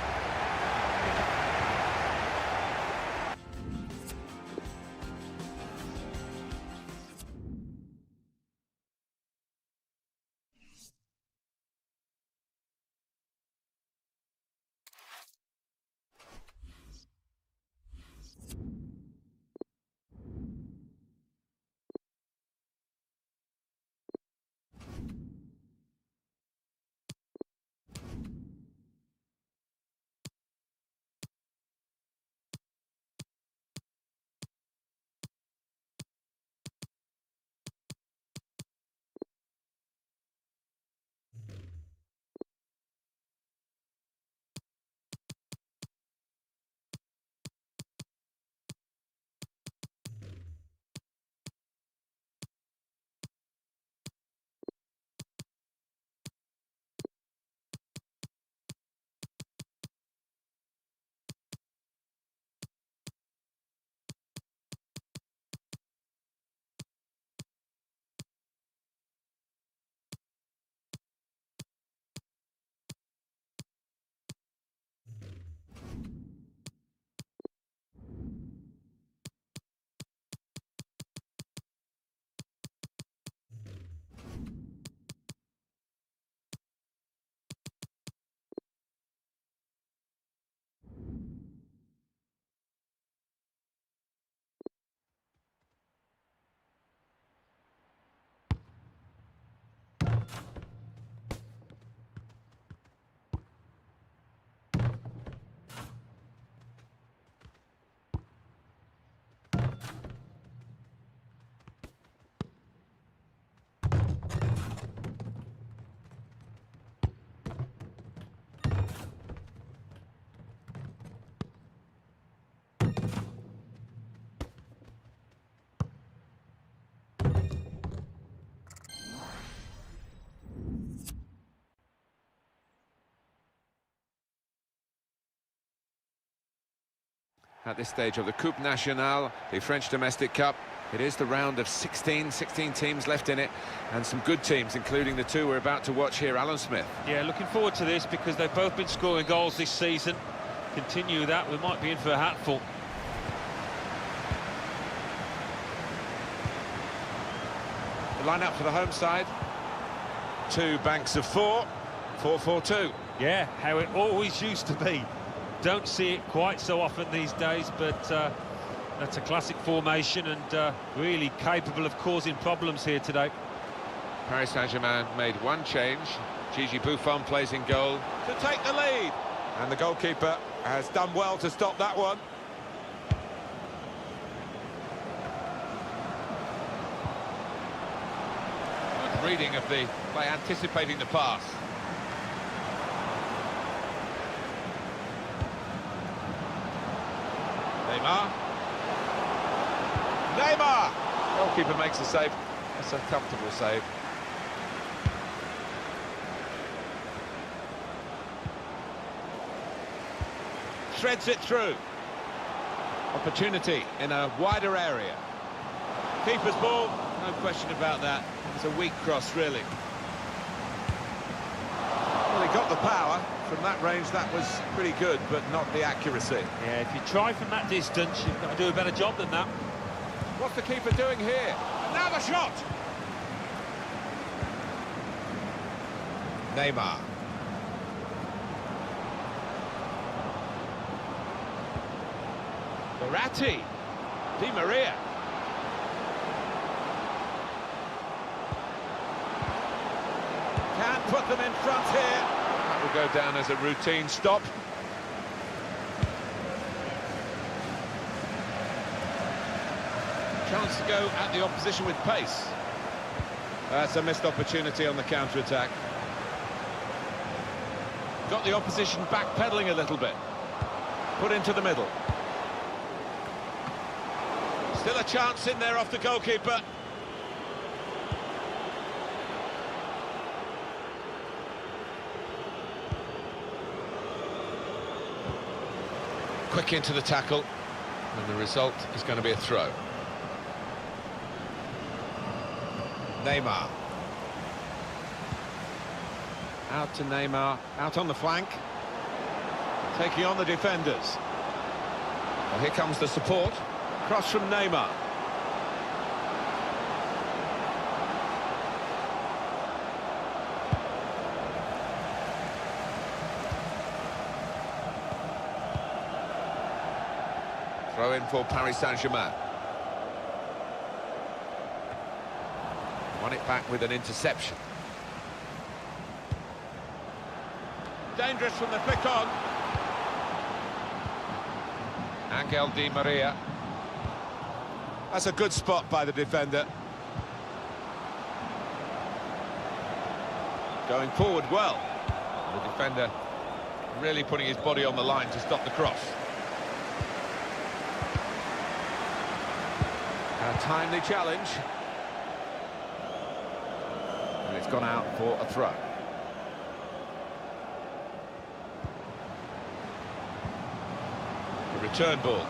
At this stage of the Coupe Nationale, the French Domestic Cup, it is the round of 16 teams left in it, and some good teams, including the two we're about to watch here. Alan Smith. Yeah, looking forward to this because they've both been scoring goals this season. Continue that, we might be in for a hatful. The line-up for the home side. Two banks of four, 4-4-2. Yeah, how it always used to be. Don't see it quite so often these days, but that's a classic formation and really capable of causing problems here today. Paris Saint-Germain made one change. Gigi Buffon plays in goal to take the lead. And the goalkeeper has done well to stop that one. Good reading of the play, anticipating the pass. Neymar! Goalkeeper makes a save. That's a comfortable save. Threads it through. Opportunity in a wider area. Keeper's ball, No question about that. It's a weak cross, really. Well, he got the power. From that range, that was pretty good, but not the accuracy. Yeah, if you try from that distance, you've got to do a better job than that. What's the keeper doing here? Another shot! Neymar. Bitrate. Di Maria. Can't put them in front here. That will go down as a routine stop. Chance to go at the opposition with pace. That's a missed opportunity on the counter-attack. Got the opposition backpedaling a little bit. Put into the middle. Still a chance in there off the goalkeeper. Quick into the tackle, and the result is going to be a throw. Neymar. Out to Neymar, out on the flank. Taking on the defenders. Well, here comes the support. Cross from Neymar. Throw in for Paris Saint-Germain. Won it back with an interception. Dangerous from the flick on. Angel Di Maria. That's a good spot by the defender. Going forward well. The defender really putting his body on the line to stop the cross. A timely challenge. And it's gone out for a throw. The return ball.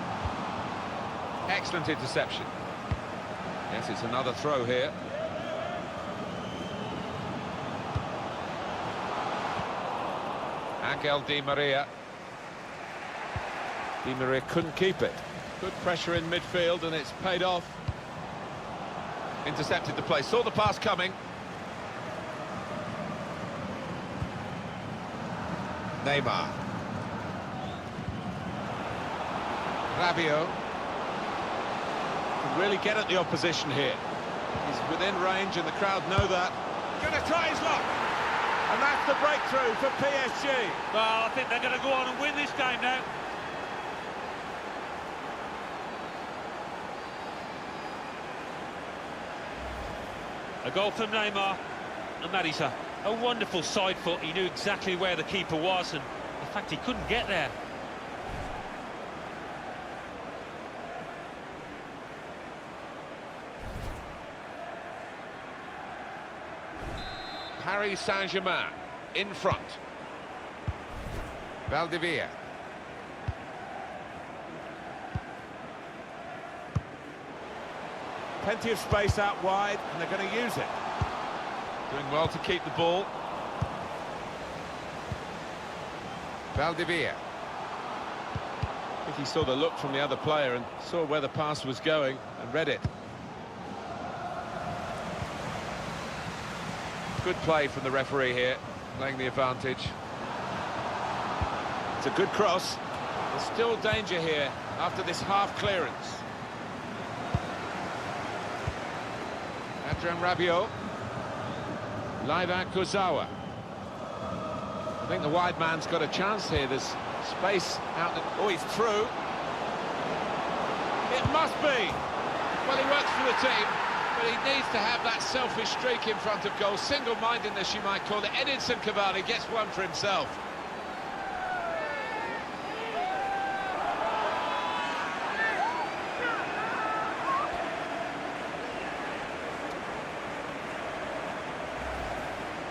Excellent interception. Yes, it's another throw here. Angel Di Maria. Di Maria couldn't keep it. Good pressure in midfield and it's paid off. Intercepted the play, saw the pass coming. Neymar. Rabiot. Can really get at the opposition here. He's within range and the crowd know that. Gonna try his luck. And that's the breakthrough for PSG. Well, I think they're going to go on and win this game now. A goal from Neymar, and that is a wonderful side foot. He knew exactly where the keeper was, and in fact he couldn't get there. Paris Saint-Germain in front. Valdivia. Plenty of space out wide, and they're going to use it. Doing well to keep the ball. Valdivia. I think he saw the look from the other player and saw where the pass was going and read it. Good play from the referee here, playing the advantage. It's a good cross. There's still danger here after this half clearance. Adrien Rabiot. Livan Kurzawa. I think the wide man's got a chance here. There's space out. Oh, he's through. It must be. Well, he works for the team, but he needs to have that selfish streak in front of goal. Single-mindedness, you might call it. Edinson Cavani gets one for himself.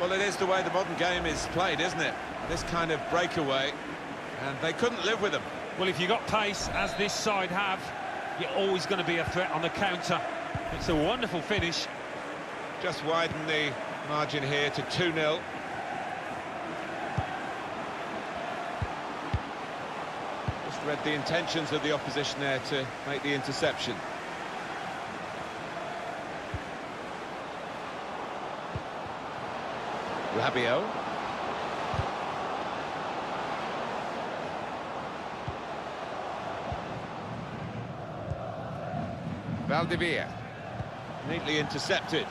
Well, it is the way the modern game is played, isn't it? This kind of breakaway, and they couldn't live with them. Well, if you've got pace, as this side have, you're always going to be a threat on the counter. It's a wonderful finish. Just widen the margin here to 2-0. Just read the intentions of the opposition there to make the interception. Rabiot. Valdivia. Neatly intercepted.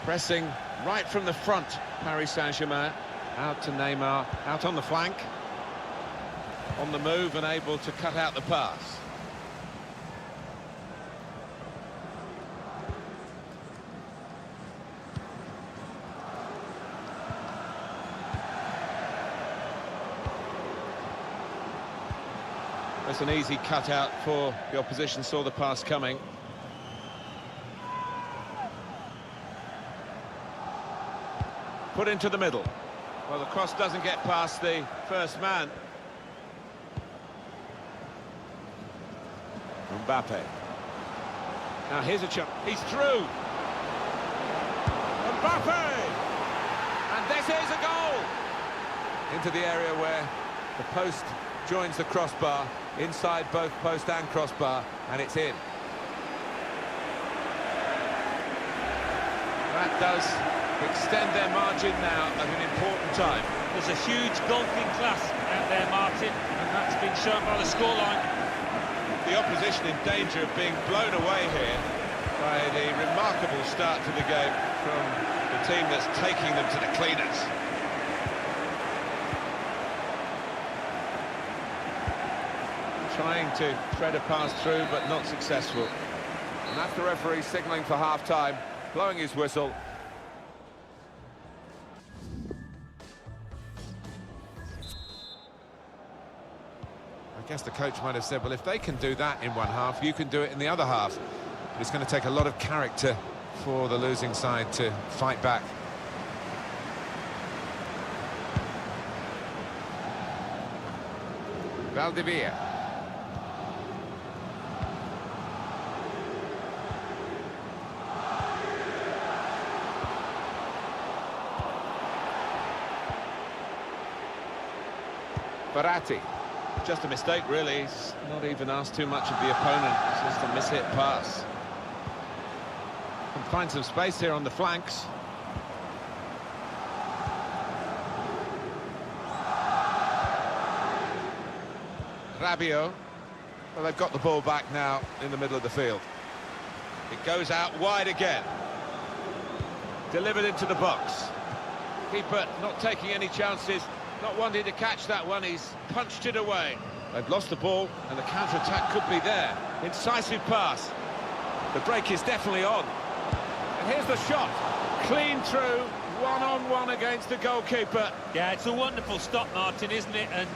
Pressing right from the front, Paris Saint-Germain. Out to Neymar, out on the flank. On the move and able to cut out the pass. That's an easy cutout for the opposition, saw the pass coming. Put into the middle. Well, the cross doesn't get past the first man. Mbappe. Now here's a chance. He's through. Mbappe! And this is a goal! Into the area where the post joins the crossbar, inside both post and crossbar, and it's in. That does extend their margin now at an important time. There's a huge golfing class out there, Martin, and that's been shown by the scoreline. The opposition in danger of being blown away here by the remarkable start to the game from the team that's taking them to the cleaners. Trying to thread a pass through, but not successful. And that's the referee signalling for half-time, blowing his whistle. I guess the coach might have said, well, if they can do that in one half, you can do it in the other half. But it's going to take a lot of character for the losing side to fight back. Valdivia. Bitrate. Just a mistake, really. He's not even asked too much of the opponent. It's just a mishit pass. Can find some space here on the flanks. Rabiot. Well, they've got the ball back now in the middle of the field. It goes out wide again. Delivered into the box. Keeper not taking any chances. Not wanting to catch that one, he's punched it away. They've lost the ball, and the counter-attack could be there. Incisive pass. The break is definitely on. And here's the shot. Clean through, one-on-one against the goalkeeper. Yeah, it's a wonderful stop, Martin, isn't it? And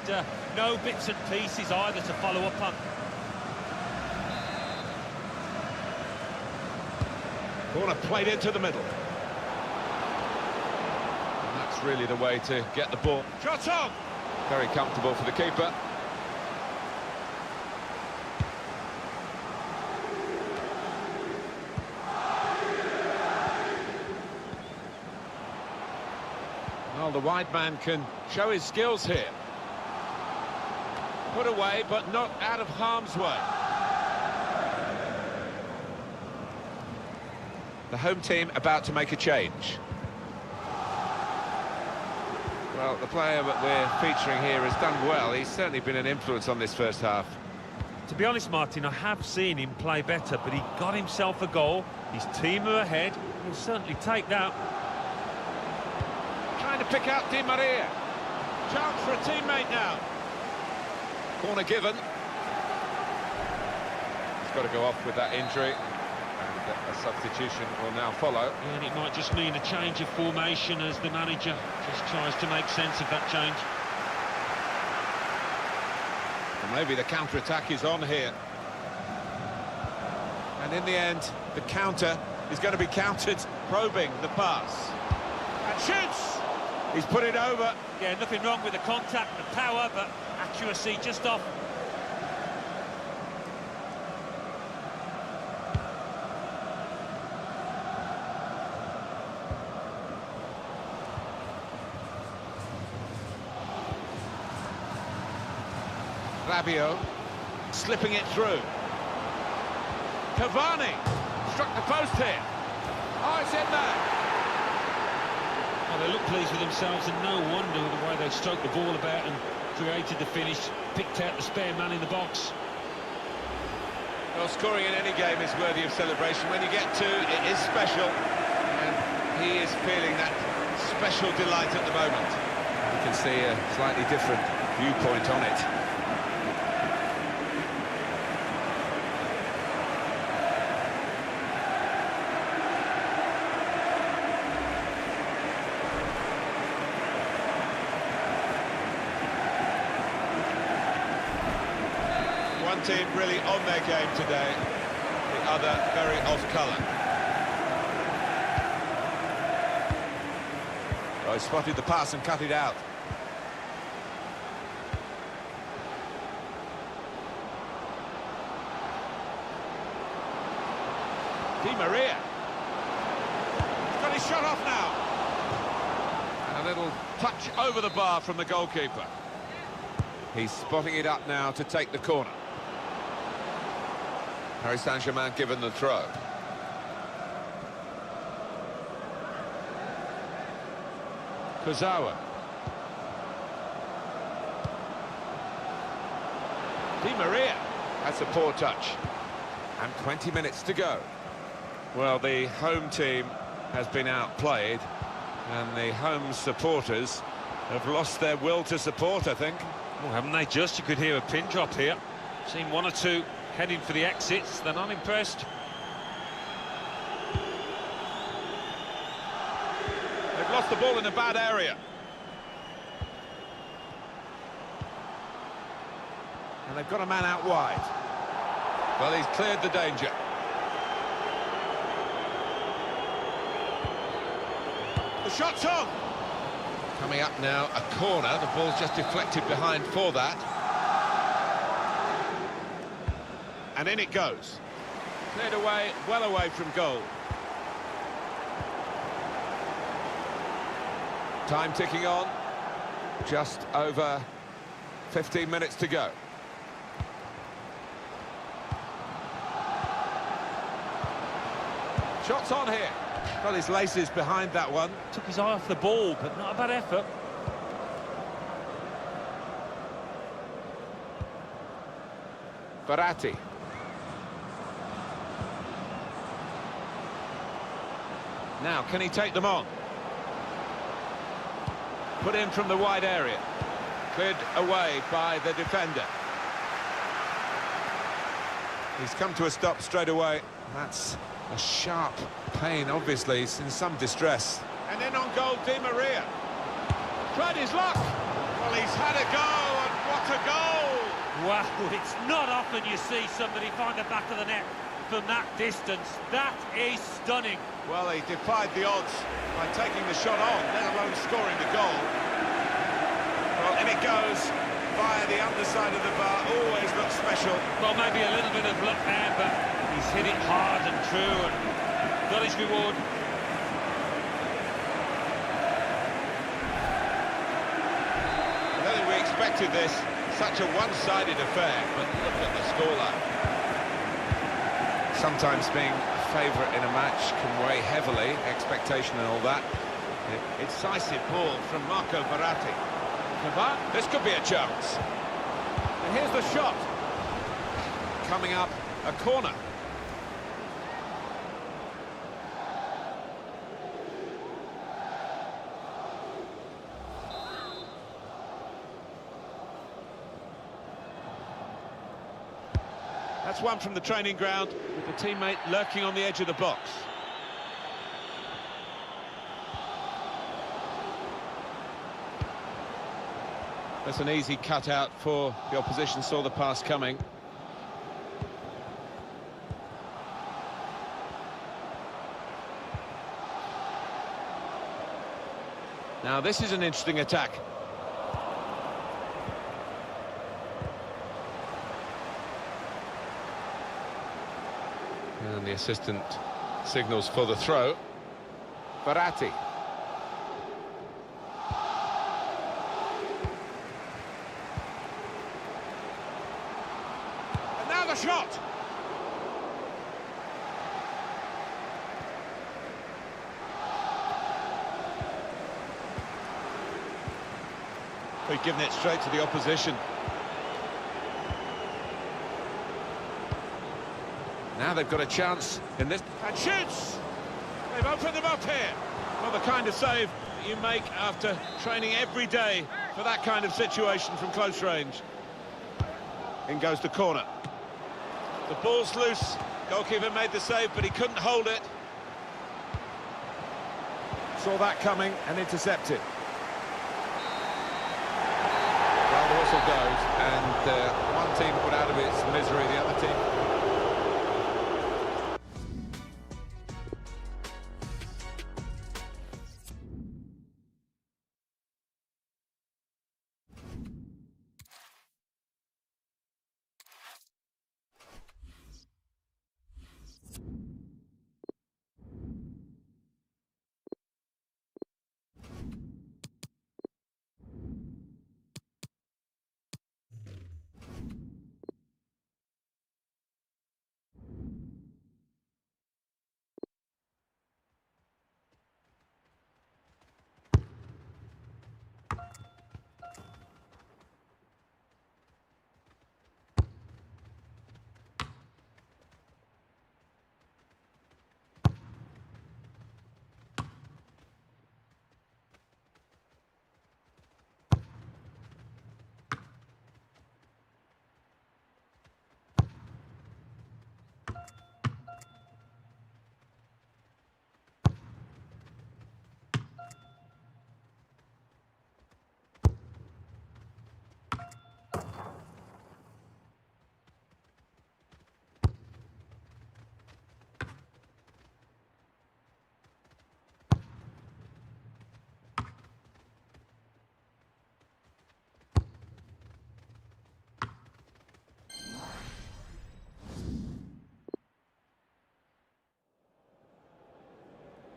no bits and pieces either to follow up on. Corner played into the middle. Really the way to get the ball. Shot on! Very comfortable for the keeper. Well, the wide man can show his skills here. Put away, but not out of harm's way. The home team about to make a change. Well, the player that we're featuring here has done well. He's certainly been an influence on this first half. To be honest, Martin, I have seen him play better, but he got himself a goal. His team are ahead. He'll certainly take that. Trying to pick out Di Maria. Chance for a teammate now. Corner given. He's got to go off with that injury. A substitution will now follow. And it might just mean a change of formation as the manager just tries to make sense of that change. Well, maybe the counter-attack is on here. And in the end, the counter is going to be countered. Probing the pass. And shoots! He's put it over. Yeah, nothing wrong with the contact, the power, but accuracy just off. Rabiot slipping it through. Cavani struck the post here. Oh, it's in there. Well, they look pleased with themselves, and no wonder with the way they stroked the ball about and created the finish, picked out the spare man in the box. Well, scoring in any game is worthy of celebration. When you get two, it is special, and he is feeling that special delight at the moment. You can see a slightly different viewpoint on it. One team really on their game today, the other very off-colour. Oh, he spotted the pass and cut it out. Di Maria. He's got his shot off now. And a little touch over the bar from the goalkeeper. He's spotting it up now to take the corner. Paris Saint-Germain given the throw. Kurzawa. Di Maria. That's a poor touch. And 20 minutes to go. Well, the home team has been outplayed, and the home supporters have lost their will to support, I think. Well, haven't they just? You could hear a pin drop here. Seen one or two heading for the exits. They're not impressed. They've lost the ball in a bad area. And they've got a man out wide. Well, he's cleared the danger. The shot's on. Coming up now, a corner. The ball's just deflected behind for that. And in it goes. Cleared away, well away from goal. Time ticking on. Just over 15 minutes to go. Shots on here. Got his laces behind that one. Took his eye off the ball, but not a bad effort. Bitrate. Now, can he take them on? Put in from the wide area. Cleared away by the defender. He's come to a stop straight away. That's a sharp pain, obviously. He's in some distress. And in on goal, Di Maria. Tried his luck. Well, he's had a go, and what a goal! Wow, it's not often you see somebody find the back of the net from that distance. That is stunning. Well, he defied the odds by taking the shot on, let alone scoring the goal. Well, in it goes via the underside of the bar. Always looks special. Well, maybe a little bit of luck there, but he's hit it hard and true and got his reward. I don't think we expected this. Such a one-sided affair, but look at the scoreline. Sometimes being a favourite in a match can weigh heavily, expectation and all that. Incisive ball from Marco Verratti. This could be a chance. And here's the shot. Coming up, a corner. That's one from the training ground, with the teammate lurking on the edge of the box. That's an easy cutout for the opposition, saw the pass coming. Now this is an interesting attack. And the assistant signals for the throw. Verratti. a shot! We've given it straight to the opposition. Now they've got a chance in this. And shoots! They've opened them up here. Well, the kind of save that you make after training every day for that kind of situation from close range. In goes the corner. The ball's loose. Goalkeeper made the save, but he couldn't hold it. Saw that coming and intercepted. Well, the whistle goes, and one team put out of its misery, the other team.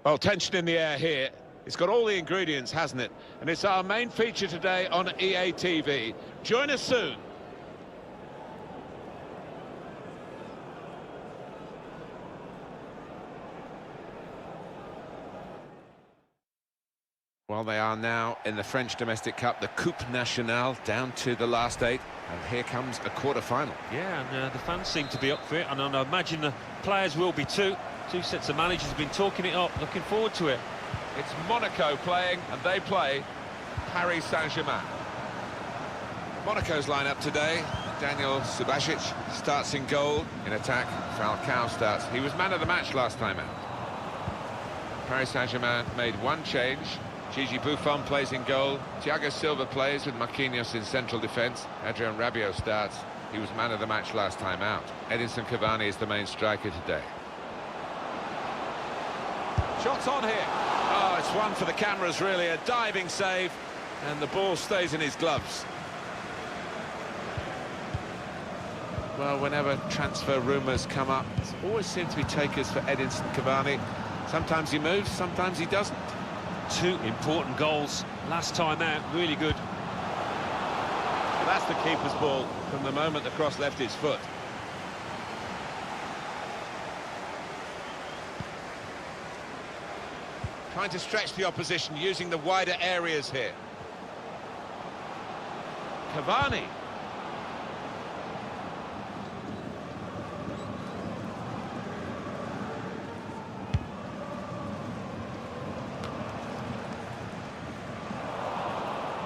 Well, tension in the air here. It's got all the ingredients, hasn't it? And it's our main feature today on EA TV. Join us soon. Well, they are now in the French Domestic Cup, the Coupe Nationale, down to the last 8, and here comes a quarter-final. Yeah, and the fans seem to be up for it, and I imagine the players will be too. Two sets of managers have been talking it up, looking forward to it. It's Monaco playing, and they play Paris Saint-Germain. Monaco's lineup today: Daniel Subasic starts in goal. In attack, Falcao starts. He was man of the match last time out. Paris Saint-Germain made one change. Gigi Buffon plays in goal. Thiago Silva plays with Marquinhos in central defence. Adrien Rabiot starts. He was man of the match last time out. Edinson Cavani is the main striker today. Shots on here. Oh, it's one for the cameras, really. A diving save, and the ball stays in his gloves. Well, whenever transfer rumours come up, there always seem to be takers for Edinson Cavani. Sometimes he moves, sometimes he doesn't. Two important goals last time out, really good. So that's the keeper's ball from the moment the cross left his foot. Trying to stretch the opposition using the wider areas here. Cavani.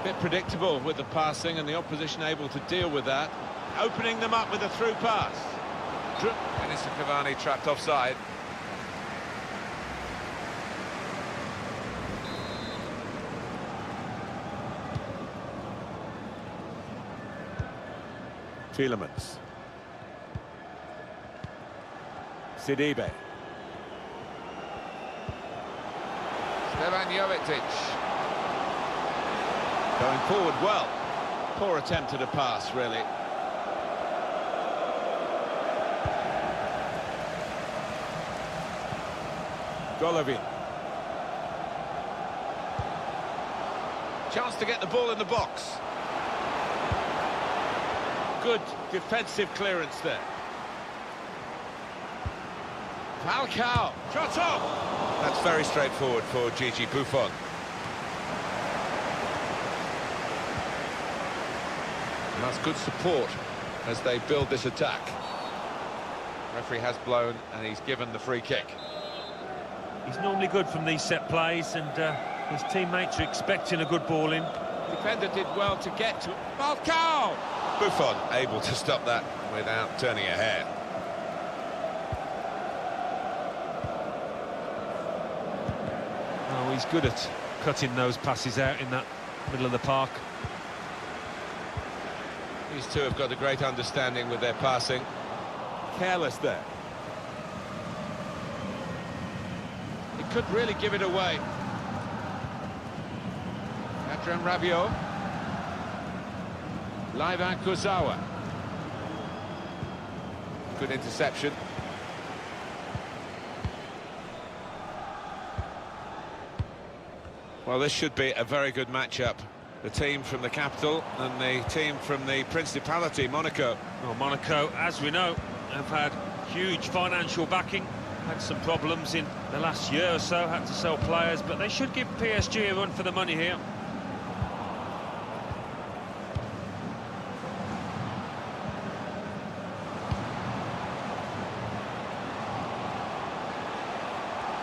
Bit predictable with the passing, and the opposition able to deal with that. Opening them up with a through pass. Edinson Cavani trapped offside. Tielemans. Sidibe. Stevan Jovetic. Going forward well. Poor attempt at a pass, really. Golovin. Chance to get the ball in the box. Good defensive clearance there. Falcao, shot off! That's very straightforward for Gigi Buffon. And that's good support as they build this attack. Referee has blown and he's given the free kick. He's normally good from these set plays, and his teammates are expecting a good ball in. Defender did well to get to Falcao! Buffon able to stop that without turning a hair. Oh, he's good at cutting those passes out in that middle of the park. These two have got a great understanding with their passing. Careless there. He could really give it away. Adrian Rabiot. Livan Kurzawa. Good interception. Well, this should be a very good matchup. The team from the capital and the team from the Principality, Monaco. Well, Monaco, as we know, have had huge financial backing, had some problems in the last year or so, had to sell players, but they should give PSG a run for the money here.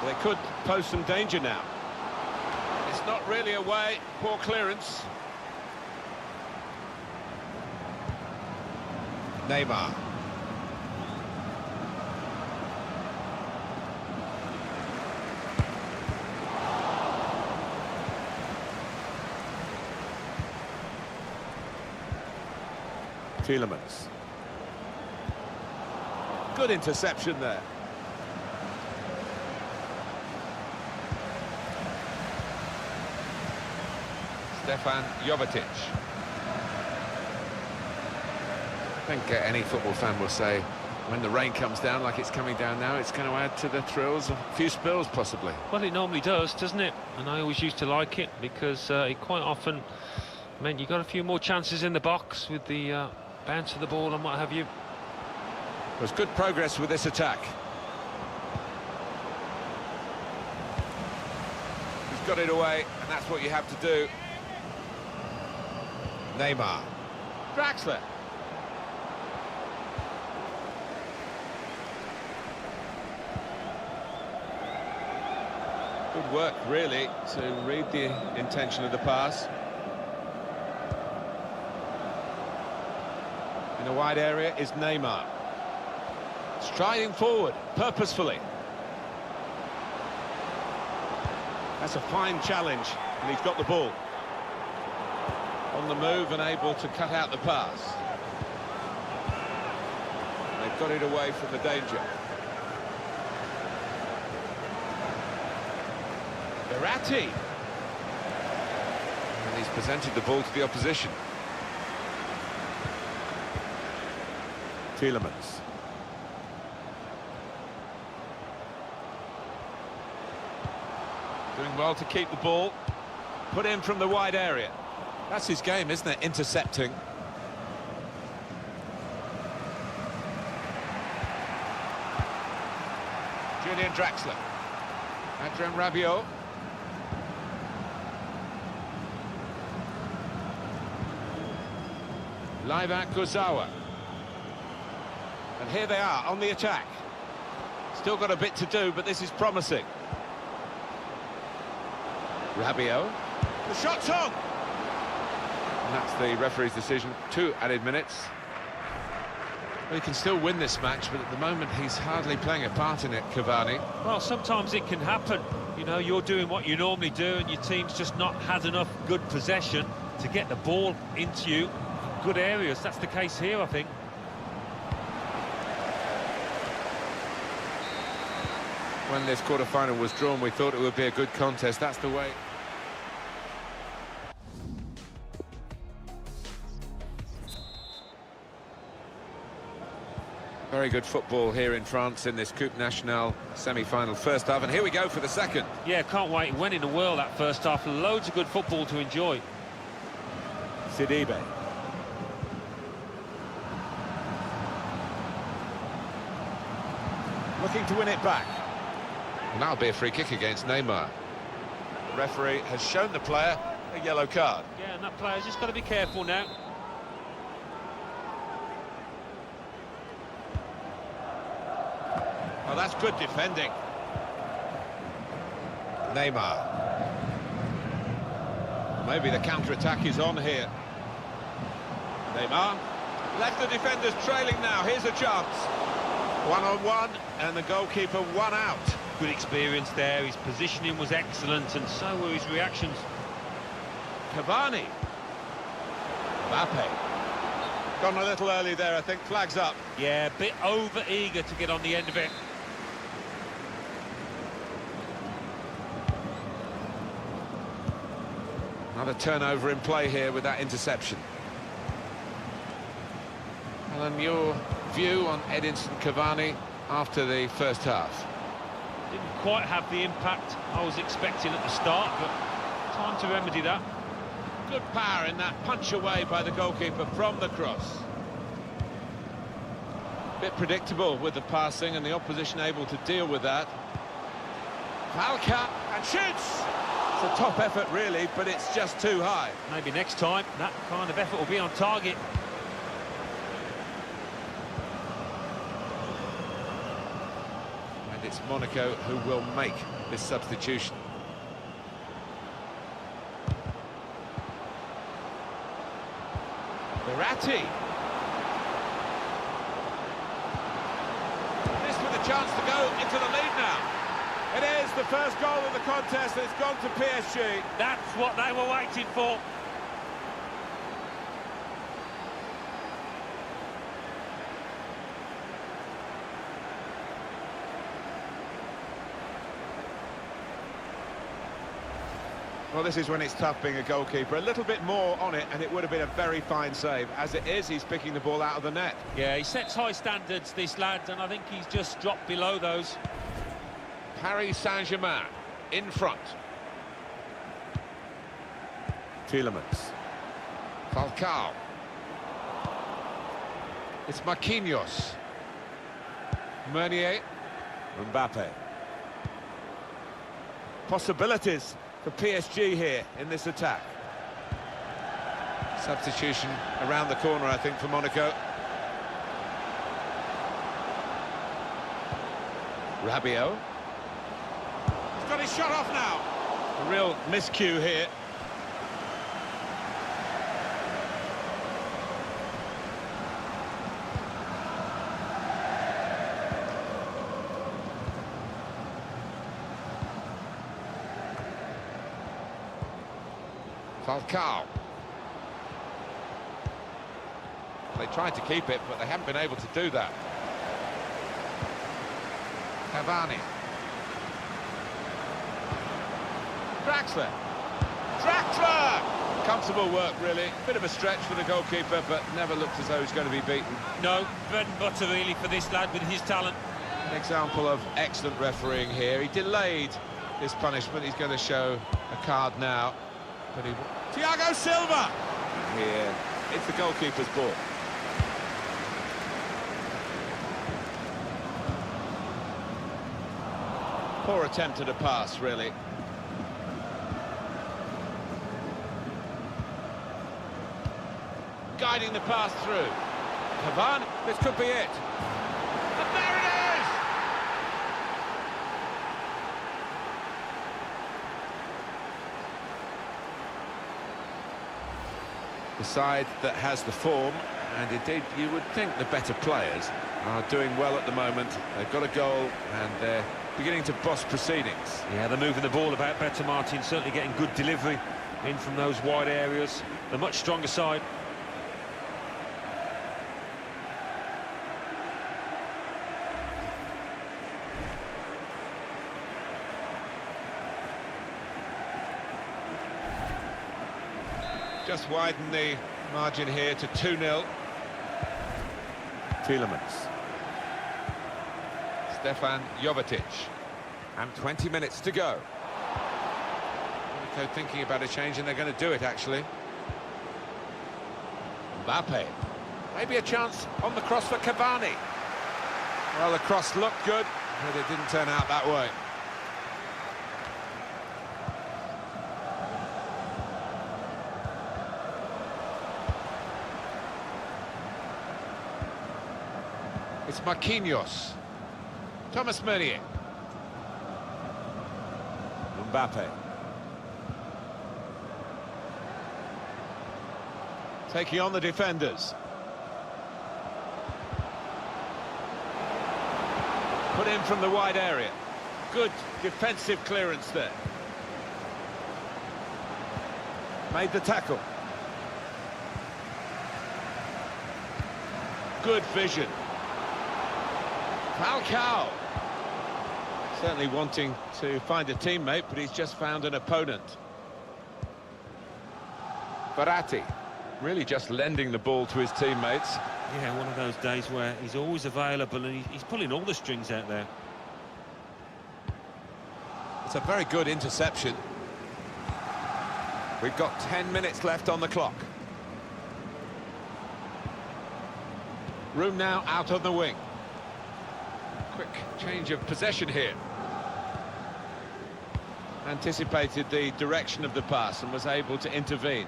They could pose some danger now. It's not really away, poor clearance. Neymar. Tielemans. Good interception there. Stefan Jovetic. I think any football fan will say when the rain comes down like it's coming down now, it's going to add to the thrills, a few spills possibly. Well, it normally does, doesn't it? And I always used to like it because it quite often meant you got a few more chances in the box with the bounce of the ball and what have you. There's good progress with this attack. He's got it away, and that's what you have to do. Neymar. Draxler. Good work, really, to read the intention of the pass. In a wide area is Neymar. Striding forward, purposefully. That's a fine challenge, and he's got the ball. On the move and able to cut out the pass. They've got it away from the danger. Bitrate. And he's presented the ball to the opposition. Tielemans. Doing well to keep the ball. Put in from the wide area. That's his game, isn't it? Intercepting. Julian Draxler. Adrian Rabiot. Livan Kurzawa. And here they are on the attack. Still got a bit to do, but this is promising. Rabiot. The shot's on! And that's the referee's decision. 2 added minutes. Well, he can still win this match, but at the moment he's hardly playing a part in it, Cavani. Well, sometimes it can happen. You know, you're doing what you normally do and your team's just not had enough good possession to get the ball into you in good areas. That's the case here, I think. When this quarter-final was drawn, we thought it would be a good contest. That's the way. Very good football here in France in this Coupe Nationale semi-final first half. And here we go for the second. Yeah, can't wait. When in the world that first half. Loads of good football to enjoy. Sidibe. looking to win it back. And that'll be a free kick against Neymar. The referee has shown the player a yellow card. Yeah, and that player's just got to be careful now. Oh, that's good defending. Neymar. Maybe the counter-attack is on here. Neymar. Left the defenders trailing now. Here's a chance. One-on-one, and the goalkeeper one out. Good experience there. His positioning was excellent, and so were his reactions. Cavani. Mbappe. Gone a little early there, I think. Flags up. Yeah, a bit over-eager to get on the end of it. Another turnover in play here with that interception. Alan, your view on Edinson Cavani after the first half? Didn't quite have the impact I was expecting at the start, but time to remedy that. Good power in that punch away by the goalkeeper from the cross. Bit predictable with the passing and the opposition able to deal with that. Falcao and shoots! It's a top effort really, but it's just too high. Maybe next time that kind of effort will be on target. And it's Monaco who will make this substitution. Bitrate. This with a chance to go into the lead now. It is the first goal of the contest, and it's gone to PSG. That's what they were waiting for. Well, this is when it's tough being a goalkeeper. A little bit more on it, and it would have been a very fine save. As it is, he's picking the ball out of the net. Yeah, he sets high standards, this lad, and I think he's just dropped below those. Paris Saint-Germain in front. Tielemans. Falcao. It's Marquinhos. Meunier. Mbappe. Possibilities for PSG here in this attack. Substitution around the corner, I think, for Monaco. Rabiot. He's got his shot off now. A real miscue here. Falcao. They tried to keep it, but they haven't been able to do that. Cavani. Draxler. Draxler! Comfortable work, really. Bit of a stretch for the goalkeeper, but never looked as though he's going to be beaten. No, bread and butter really for this lad with his talent. An example of excellent refereeing here. He delayed this punishment. He's going to show a card now. But he... Thiago Silva! Here, it's the goalkeeper's ball. Poor attempt at a pass, really. Guiding the pass through. Cavani, this could be it. And there it is! The side that has the form, and indeed you would think the better players, are doing well at the moment. They've got a goal and they're beginning to boss proceedings. Yeah, they're moving the ball about better, Martin, certainly getting good delivery in from those wide areas. The much stronger side. Just widen the margin here to 2-0. Tielemans. Stefan Jovetic. And 20 minutes to go. Monaco thinking about a change, and they're going to do it, actually. Mbappe. Maybe a chance on the cross for Cavani. Well, the cross looked good, But it didn't turn out that way. It's Marquinhos. Thomas Meunier. Mbappe. Taking on the defenders. Put in from the wide area. Good defensive clearance there. Made the tackle. Good vision. Falcao. Certainly wanting to find a teammate, but he's just found an opponent. Bitrate. Really just lending the ball to his teammates. Yeah, one of those days where he's always available and he's pulling all the strings out there. It's a very good interception. We've got 10 minutes left on the clock. Room now out on the wing. Quick change of possession here. Anticipated the direction of the pass and was able to intervene.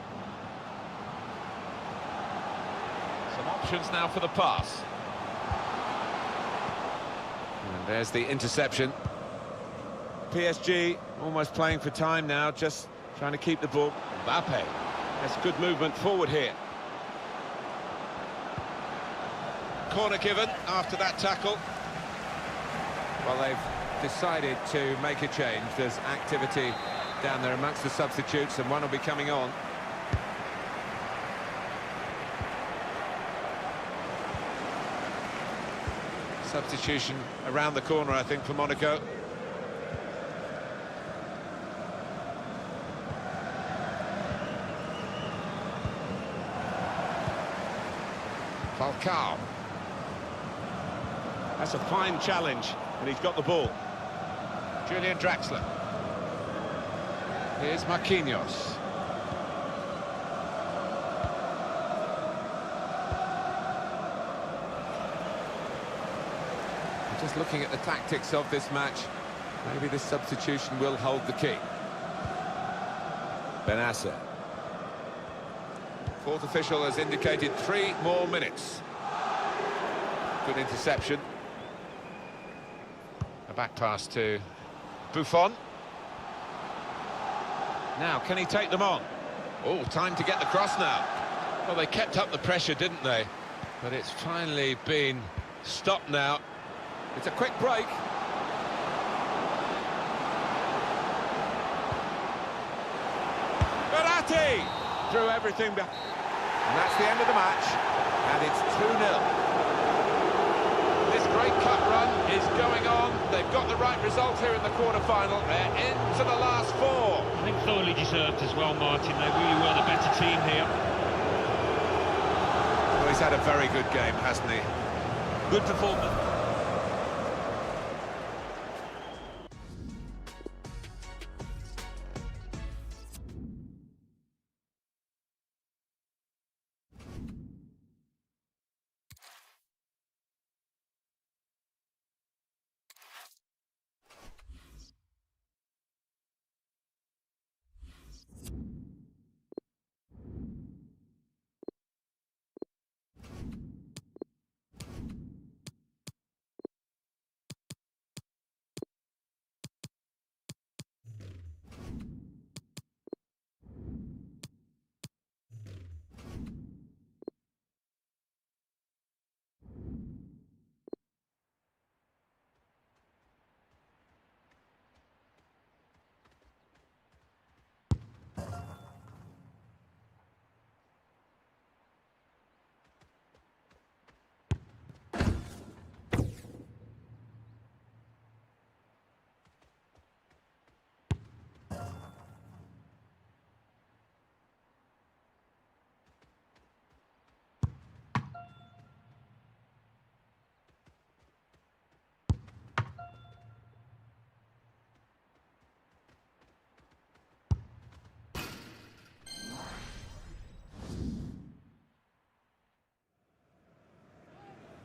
Some options now for the pass. And there's the interception. PSG almost playing for time now, just trying to keep the ball. Mbappe. That's good movement forward here. Corner given after that tackle. Well, they've decided to make a change. There's activity down there amongst the substitutes, and one will be coming on. Substitution around the corner, I think, for Monaco. Falcao. That's a fine challenge, and he's got the ball. Julian Draxler. Here's Marquinhos. Just looking at the tactics of this match, maybe this substitution will hold the key. Benasser. Fourth official has indicated 3 more minutes. Good interception. A back pass to Buffon. Now, can he take them on? Oh, time to get the cross now. Well, they kept up the pressure, didn't they? But it's finally been stopped now. It's a quick break. Bitrate threw everything behind. And that's the end of the match. And it's 2-0. This great cup run is going on. They've got the right result here in the quarter-final. They're into the last 4. I think thoroughly deserved as well, Martin. They really were the better team here. Well, he's had a very good game, hasn't he? Good performance.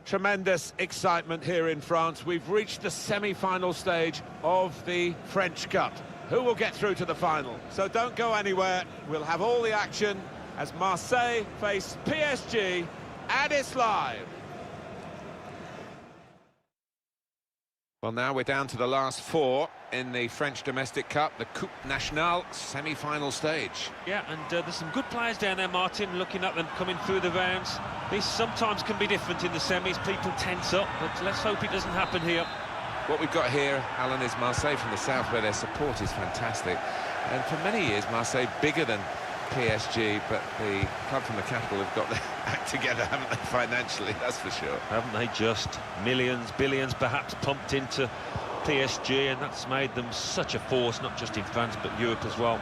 Tremendous excitement here in France. We've reached the semi-final stage of the French Cup. Who will get through to the final? So don't go anywhere. We'll have all the action as Marseille face PSG, and it's live. Well, now we're down to the last four in the French Domestic Cup, the Coupe Nationale semi-final stage. Yeah, and there's some good players down there, Martin, looking at them coming through the rounds. This sometimes can be different in the semis. People tense up, but let's hope it doesn't happen here. What we've got here, Alan, is Marseille from the south, where their support is fantastic. And for many years, Marseille bigger than PSG, but the club from the capital have got their act together, haven't they, financially, that's for sure. Haven't they just? Millions, billions perhaps pumped into PSG, and that's made them such a force, not just in France, but Europe as well.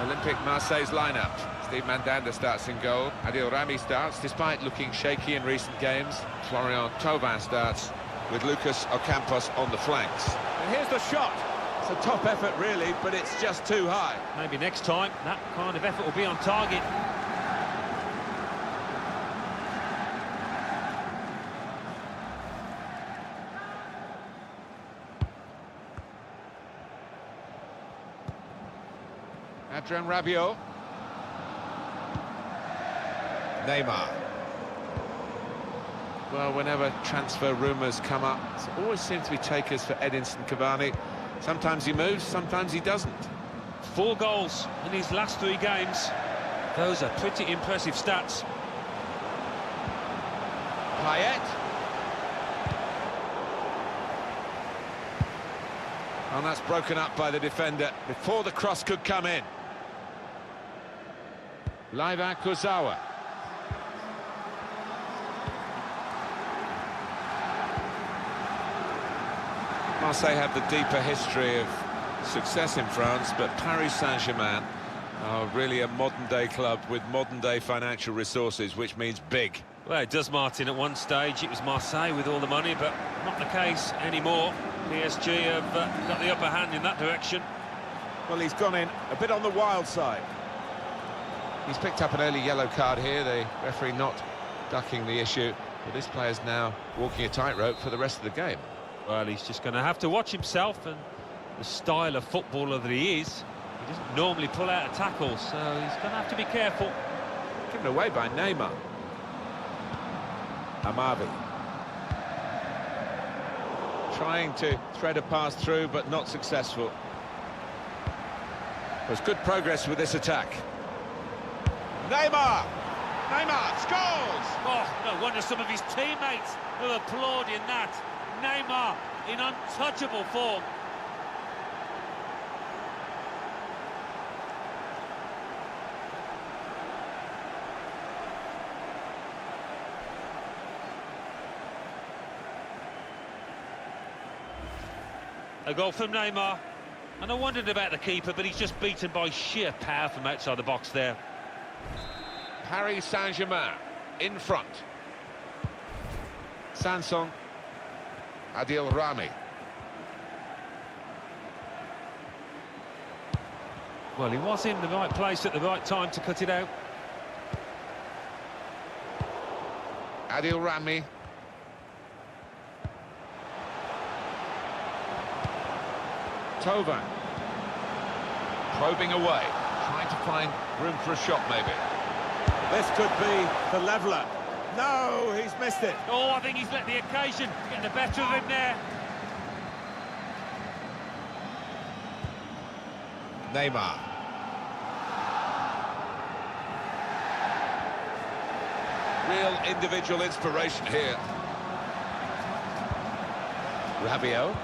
Olympique Marseille's lineup. Steve Mandanda starts in goal. Adil Rami starts, despite looking shaky in recent games. Florian Thauvin starts with Lucas Ocampos on the flanks. And here's the shot. It's a top effort, really, but it's just too high. Maybe next time, that kind of effort will be on target. Adrien Rabiot. Neymar. Well, whenever transfer rumours come up, it always seems to be takers for Edinson Cavani. Sometimes he moves, sometimes he doesn't. 4 goals in his last 3 games. Those are pretty impressive stats. Payet. And that's broken up by the defender before the cross could come in. Laiva Kurzawa. Marseille have the deeper history of success in France, but Paris Saint-Germain are really a modern-day club with modern-day financial resources, which means big. Well, it does, Martin. At one stage, it was Marseille with all the money, but not the case anymore. PSG have got the upper hand in that direction. Well, he's gone in a bit on the wild side. He's picked up an early yellow card here, the referee not ducking the issue, but this player's now walking a tightrope for the rest of the game. Well, he's just going to have to watch himself and the style of footballer that he is. He doesn't normally pull out a tackle, so he's going to have to be careful. Given away by Neymar. Amavi. Trying to thread a pass through, but not successful. There's good progress with this attack. Neymar! Neymar scores! Oh, no wonder some of his teammates are applauding that. Neymar in untouchable form. A goal from Neymar. And I wondered about the keeper, but he's just beaten by sheer power from outside the box there. Paris Saint-Germain in front. Sanson. Adil Rami. Well, he was in the right place at the right time to cut it out. Adil Rami. Thauvin. Probing away. Trying to find room for a shot, maybe. This could be the leveller. No, he's missed it. Oh, I think he's let the occasion get the better of him there. Neymar. Real individual inspiration here. Rabiot.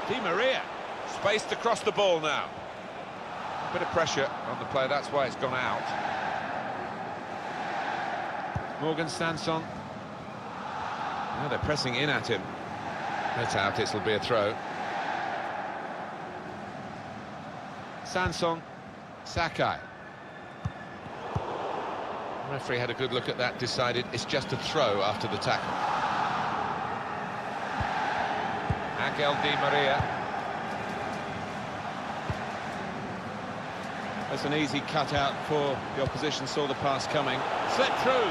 Di Maria. Spaced across the ball now. A bit of pressure on the player, that's why it's gone out. Morgan Sanson. Now they're pressing in at him. That's out, it'll be a throw. Sanson. Sakai. The referee had a good look at that, decided it's just a throw after the tackle. Angel Di Maria. That's an easy cutout for the opposition, saw the pass coming. Slipped through.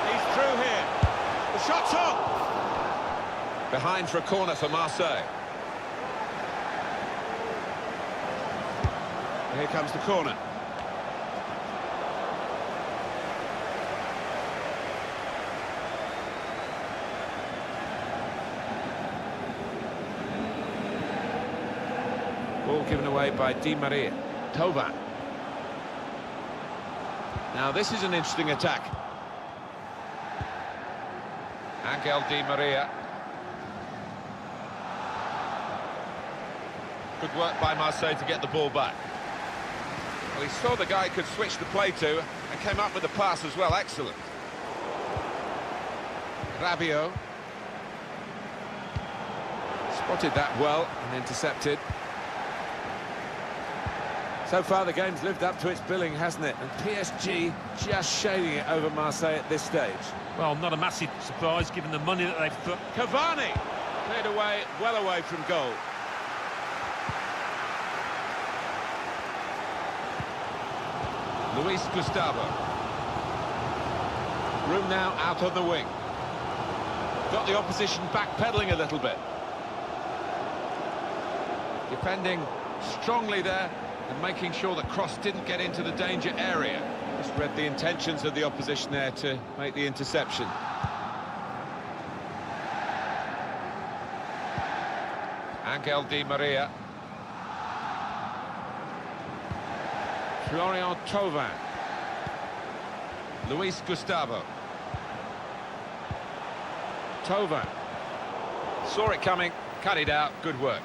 He's through here. The shot's on. Behind for a corner for Marseille. Here comes the corner. Ball given away by Di Maria. Tovan. Now this is an interesting attack. Angel Di Maria. Good work by Marseille to get the ball back. Well, he saw the guy could switch the play to and came up with the pass as well. Excellent. Rabiot. Spotted that well and intercepted. So far the game's lived up to its billing, hasn't it? And PSG just shading it over Marseille at this stage. Well, not a massive surprise given the money that they've put. Cavani cleared away, well away from goal. Luis Gustavo. Room now out on the wing. Got the opposition backpedaling a little bit. Defending strongly there and making sure the cross didn't get into the danger area. Just read the intentions of the opposition there to make the interception. Angel Di Maria. Florian Thauvin. Luis Gustavo. Thauvin. Saw it coming, cut it out, good work.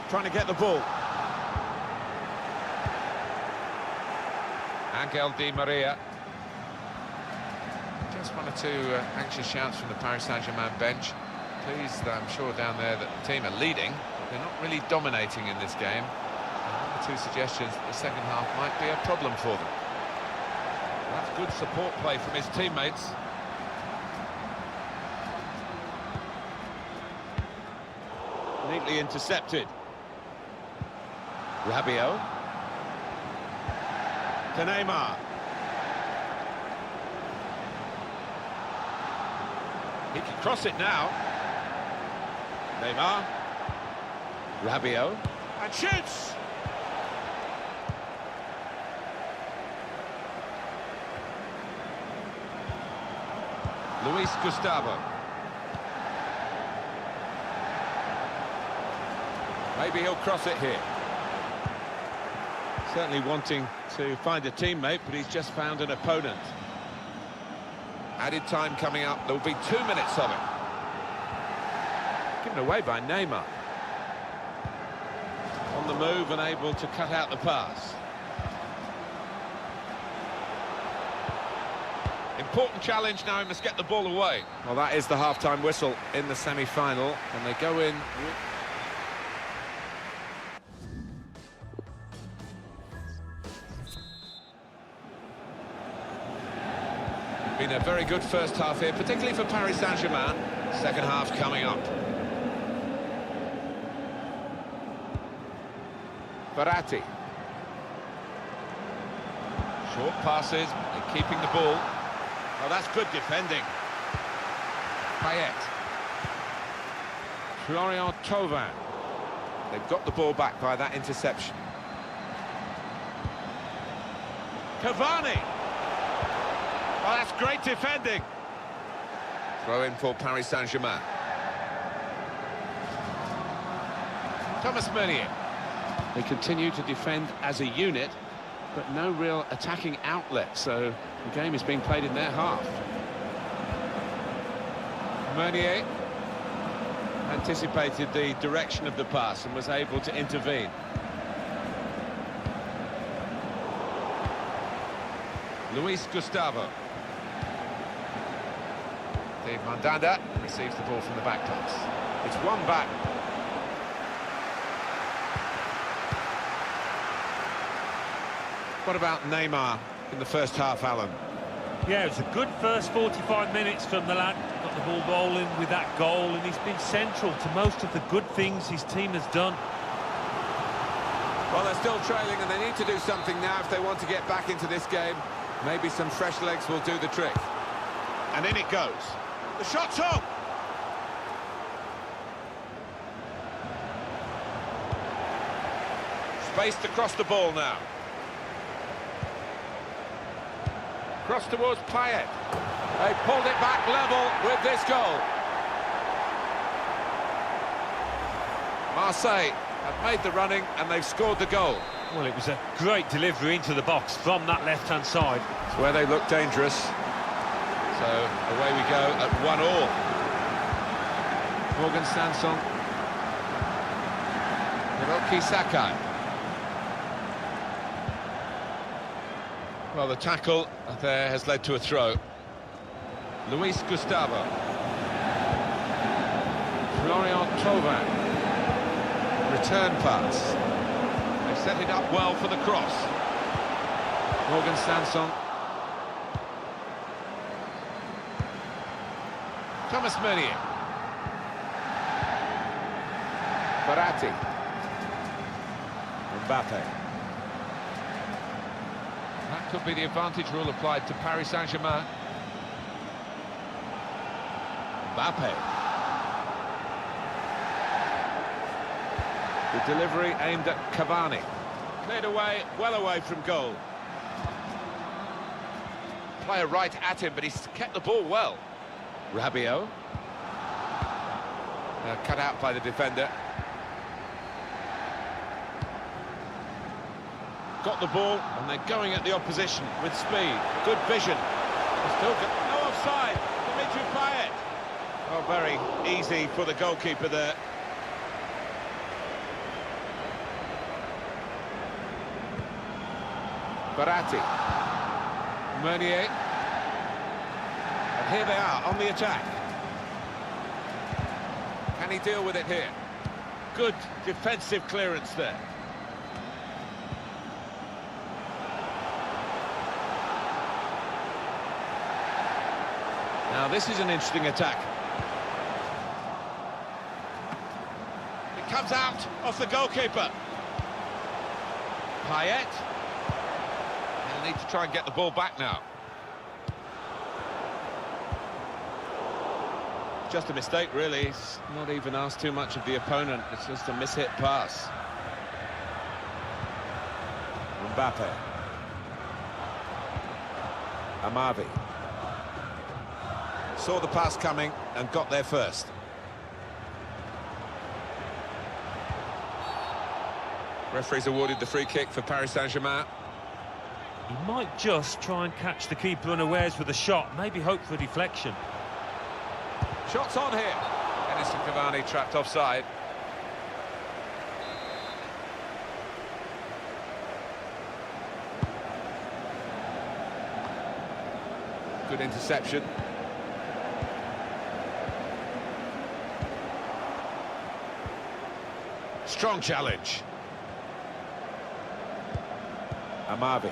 Trying to get the ball. Angel Di Maria. Just one or two anxious shouts from the Paris Saint-Germain bench. Pleased, I'm sure, down there that the team are leading. They're not really dominating in this game. One or two suggestions that the second half might be a problem for them. That's good support play from his teammates. Neatly intercepted. Rabiot. To Neymar. He can cross it now. Neymar. Rabiot. And shoots! Luis Gustavo. Maybe he'll cross it here. Certainly wanting to find a teammate, but he's just found an opponent. Added time coming up. There'll be 2 minutes of it. Given away by Neymar. On the move and able to cut out the pass. Important challenge now, he must get the ball away. Well, that is the half-time whistle in the semi-final, and they go in. Been a very good first half here, particularly for Paris Saint-Germain. Second half coming up. Verratti. Short passes, and keeping the ball. Oh, that's good defending. Payet. Florian Thauvin. They've got the ball back by that interception. Cavani. Oh, that's great defending. Throw in for Paris Saint-Germain. Thomas Meunier. They continue to defend as a unit, but no real attacking outlet, so the game is being played in their half. Meunier anticipated the direction of the pass and was able to intervene. Luis Gustavo. Dave Mandanda receives the ball from the back post. It's one back. What about Neymar in the first half, Alan? Yeah, it was a good first 45 minutes from the lad. Got the ball rolling with that goal, and he's been central to most of the good things his team has done. Well, they're still trailing, and they need to do something now if they want to get back into this game. Maybe some fresh legs will do the trick. and in it goes. The shot's on! Spaced across the ball now. Cross towards Payet. They pulled it back level with this goal. Marseille have made the running and they've scored the goal. Well, it was a great delivery into the box from that left-hand side. It's where they look dangerous. So away we go at 1-1. Morgan Sanson. Hiroki Sakai. Well, the tackle there has led to a throw. Luis Gustavo. Florian Thauvin. Return pass. They set it up well for the cross. Morgan Sanson. Thomas Meunier. Verratti. Mbappe. That could be the advantage rule applied to Paris Saint-Germain. Mbappe. The delivery aimed at Cavani. Cleared away, well away from goal. Player right at him, but he's kept the ball well. Rabiot. Cut out by the defender. Got the ball, and they're going at the opposition with speed. Good vision. Still got no offside. Dimitri Payet. Oh, very easy for the goalkeeper there. Verratti. Meunier. And here they are on the attack. Can he deal with it here? Good defensive clearance there. Now this is an interesting attack. It comes out off the goalkeeper. Payet. They'll need to try and get the ball back now. Just a mistake, really. He's not even asked too much of the opponent. It's just a mishit pass. Mbappe. Amavi. Saw the pass coming and got there first. Referee's awarded the free kick for Paris Saint-Germain. He might just try and catch the keeper unawares with a shot, maybe hope for a deflection. Shots on here. Edinson Cavani trapped offside. Good interception. Strong challenge. Amavi.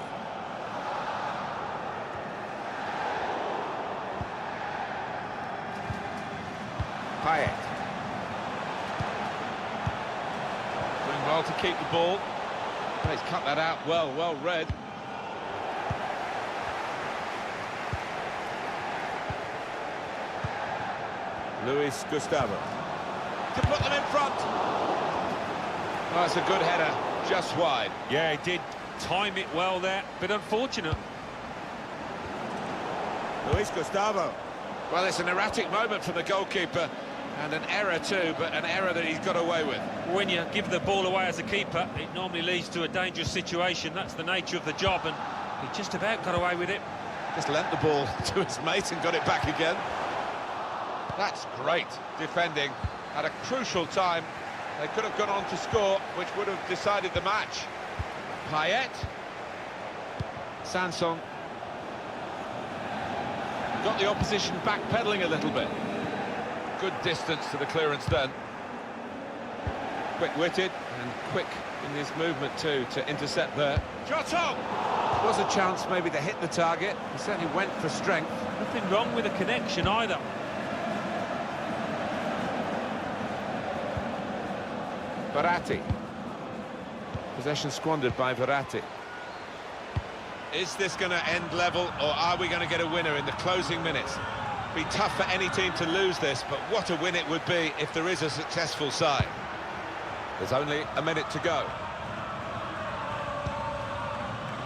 Payet. Doing well to keep the ball. Well, he's cut that out well read. Luis Gustavo. To put them in front. Oh, that's a good header, just wide. Yeah, he did time it well there, but unfortunate. Luis Gustavo. Well, it's an erratic moment from the goalkeeper, and an error too, but an error that he's got away with. When you give the ball away as a keeper, it normally leads to a dangerous situation. That's the nature of the job, and he just about got away with it. Just lent the ball to his mate and got it back again. That's great defending at a crucial time. They could have gone on to score, which would have decided the match. Payet. Sanson. Got the opposition backpedaling a little bit. Good distance to the clearance then. Quick-witted and quick in his movement too to intercept there. Shot on! Was a chance maybe to hit the target. He certainly went for strength. Nothing wrong with the connection either. Verratti. Possession squandered by Verratti. Is this going to end level, or are we going to get a winner in the closing minutes? Be tough for any team to lose this, but what a win it would be if there is a successful side. There's only a minute to go.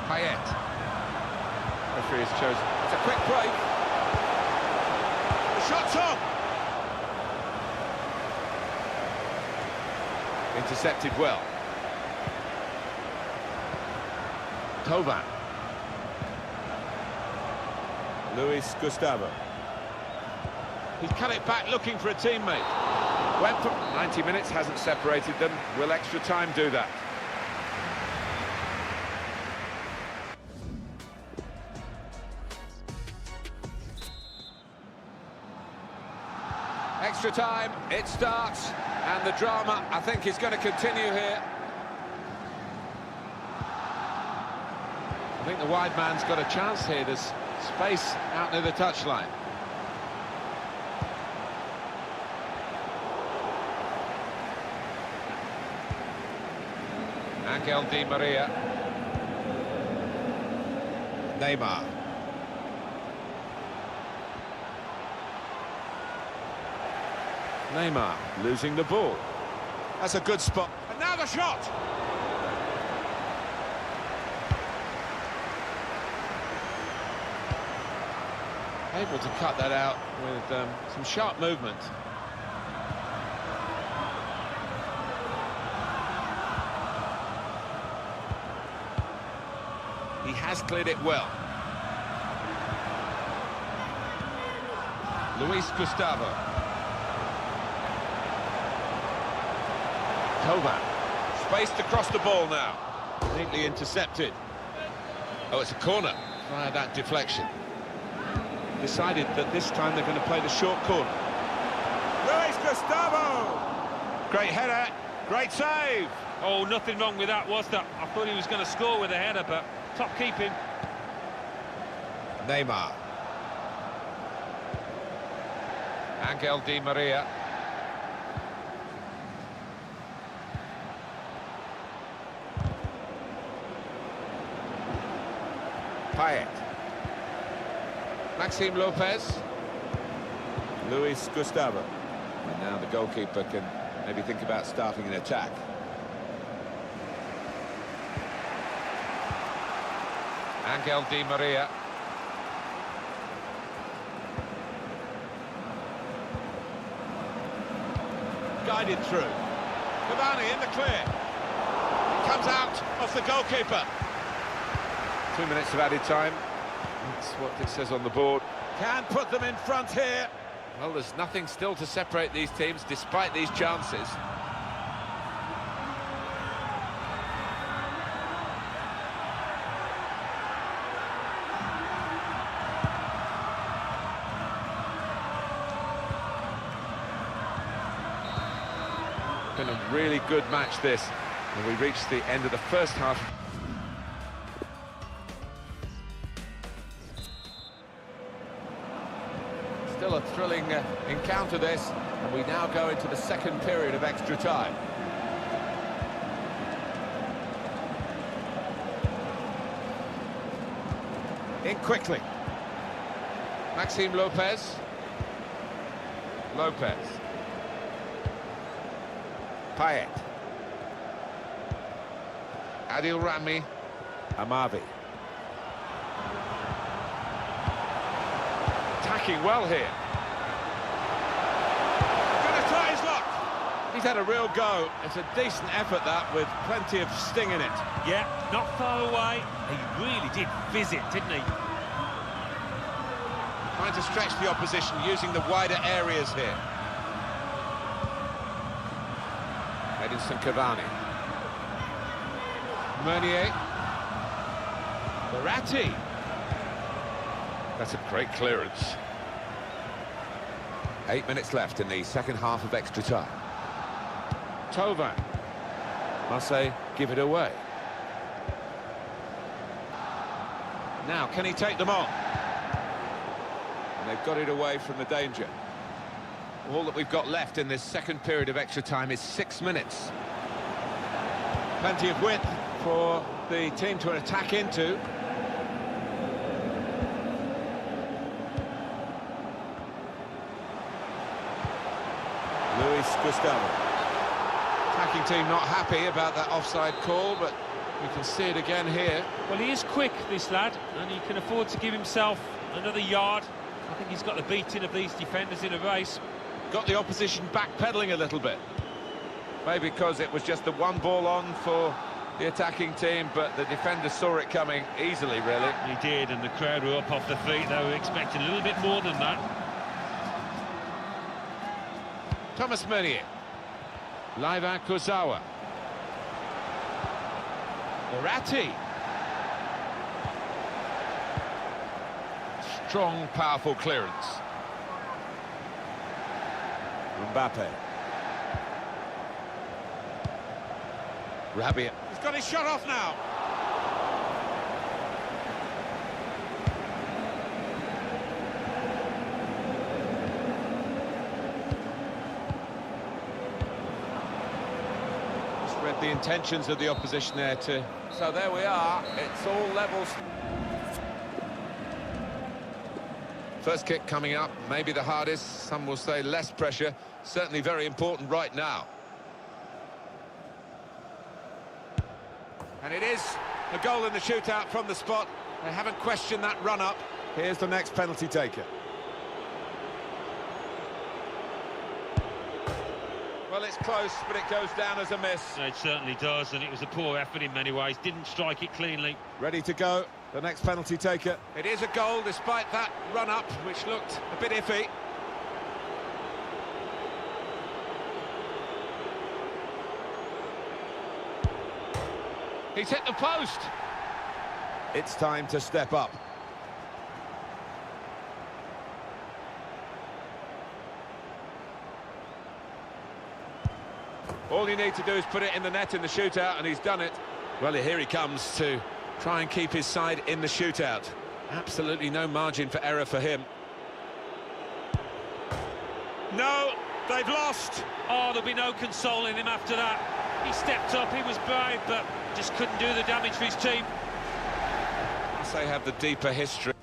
Payet. Referee has chosen. It's a quick break. The shot's on. Intercepted well. Tovan. Luis Gustavo. He's cut it back looking for a teammate. Went for 90 minutes, hasn't separated them. Will extra time do that? Extra time, it starts, and the drama, I think, is going to continue here. I think the wide man's got a chance here. There's space out near the touchline. Angel Di Maria. Neymar. Neymar losing the ball. That's a good spot. And now the shot! Able to cut that out with some sharp movement. He has cleared it well. Luis Gustavo. Tovan. Spaced across the ball now. Neatly intercepted. Oh, it's a corner via that deflection. Decided that this time they're going to play the short corner. Luis Gustavo! Great header, great save! Oh, nothing wrong with that, was there? I thought he was going to score with a header, but top keeping. Neymar. Angel Di Maria. Payet. Maxime Lopez. Luis Gustavo. And now the goalkeeper can maybe think about starting an attack. Angel Di Maria. Guided through. Cavani in the clear. It comes out off the goalkeeper. 2 minutes of added time. That's what it says on the board. Can put them in front here. Well, there's nothing still to separate these teams, despite these chances. Been a really good match, this. And we reached the end of the first half. Still a thrilling encounter, this, and we now go into the second period of extra time. In quickly. Maxime Lopez. Lopez. Payet. Adil Rami. Amavi. Attacking well here. Gonna try his luck. He's had a real go. It's a decent effort, that, with plenty of sting in it. Yeah, not far away. He really did fizz it, didn't he? Trying to stretch the opposition using the wider areas here. Edinson Cavani. Meunier. Bitrate. That's a great clearance. 8 minutes left in the second half of extra time. Tovan. Marseille give it away. Now, can he take them on? And they've got it away from the danger. All that we've got left in this second period of extra time is 6 minutes. Plenty of width for the team to attack into. this, Gustavo. Attacking team not happy about that offside call, but we can see it again here. Well, he is quick, this lad, and he can afford to give himself another yard. I think he's got the beating of these defenders in a race. Got the opposition backpedaling a little bit. Maybe because it was just the one ball on for the attacking team, but the defenders saw it coming easily, really. He did, and the crowd were up off their feet. They were expecting a little bit more than that. Thomas Meunier. Laiva Kurzawa. Verratti. Strong, powerful clearance. Mbappe. Rabiot. He's got his shot off now. Just read the intentions of the opposition there too. So there we are. It's all levels. First kick coming up, maybe the hardest. Some will say less pressure. Certainly very important right now. And it is a goal in the shootout from the spot. They haven't questioned that run-up. Here's the next penalty taker. Well, it's close, but it goes down as a miss. It certainly does, and it was a poor effort in many ways. Didn't strike it cleanly. Ready to go, the next penalty taker. It is a goal, despite that run-up, which looked a bit iffy. He's hit the post. It's time to step up. All you need to do is put it in the net in the shootout, and he's done it. Well, here he comes to try and keep his side in the shootout. Absolutely no margin for error for him. No, they've lost. Oh, there'll be no consoling him after that. He stepped up, he was brave, but just couldn't do the damage for his team. They have the deeper history.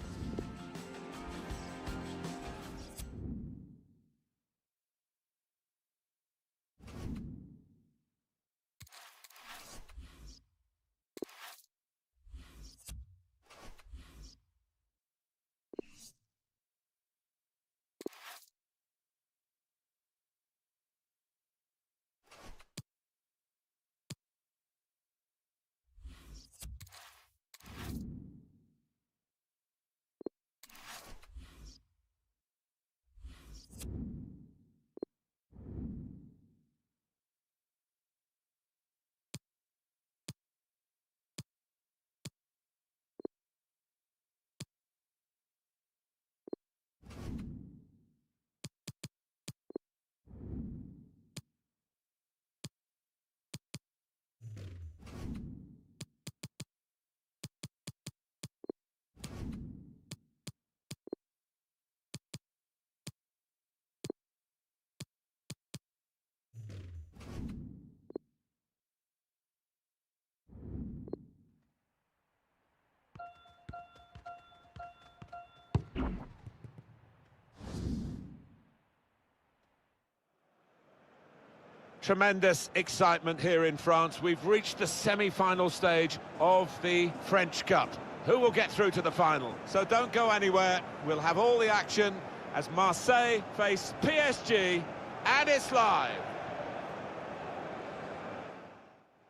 Tremendous excitement here in France. We've reached the semi-final stage of the French Cup. Who will get through to the final? So don't go anywhere. We'll have all the action as Marseille face PSG, and it's live.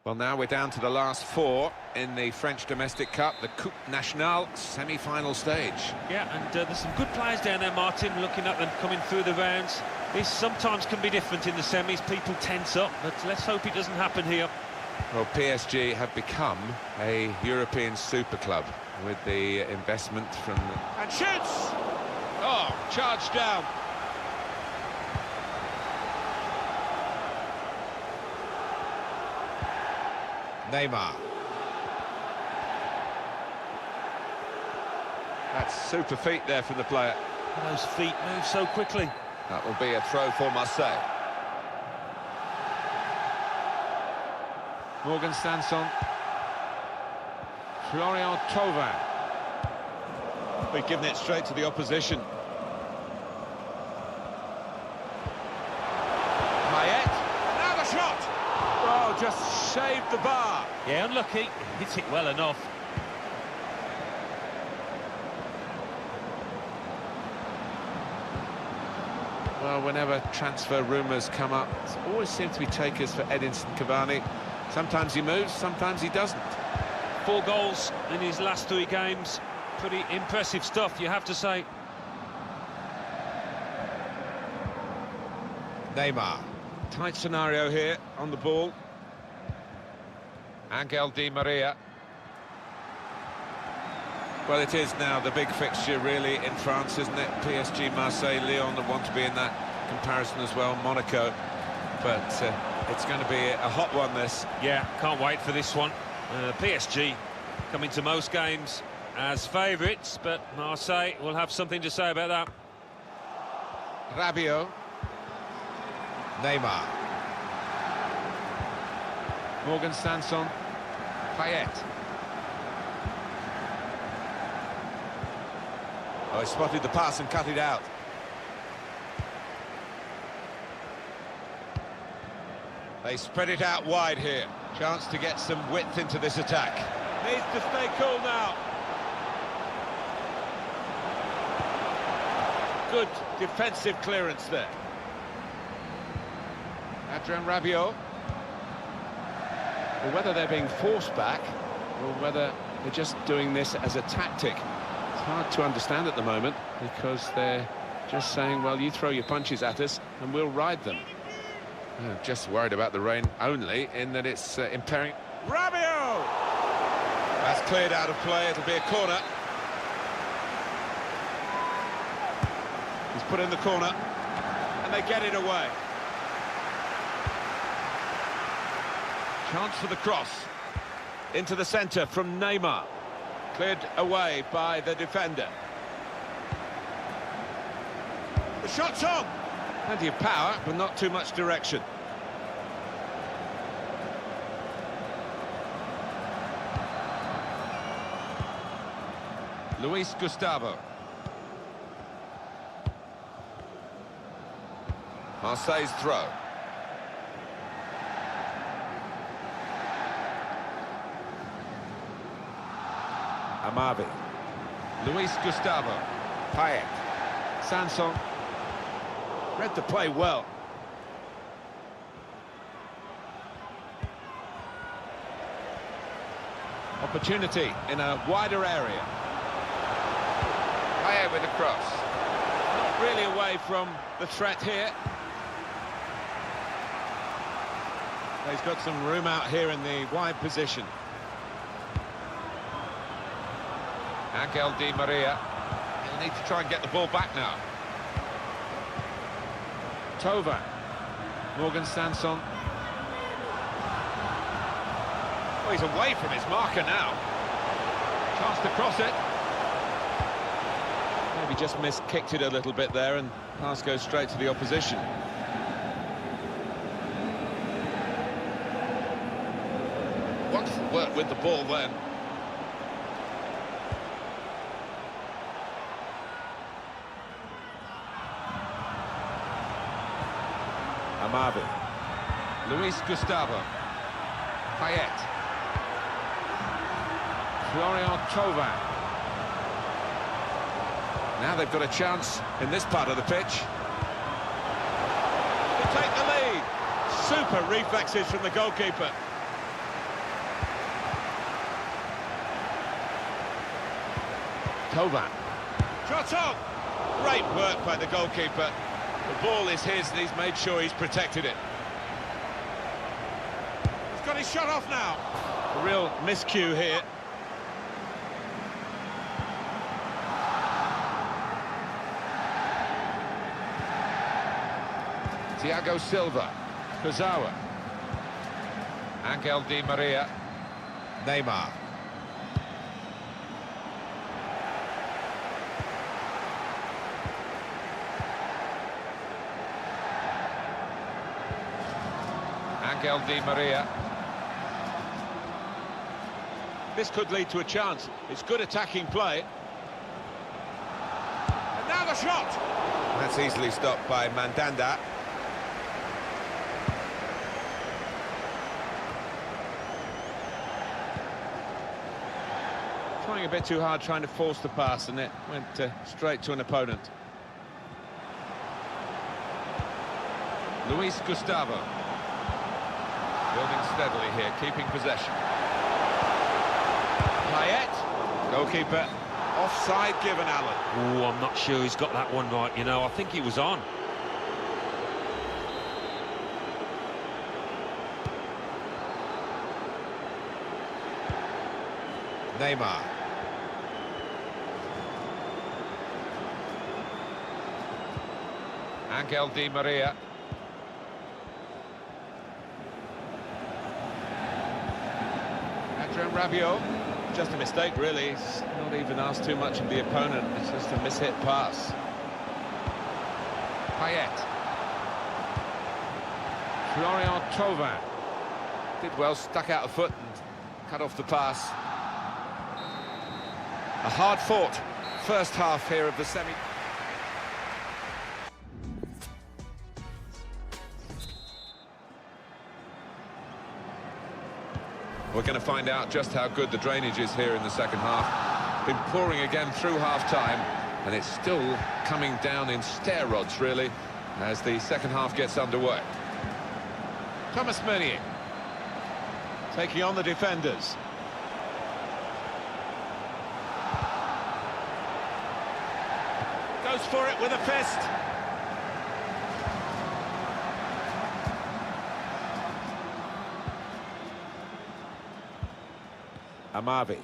Well, now we're down to the last four in the French Domestic Cup, the Coupe Nationale semi-final stage. Yeah, and there's some good players down there, Martin, looking at them coming through the rounds. This sometimes can be different in the semis. People tense up, but let's hope it doesn't happen here. Well, PSG have become a European super club with the investment from... And shoots! Oh, charged down. Neymar. That's super feet there from the player. Those feet move so quickly. That will be a throw for Marseille. Morgan Sanson. Florian Thauvin. We've given it straight to the opposition. saved the bar. Yeah, unlucky. Hits it well enough. Well, whenever transfer rumours come up, there always seem to be takers for Edinson Cavani. Sometimes he moves, sometimes he doesn't. 4 goals in his last 3 games. Pretty impressive stuff, you have to say. Neymar. Tight scenario here on the ball. Angel Di Maria. Well, it is now the big fixture, really, in France, isn't it? PSG, Marseille, Lyon want to be in that comparison as well, Monaco. But it's going to be a hot one, this. Yeah, can't wait for this one. PSG coming to most games as favourites, but Marseille will have something to say about that. Rabiot. Neymar. Morgan Sanson. Payet. Oh, he spotted the pass and cut it out. They spread it out wide here. Chance to get some width into this attack. Needs to stay cool now. Good defensive clearance there. Adrien Rabiot. Well, whether they're being forced back or whether they're just doing this as a tactic, it's hard to understand at the moment, because they're just saying, well, you throw your punches at us and we'll ride them. Just worried about the rain only, in that it's impairing. Rabiot! That's cleared out of play. It'll be a corner. He's put in the corner, and they get it away. Chance for the cross. Into the centre from Neymar. Cleared away by the defender. The shot's on! Plenty of power, but not too much direction. Luis Gustavo. Marseille's throw. Amavi. Luis Gustavo. Payet. Sanson. Read the play well. Opportunity in a wider area. Payet with a cross. Not really away from the threat here. He's got some room out here in the wide position. Angel Di Maria. He'll need to try and get the ball back now. Tova. Morgan Sanson. Oh, he's away from his marker now. Chance to cross it. Maybe just kicked it a little bit there, and pass goes straight to the opposition. Wonderful work with the ball then. Amavi. Luis Gustavo. Payet. Florian Thauvin. Now they've got a chance in this part of the pitch to take the lead. Super reflexes from the goalkeeper. Thauvin. Shot on! Great work by the goalkeeper. The ball is his and he's made sure he's protected it. He's got his shot off now. A real miscue here. Thiago Silva. Kurzawa. Angel Di Maria. Neymar. Angel Di Maria. This could lead to a chance. It's good attacking play. And now the shot! That's easily stopped by Mandanda. trying a bit too hard, trying to force the pass, and it went straight to an opponent. Luis Gustavo. Building steadily here, keeping possession. Payet. Goalkeeper. Offside given, Alan. Oh, I'm not sure he's got that one right, you know. I think he was on. Neymar. Angel Di Maria. Adrien Rabiot. Just a mistake, really. He's not even asked too much of the opponent. It's just a mishit pass. Payet. Florian Thauvin. Did well, stuck out a foot and cut off the pass. A hard-fought first half here of the semi. We're going to find out just how good the drainage is here in the second half. Been pouring again through half-time, and it's still coming down in stair rods, really, as the second half gets underway. Thomas Meunier taking on the defenders. Goes for it with a fist. Amavi.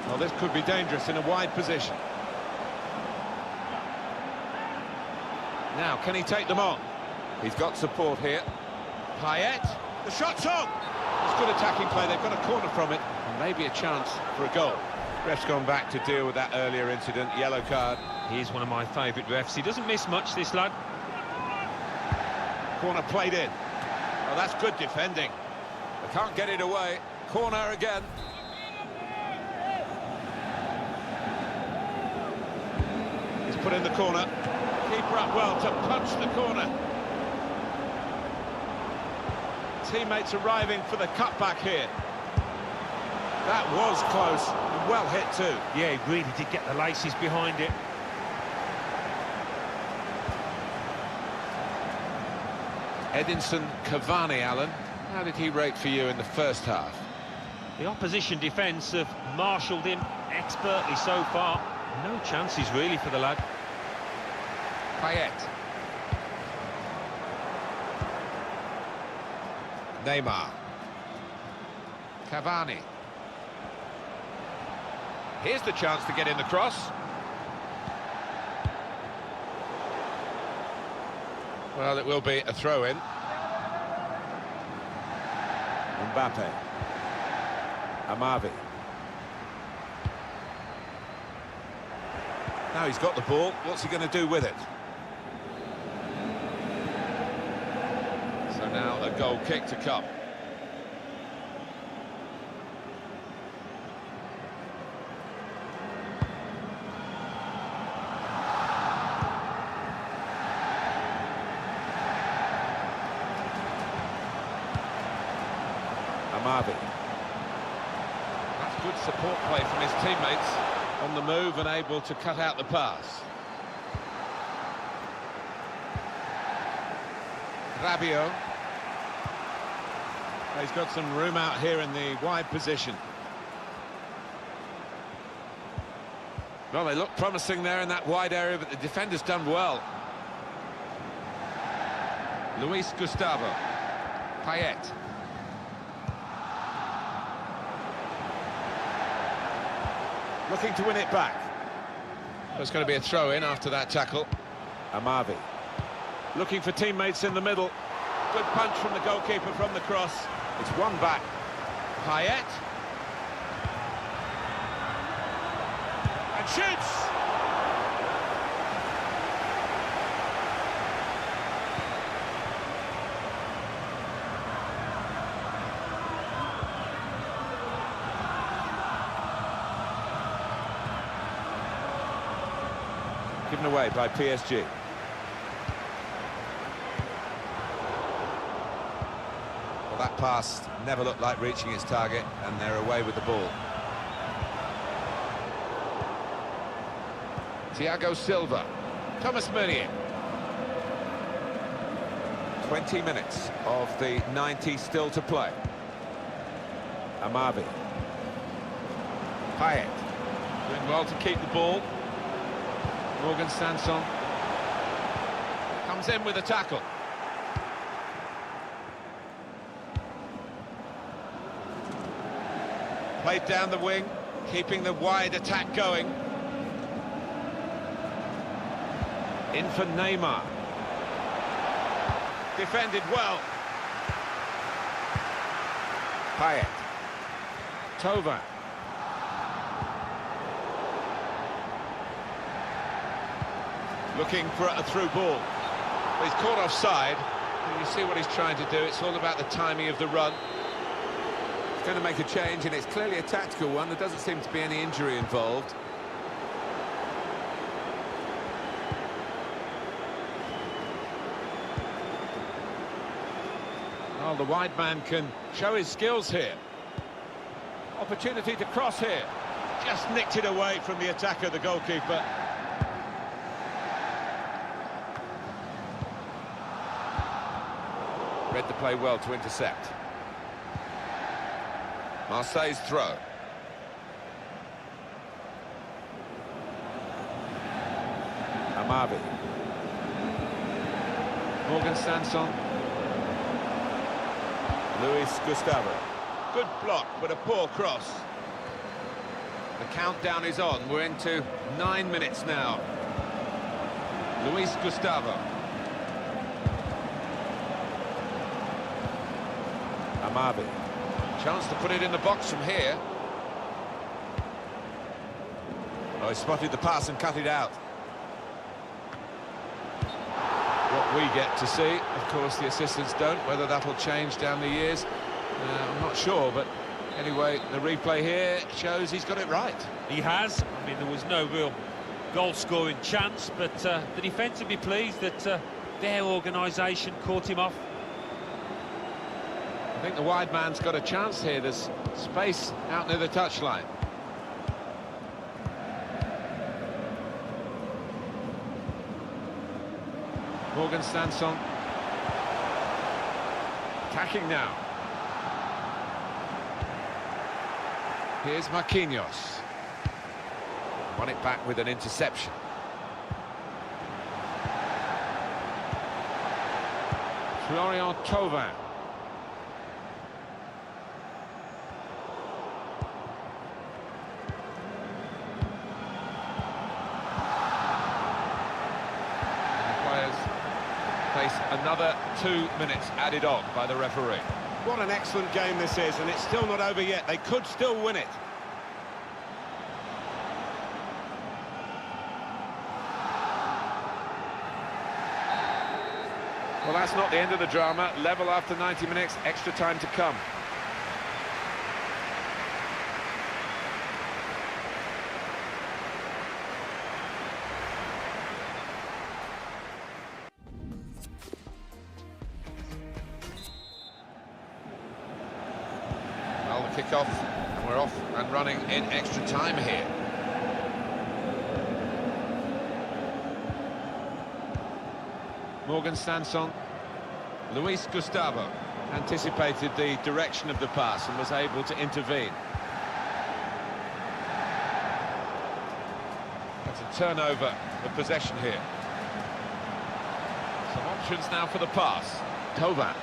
Well, this could be dangerous in a wide position. Now, can he take them on? He's got support here. Payet. The shot's on! It's good attacking play. They've got a corner from it. And maybe a chance for a goal. Ref's gone back to deal with that earlier incident. Yellow card. He's one of my favourite refs. He doesn't miss much, this lad. Corner played in. Oh, that's good defending. They can't get it away. Corner again. He's put in the corner. Keeper up well to punch the corner. Teammates arriving for the cutback here. That was close. And well hit too. Yeah, he really did get the laces behind it. Edinson Cavani, Alan. How did he rate for you in the first half? The opposition defence have marshalled him expertly so far. No chances really for the lad. Payet. Neymar. Cavani. Here's the chance to get in the cross. Well, it will be a throw-in. Mbappe. Amavi. Now he's got the ball. What's he going to do with it? So now a goal kick to come. Amavi. That's good support play from his teammates. On the move and able to cut out the pass. Rabiot. He's got some room out here in the wide position. Well, they look promising there in that wide area, but the defender's done well. Luis Gustavo. Payet. Looking to win it back. There's going to be a throw-in after that tackle. Amavi. Looking for teammates in the middle. Good punch from the goalkeeper from the cross. It's one back. Payet. And shoots! Given away by PSG. Well, that pass never looked like reaching its target, and they're away with the ball. Thiago Silva. Thomas Meunier. 20 minutes of the 90 still to play. Amavi. Payet. Doing well to keep the ball. Morgan Sanson. Comes in with a tackle. Played down the wing, keeping the wide attack going. In for Neymar. Defended well. Payet. Tova. Looking for a through ball. He's caught offside. You see what he's trying to do. It's all about the timing of the run. He's going to make a change, and it's clearly a tactical one. There doesn't seem to be any injury involved. Well, the wide man can show his skills here. Opportunity to cross here. Just nicked it away from the attacker, the goalkeeper. Read the play well to intercept. Marseille's throw. Amavi. Morgan Sanson. Luis Gustavo. Good block, but a poor cross. The countdown is on. We're into 9 minutes now. Luis Gustavo. Amavi. Chance to put it in the box from here. Oh, he spotted the pass and cut it out. What we get to see, Of course, the assistants don't. Whether that'll change down the years, I'm not sure. But anyway, the replay here shows he's got it right. He has. I mean, there was no real goal-scoring chance, but the defence would be pleased that their organisation caught him off. I think the wide man's got a chance here. There's space out near the touchline. Morgan Sanson. Attacking now. Here's Marquinhos. Won it back with an interception. Florian Thauvin. Face another 2 minutes added on by the referee. what an excellent game this is, and it's still not over yet. They could still win it. Well, that's not the end of the drama. Level after 90 minutes, extra time to come. Well, the kick-off, and we're off and running in extra time here. Morgan Sanson. Luis Gustavo anticipated the direction of the pass and was able to intervene. That's a turnover of possession here. Some options now for the pass. Thauvin.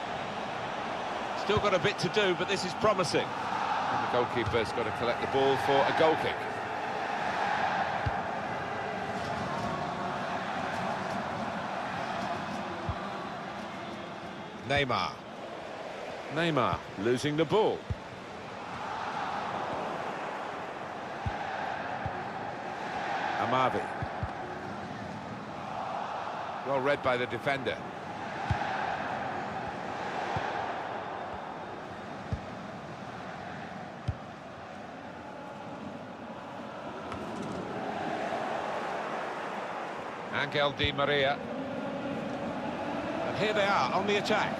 Still got a bit to do, but this is promising. And the goalkeeper's got to collect the ball for a goal kick. Neymar. Neymar losing the ball. Amavi. Well read by the defender. Angel Di Maria. And here they are on the attack.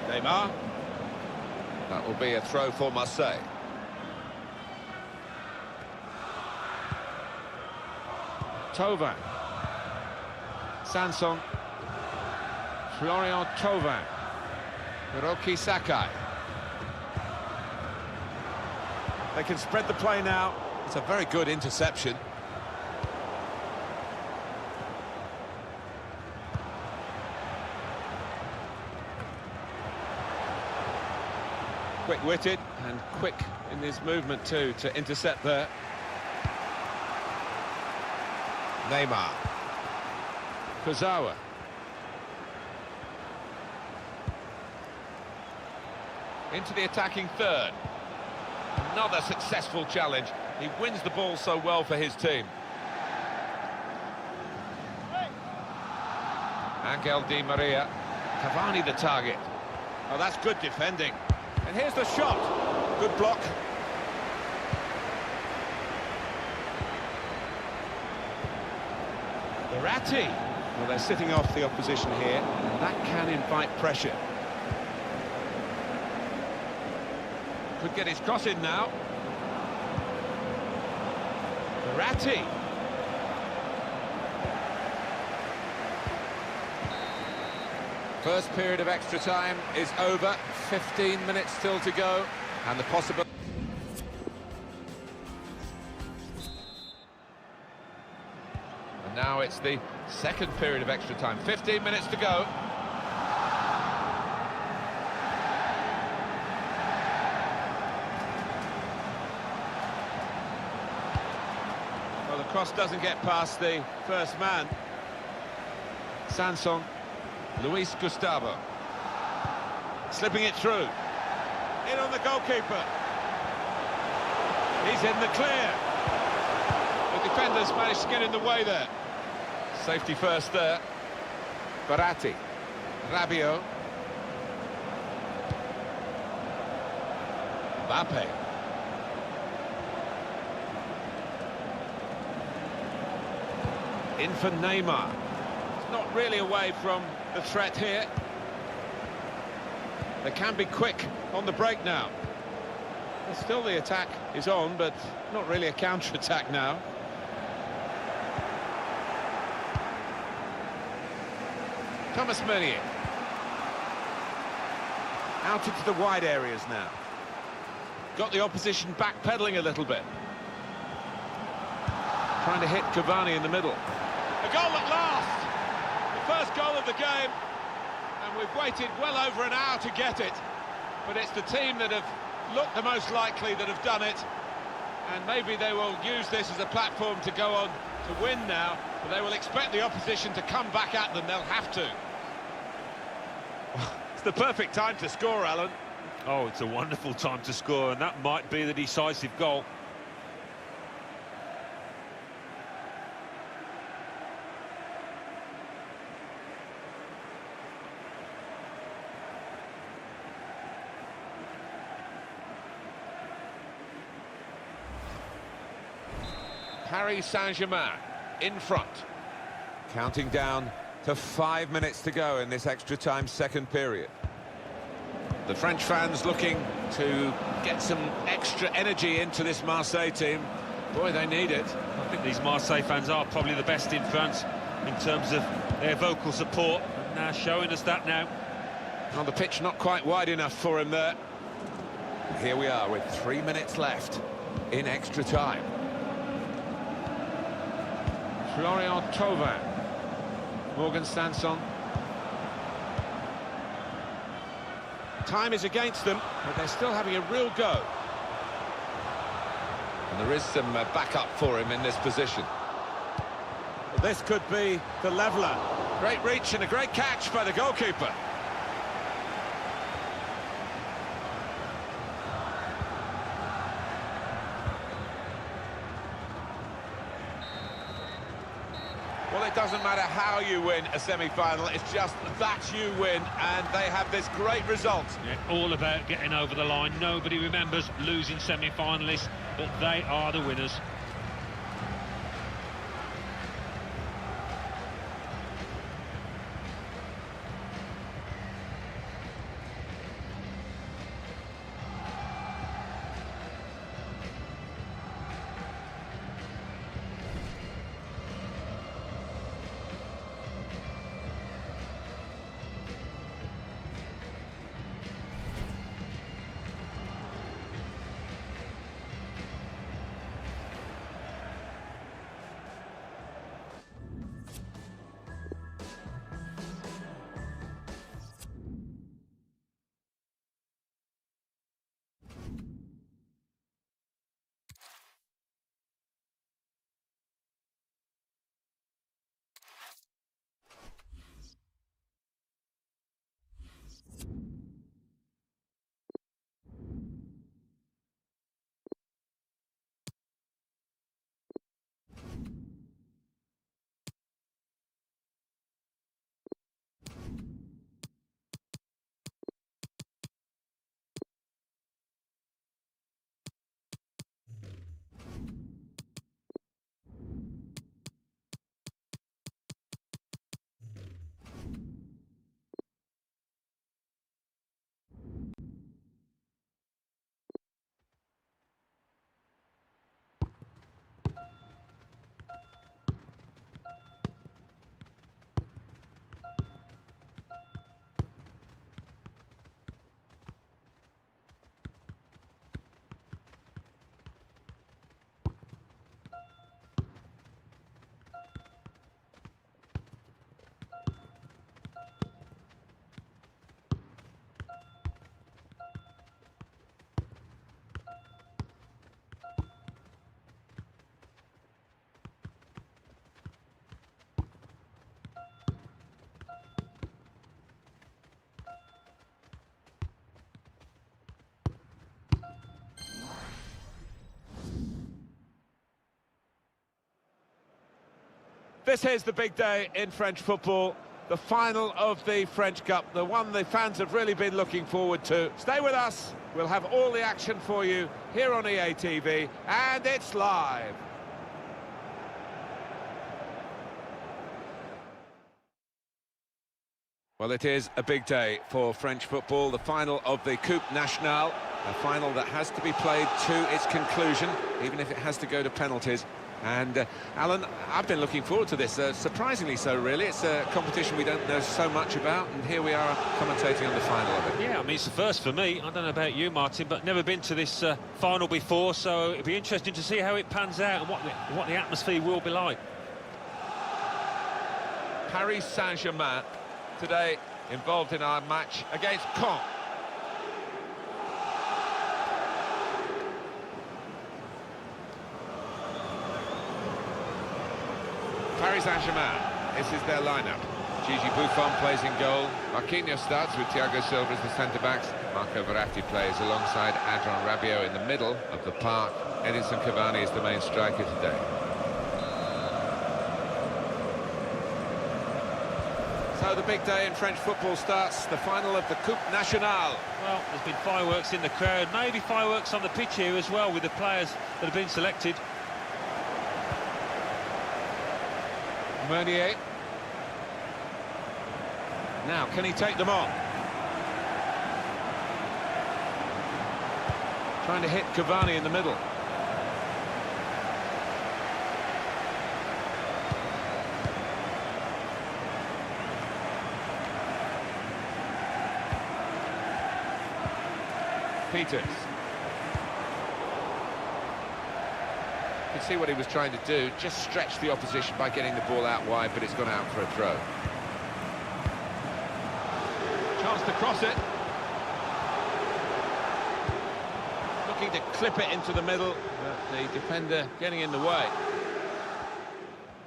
Neymar. That will be a throw for Marseille. Thauvin. Sanson. Florian Thauvin. Hiroki Sakai. They can spread the play now. It's a very good interception. Quick-witted and quick in his movement too to intercept there. Neymar. Kurzawa. Into the attacking third. Another successful challenge. He wins the ball so well for his team. Angel Di Maria. Cavani the target. Oh, that's good defending. And here's the shot. Good block. Bitrate. Well, they're sitting off the opposition here, and that can invite pressure. Could get his cross in now. Bitrate. First period of extra time is over. 15 minutes still to go, and the possible. And now it's the second period of extra time. 15 minutes to go. Well, the cross doesn't get past the first man. Sanson. Luis Gustavo. Slipping it through. In on the goalkeeper. He's in the clear. The defenders managed to get in the way there. Safety first there. Bitrate. Rabiot. Mbappe. In for Neymar. It's not really away from the threat here. They can be quick on the break now. Well, still the attack is on, but not really a counter-attack now. Thomas Meunier. Out into the wide areas now. Got the opposition backpedaling a little bit. Trying to hit Cavani in the middle. A goal at last! The first goal of the game. And we've waited well over an hour to get it. But it's the team that have looked the most likely that have done it. And maybe they will use this as a platform to go on to win now. But they will expect the opposition to come back at them. They'll have to. It's the perfect time to score, Alan. Oh, it's a wonderful time to score, and that might be the decisive goal. Paris Saint-Germain in front. Counting down to 5 minutes to go in this extra time second period. The French fans looking to get some extra energy into this Marseille team. Boy, they need it. I think these Marseille fans are probably the best in France in terms of their vocal support, and they're showing us that now. On the pitch, not quite wide enough for him there. Here we are with 3 minutes left in extra time. Florian Thauvin. Morgan Sanson. Time is against them, but they're still having a real go. And there is some backup for him in this position. Well, this could be the leveller. Great reach and a great catch by the goalkeeper. Well, it doesn't matter how you win a semi-final, it's just that you win, and they have this great result. Yeah, all about getting over the line. Nobody remembers losing semi-finalists, but they are the winners. This is the big day in French football, the final of the French Cup, the one the fans have really been looking forward to. Stay with us, we'll have all the action for you here on EA TV, and it's live. Well, it is a big day for French football, the final of the Coupe Nationale, a final that has to be played to its conclusion, even if it has to go to penalties. And, Alan, I've been looking forward to this, surprisingly so, really. It's a competition we don't know so much about, and here we are commentating on the final of it. Yeah, I mean, it's the first for me. I don't know about you, Martin, but never been to this final before, so it'll be interesting to see how it pans out and what the atmosphere will be like. Paris Saint-Germain today involved in our match against Caen. Paris Saint-Germain, this is their lineup. Gigi Buffon plays in goal. Marquinhos starts with Thiago Silva as the centre-backs. Marco Verratti plays alongside Adrien Rabiot in the middle of the park. Edinson Cavani is the main striker today. So the big day in French football starts, the final of the Coupe Nationale. Well, there's been fireworks in the crowd, maybe fireworks on the pitch here as well with the players that have been selected. Meunier. Now, can he take them on? Trying to hit Cavani in the middle. Peters. You can see what he was trying to do, just stretch the opposition by getting the ball out wide, but it's gone out for a throw. Chance to cross it. Looking to clip it into the middle, but the defender getting in the way.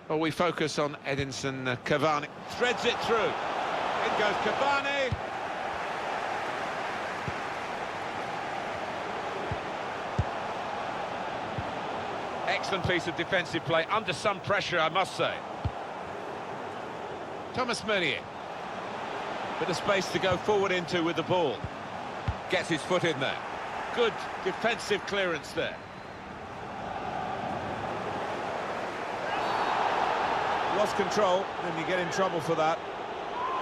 Well, we focus on Edinson Cavani. Threads it through. In goes Cavani. Excellent piece of defensive play, under some pressure, I must say. Thomas Meunier. Bit of space to go forward into with the ball. Gets his foot in there. Good defensive clearance there. Lost control, then you get in trouble for that.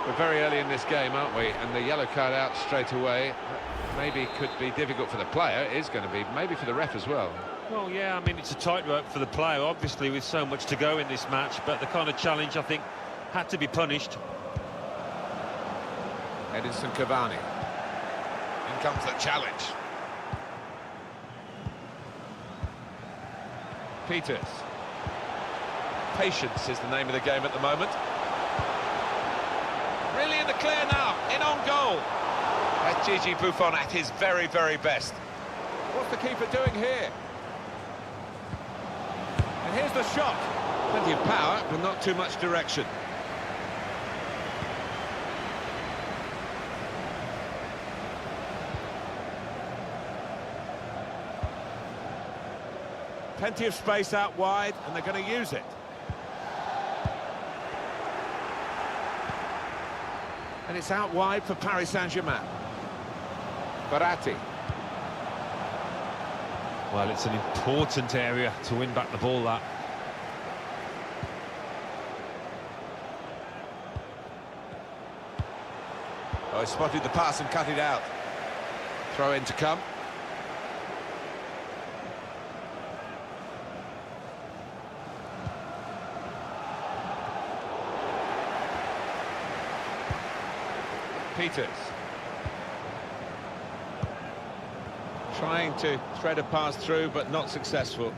We're very early in this game, aren't we? And the yellow card out straight away maybe could be difficult for the player. It is going to be, maybe for the ref as well. Well, yeah, I mean, it's a tightrope for the player, obviously, with so much to go in this match, but the kind of challenge, I think, had to be punished. Edinson Cavani. In comes the challenge. Peters. Patience is the name of the game at the moment. Really in the clear now, in on goal. That's Gigi Buffon at his very, very best. What's the keeper doing here? And here's the shot. Plenty of power, but not too much direction. Plenty of space out wide, and they're going to use it. And it's out wide for Paris Saint-Germain. Verratti. Well, it's an important area to win back the ball, that. Oh, he spotted the pass and cut it out. Throw in to come. Peters. Trying to thread a pass through, but not successful.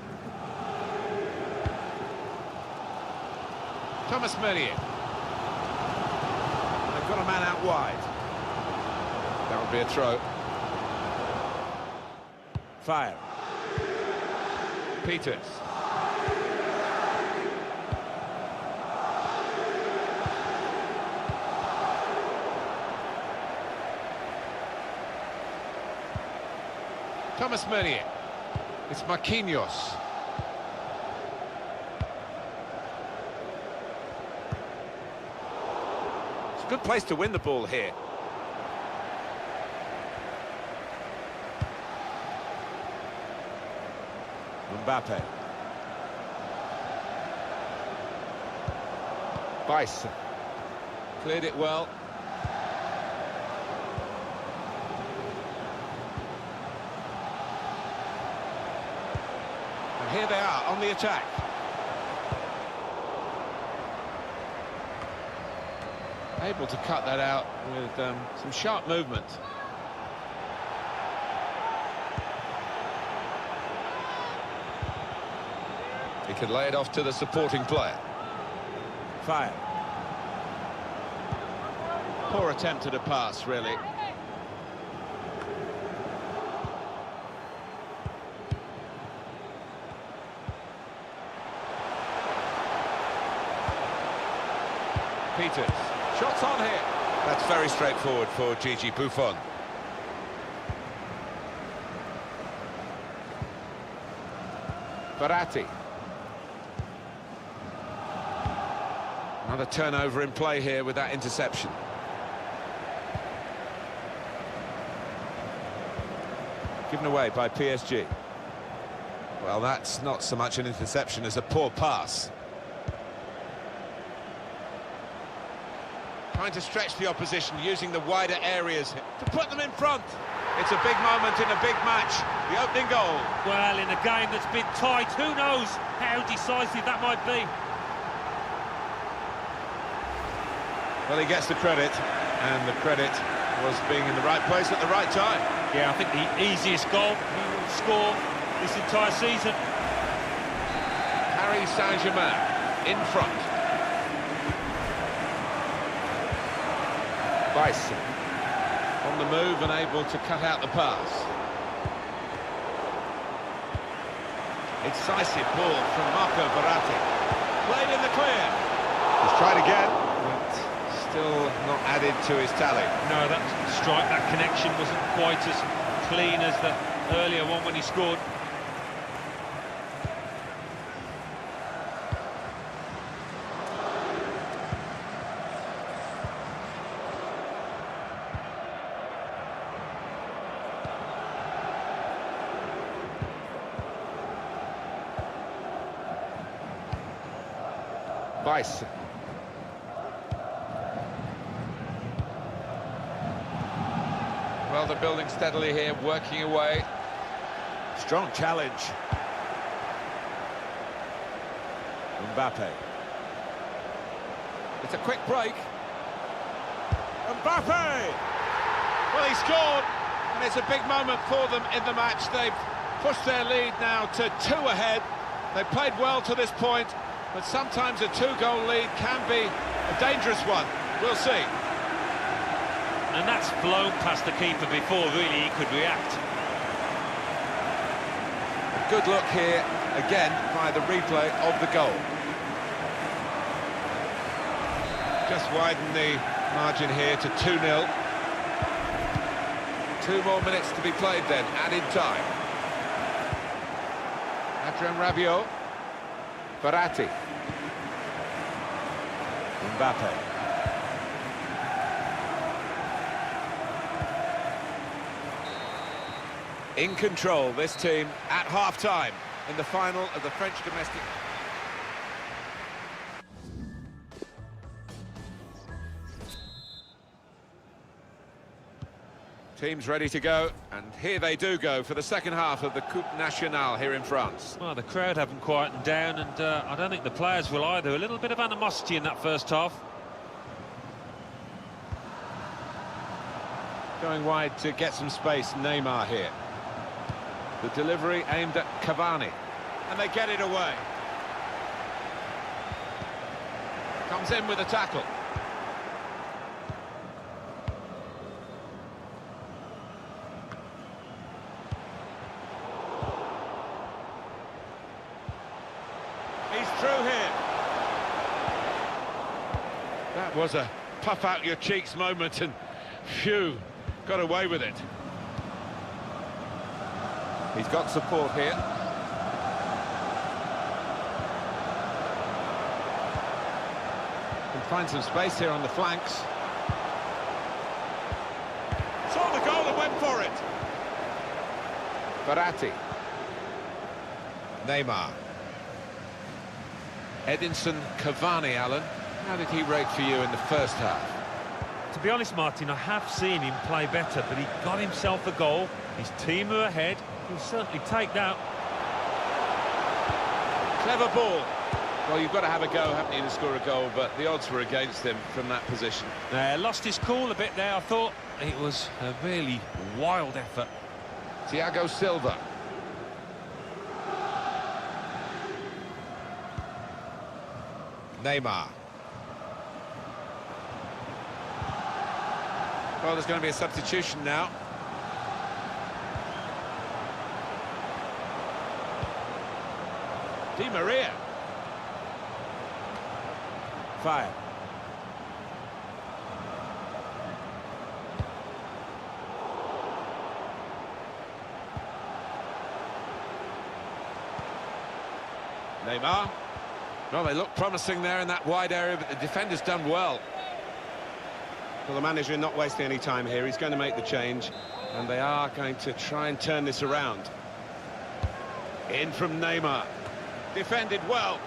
Thomas Meunier. They've got a man out wide. That would be a throw. Fire. Peters. Thomas Meunier. It's Marquinhos. Good place to win the ball here. Mbappe. Bice. Cleared it well. And here they are on the attack. Able to cut that out with some sharp movement. He could lay it off to the supporting player. Fire. Poor attempt at a pass, really. Peters. Shots on here. That's very straightforward for Gigi Buffon. Bitrate. Another turnover in play here with that interception. Given away by PSG. Well, that's not so much an interception as a poor pass. Trying to stretch the opposition, using the wider areas to put them in front. It's a big moment in a big match. The opening goal. Well, in a game that's been tight, who knows how decisive that might be. Well, he gets the credit, and the credit was being in the right place at the right time. Yeah, I think the easiest goal he will score this entire season. Paris Saint-Germain in front. Bice on the move and able to cut out the pass. Incisive ball from Marco Verratti. Played in the clear. He's tried again, but still not added to his tally. No, that strike, that connection wasn't quite as clean as the earlier one when he scored. Bice. Well, they're building steadily here, working away. Strong challenge. Mbappe. It's a quick break. Mbappe! Well, he scored, and it's a big moment for them in the match. They've pushed their lead now to 2 ahead. They've played well to this point, but sometimes a 2-goal lead can be a dangerous one. We'll see. And that's blown past the keeper before really he could react. A good look here, again, by the replay of the goal. Just widen the margin here to 2-0. 2 more minutes to be played then, added time. Adrien Rabiot. Verratti. Mbappe. In control, this team at half-time in the final of the French domestic. Teams ready to go, and here they do go for the second half of the Coupe Nationale here in France. Well, the crowd haven't quietened down, and I don't think the players will either. A little bit of animosity in that first half. Going wide to get some space, Neymar here. The delivery aimed at Cavani. And they get it away. Comes in with a tackle. He's through here. That was a puff out your cheeks moment, and phew, got away with it. He's got support here. Can find some space here on the flanks. Bitrate. Neymar. Edinson Cavani, Alan. How did he rate for you in the first half? To be honest, Martin, I have seen him play better, but he got himself a goal. His team are ahead. He'll certainly take that. Clever ball. Well, you've got to have a go, haven't you, to score a goal, but the odds were against him from that position. Lost his cool a bit there, I thought. It was a really wild effort. Thiago Silva. Neymar. Well, there's going to be a substitution now. Di Maria. Fire. Neymar. Well, they look promising there in that wide area, but the defender's done well. Well, the manager not wasting any time here. He's going to make the change, and they are going to try and turn this around. In from Neymar. Defended well.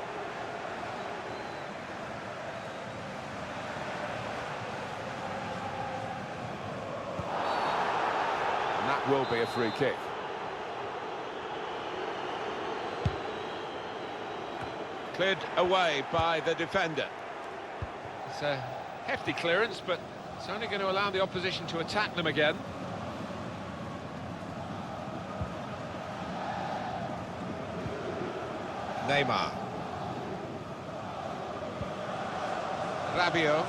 And that will be a free kick. Cleared away by the defender. It's a hefty clearance, but it's only going to allow the opposition to attack them again. Neymar. Rabiot.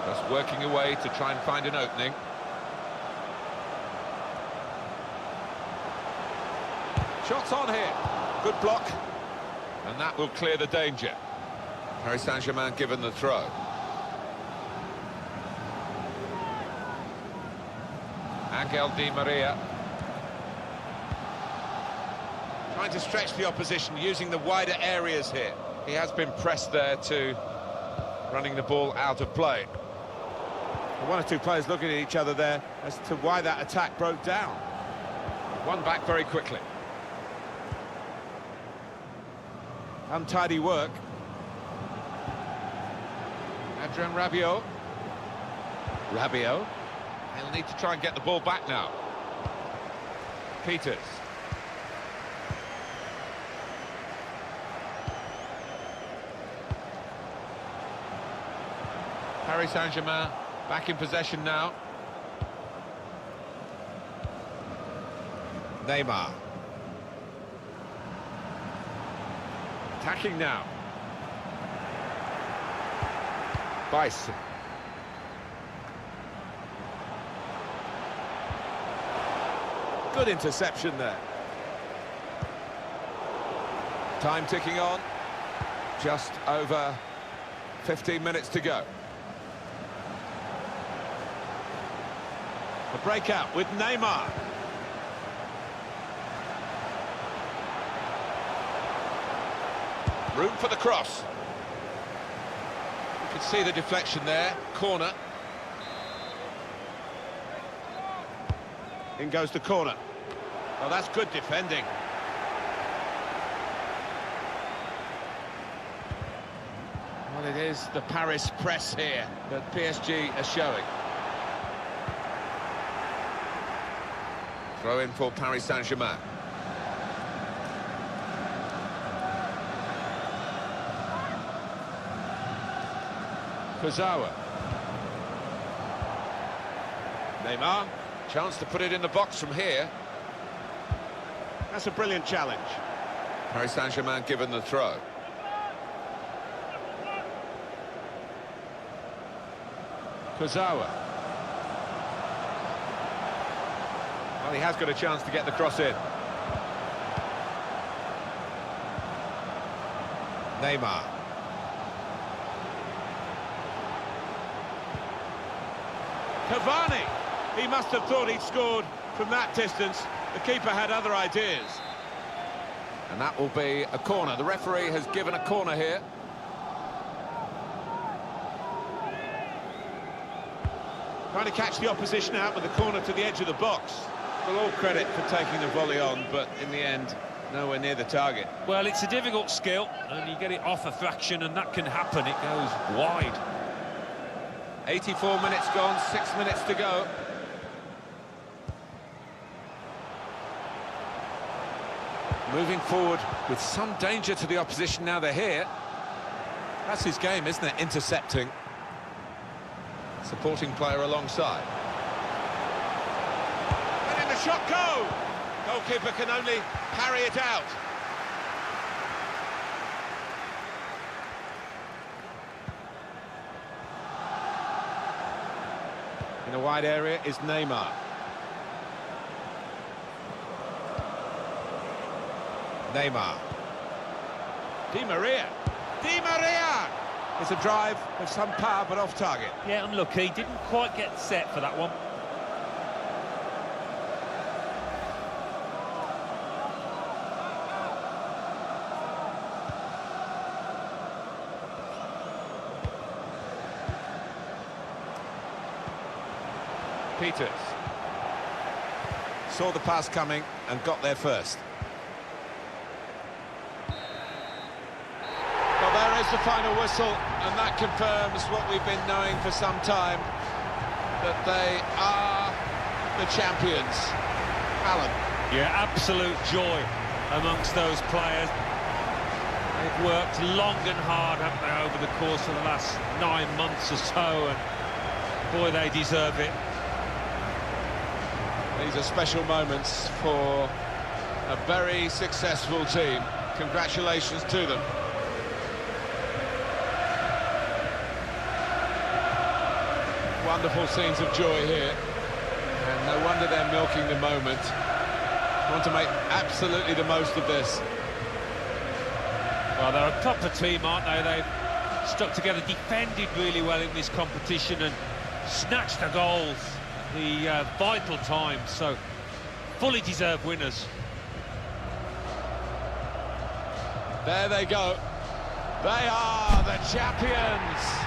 Just working away to try and find an opening. Shots on here. Good block. And that will clear the danger. Paris Saint-Germain given the throw. Angel Di Maria. Trying to stretch the opposition, using the wider areas here. He has been pressed there to running the ball out of play. One or two players looking at each other there as to why that attack broke down. One back very quickly. Untidy work. Adrien Rabiot. Rabiot. He'll need to try and get the ball back now. Peters. Paris Saint-Germain back in possession now. Neymar. Attacking now. Bison. Good interception there. Time ticking on. Just over 15 minutes to go. A breakout with Neymar. Room for the cross. You can see the deflection there. Corner. In goes the corner. Oh, that's good defending. Well, it is the Paris press here that PSG are showing. Throw in for Paris Saint-Germain. Kurzawa. Neymar. Chance to put it in the box from here. That's a brilliant challenge. Paris Saint-Germain given the throw. Kurzawa. Well, he has got a chance to get the cross in. Neymar. Cavani. He must have thought he'd scored from that distance. The keeper had other ideas. And that will be a corner. The referee has given a corner here. Trying to catch the opposition out with the corner to the edge of the box. Well, all credit for taking the volley on, but in the end, nowhere near the target. Well, it's a difficult skill, and you get it off a fraction, and that can happen. It goes wide. 84 minutes gone, 6 minutes to go. Moving forward with some danger to the opposition now they're here. That's his game, isn't it? Intercepting. Supporting player alongside. Letting the shot go! Goalkeeper can only parry it out. In a wide area is Neymar. Neymar. Di Maria. Di Maria! It's a drive with some power but off target. Yeah, unlucky. Didn't quite get set for that one. Peters. Saw the pass coming and got there first. Well, there is the final whistle, and that confirms what we've been knowing for some time, that they are the champions. Alan. Yeah, absolute joy amongst those players. They've worked long and hard, haven't they, over the course of the last 9 months or so, and boy, they deserve it. These are special moments for a very successful team. Congratulations to them. Wonderful scenes of joy here, and no wonder they're milking the moment. Want to make absolutely the most of this. Well, they're a proper team, aren't they? They've stuck together, defended really well in this competition and snatched the goals, the vital times, so fully deserved winners. There they go. They are the champions.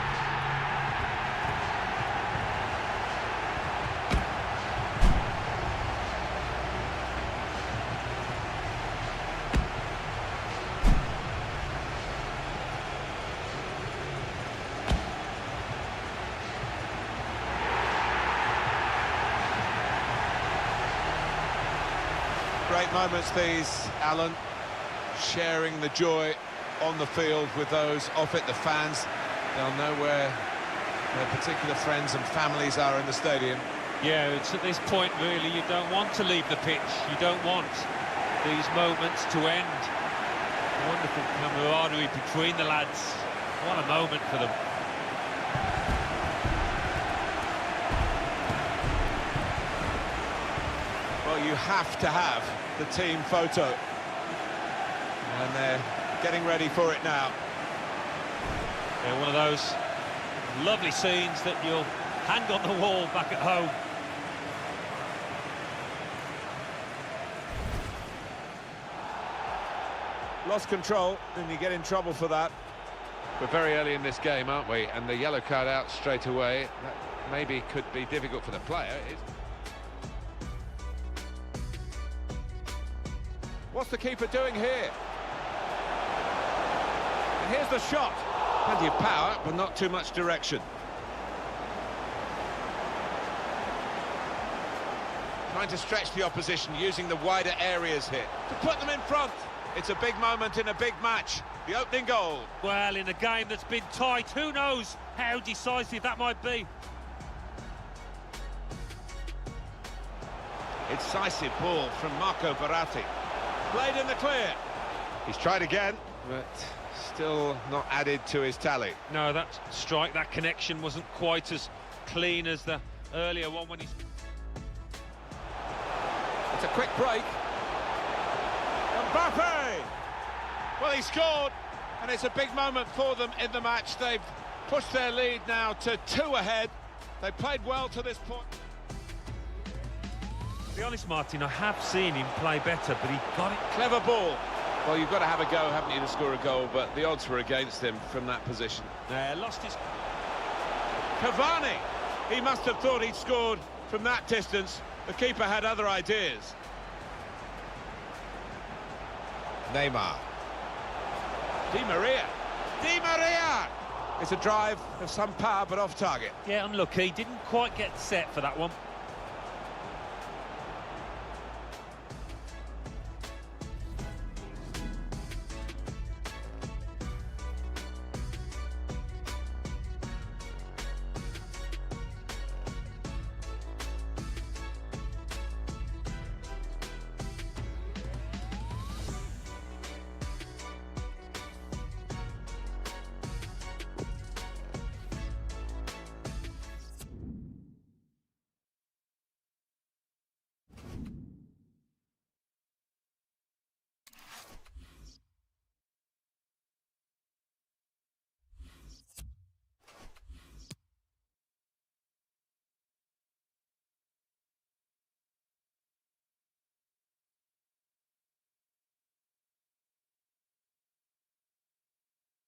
Great moments these, Alan, sharing the joy on the field with those off it, the fans. They'll know where their particular friends and families are in the stadium. Yeah, it's at this point, really, you don't want to leave the pitch. You don't want these moments to end. Wonderful camaraderie between the lads. What a moment for them. Well, you have to have the team photo. And they're getting ready for it now. Yeah, one of those lovely scenes that you'll hang on the wall back at home. Lost control, and you get in trouble for that. We're very early in this game, aren't we? And the yellow card out straight away. That maybe could be difficult for the player. What's the keeper doing here? And here's the shot. Plenty of power, but not too much direction. Trying to stretch the opposition, using the wider areas here to put them in front. It's a big moment in a big match. The opening goal. Well, in a game that's been tight, who knows how decisive that might be. Incisive ball from Marco Bitrate. Played in the clear. He's tried again, but still not added to his tally. No, that strike, that connection wasn't quite as clean as the earlier one when he's... It's a quick break. Mbappe! Well, he scored, and it's a big moment for them in the match. They've pushed their lead now to 2 ahead. They played well to this point. To be honest, Martin, I have seen him play better, but he got it. Clever ball. Well, you've got to have a go, haven't you, to score a goal, but the odds were against him from that position. Lost his... Cavani! He must have thought he'd scored from that distance. The keeper had other ideas. Neymar. Di Maria. Di Maria! It's a drive of some power, but off target. Yeah, unlucky. Didn't quite get set for that one.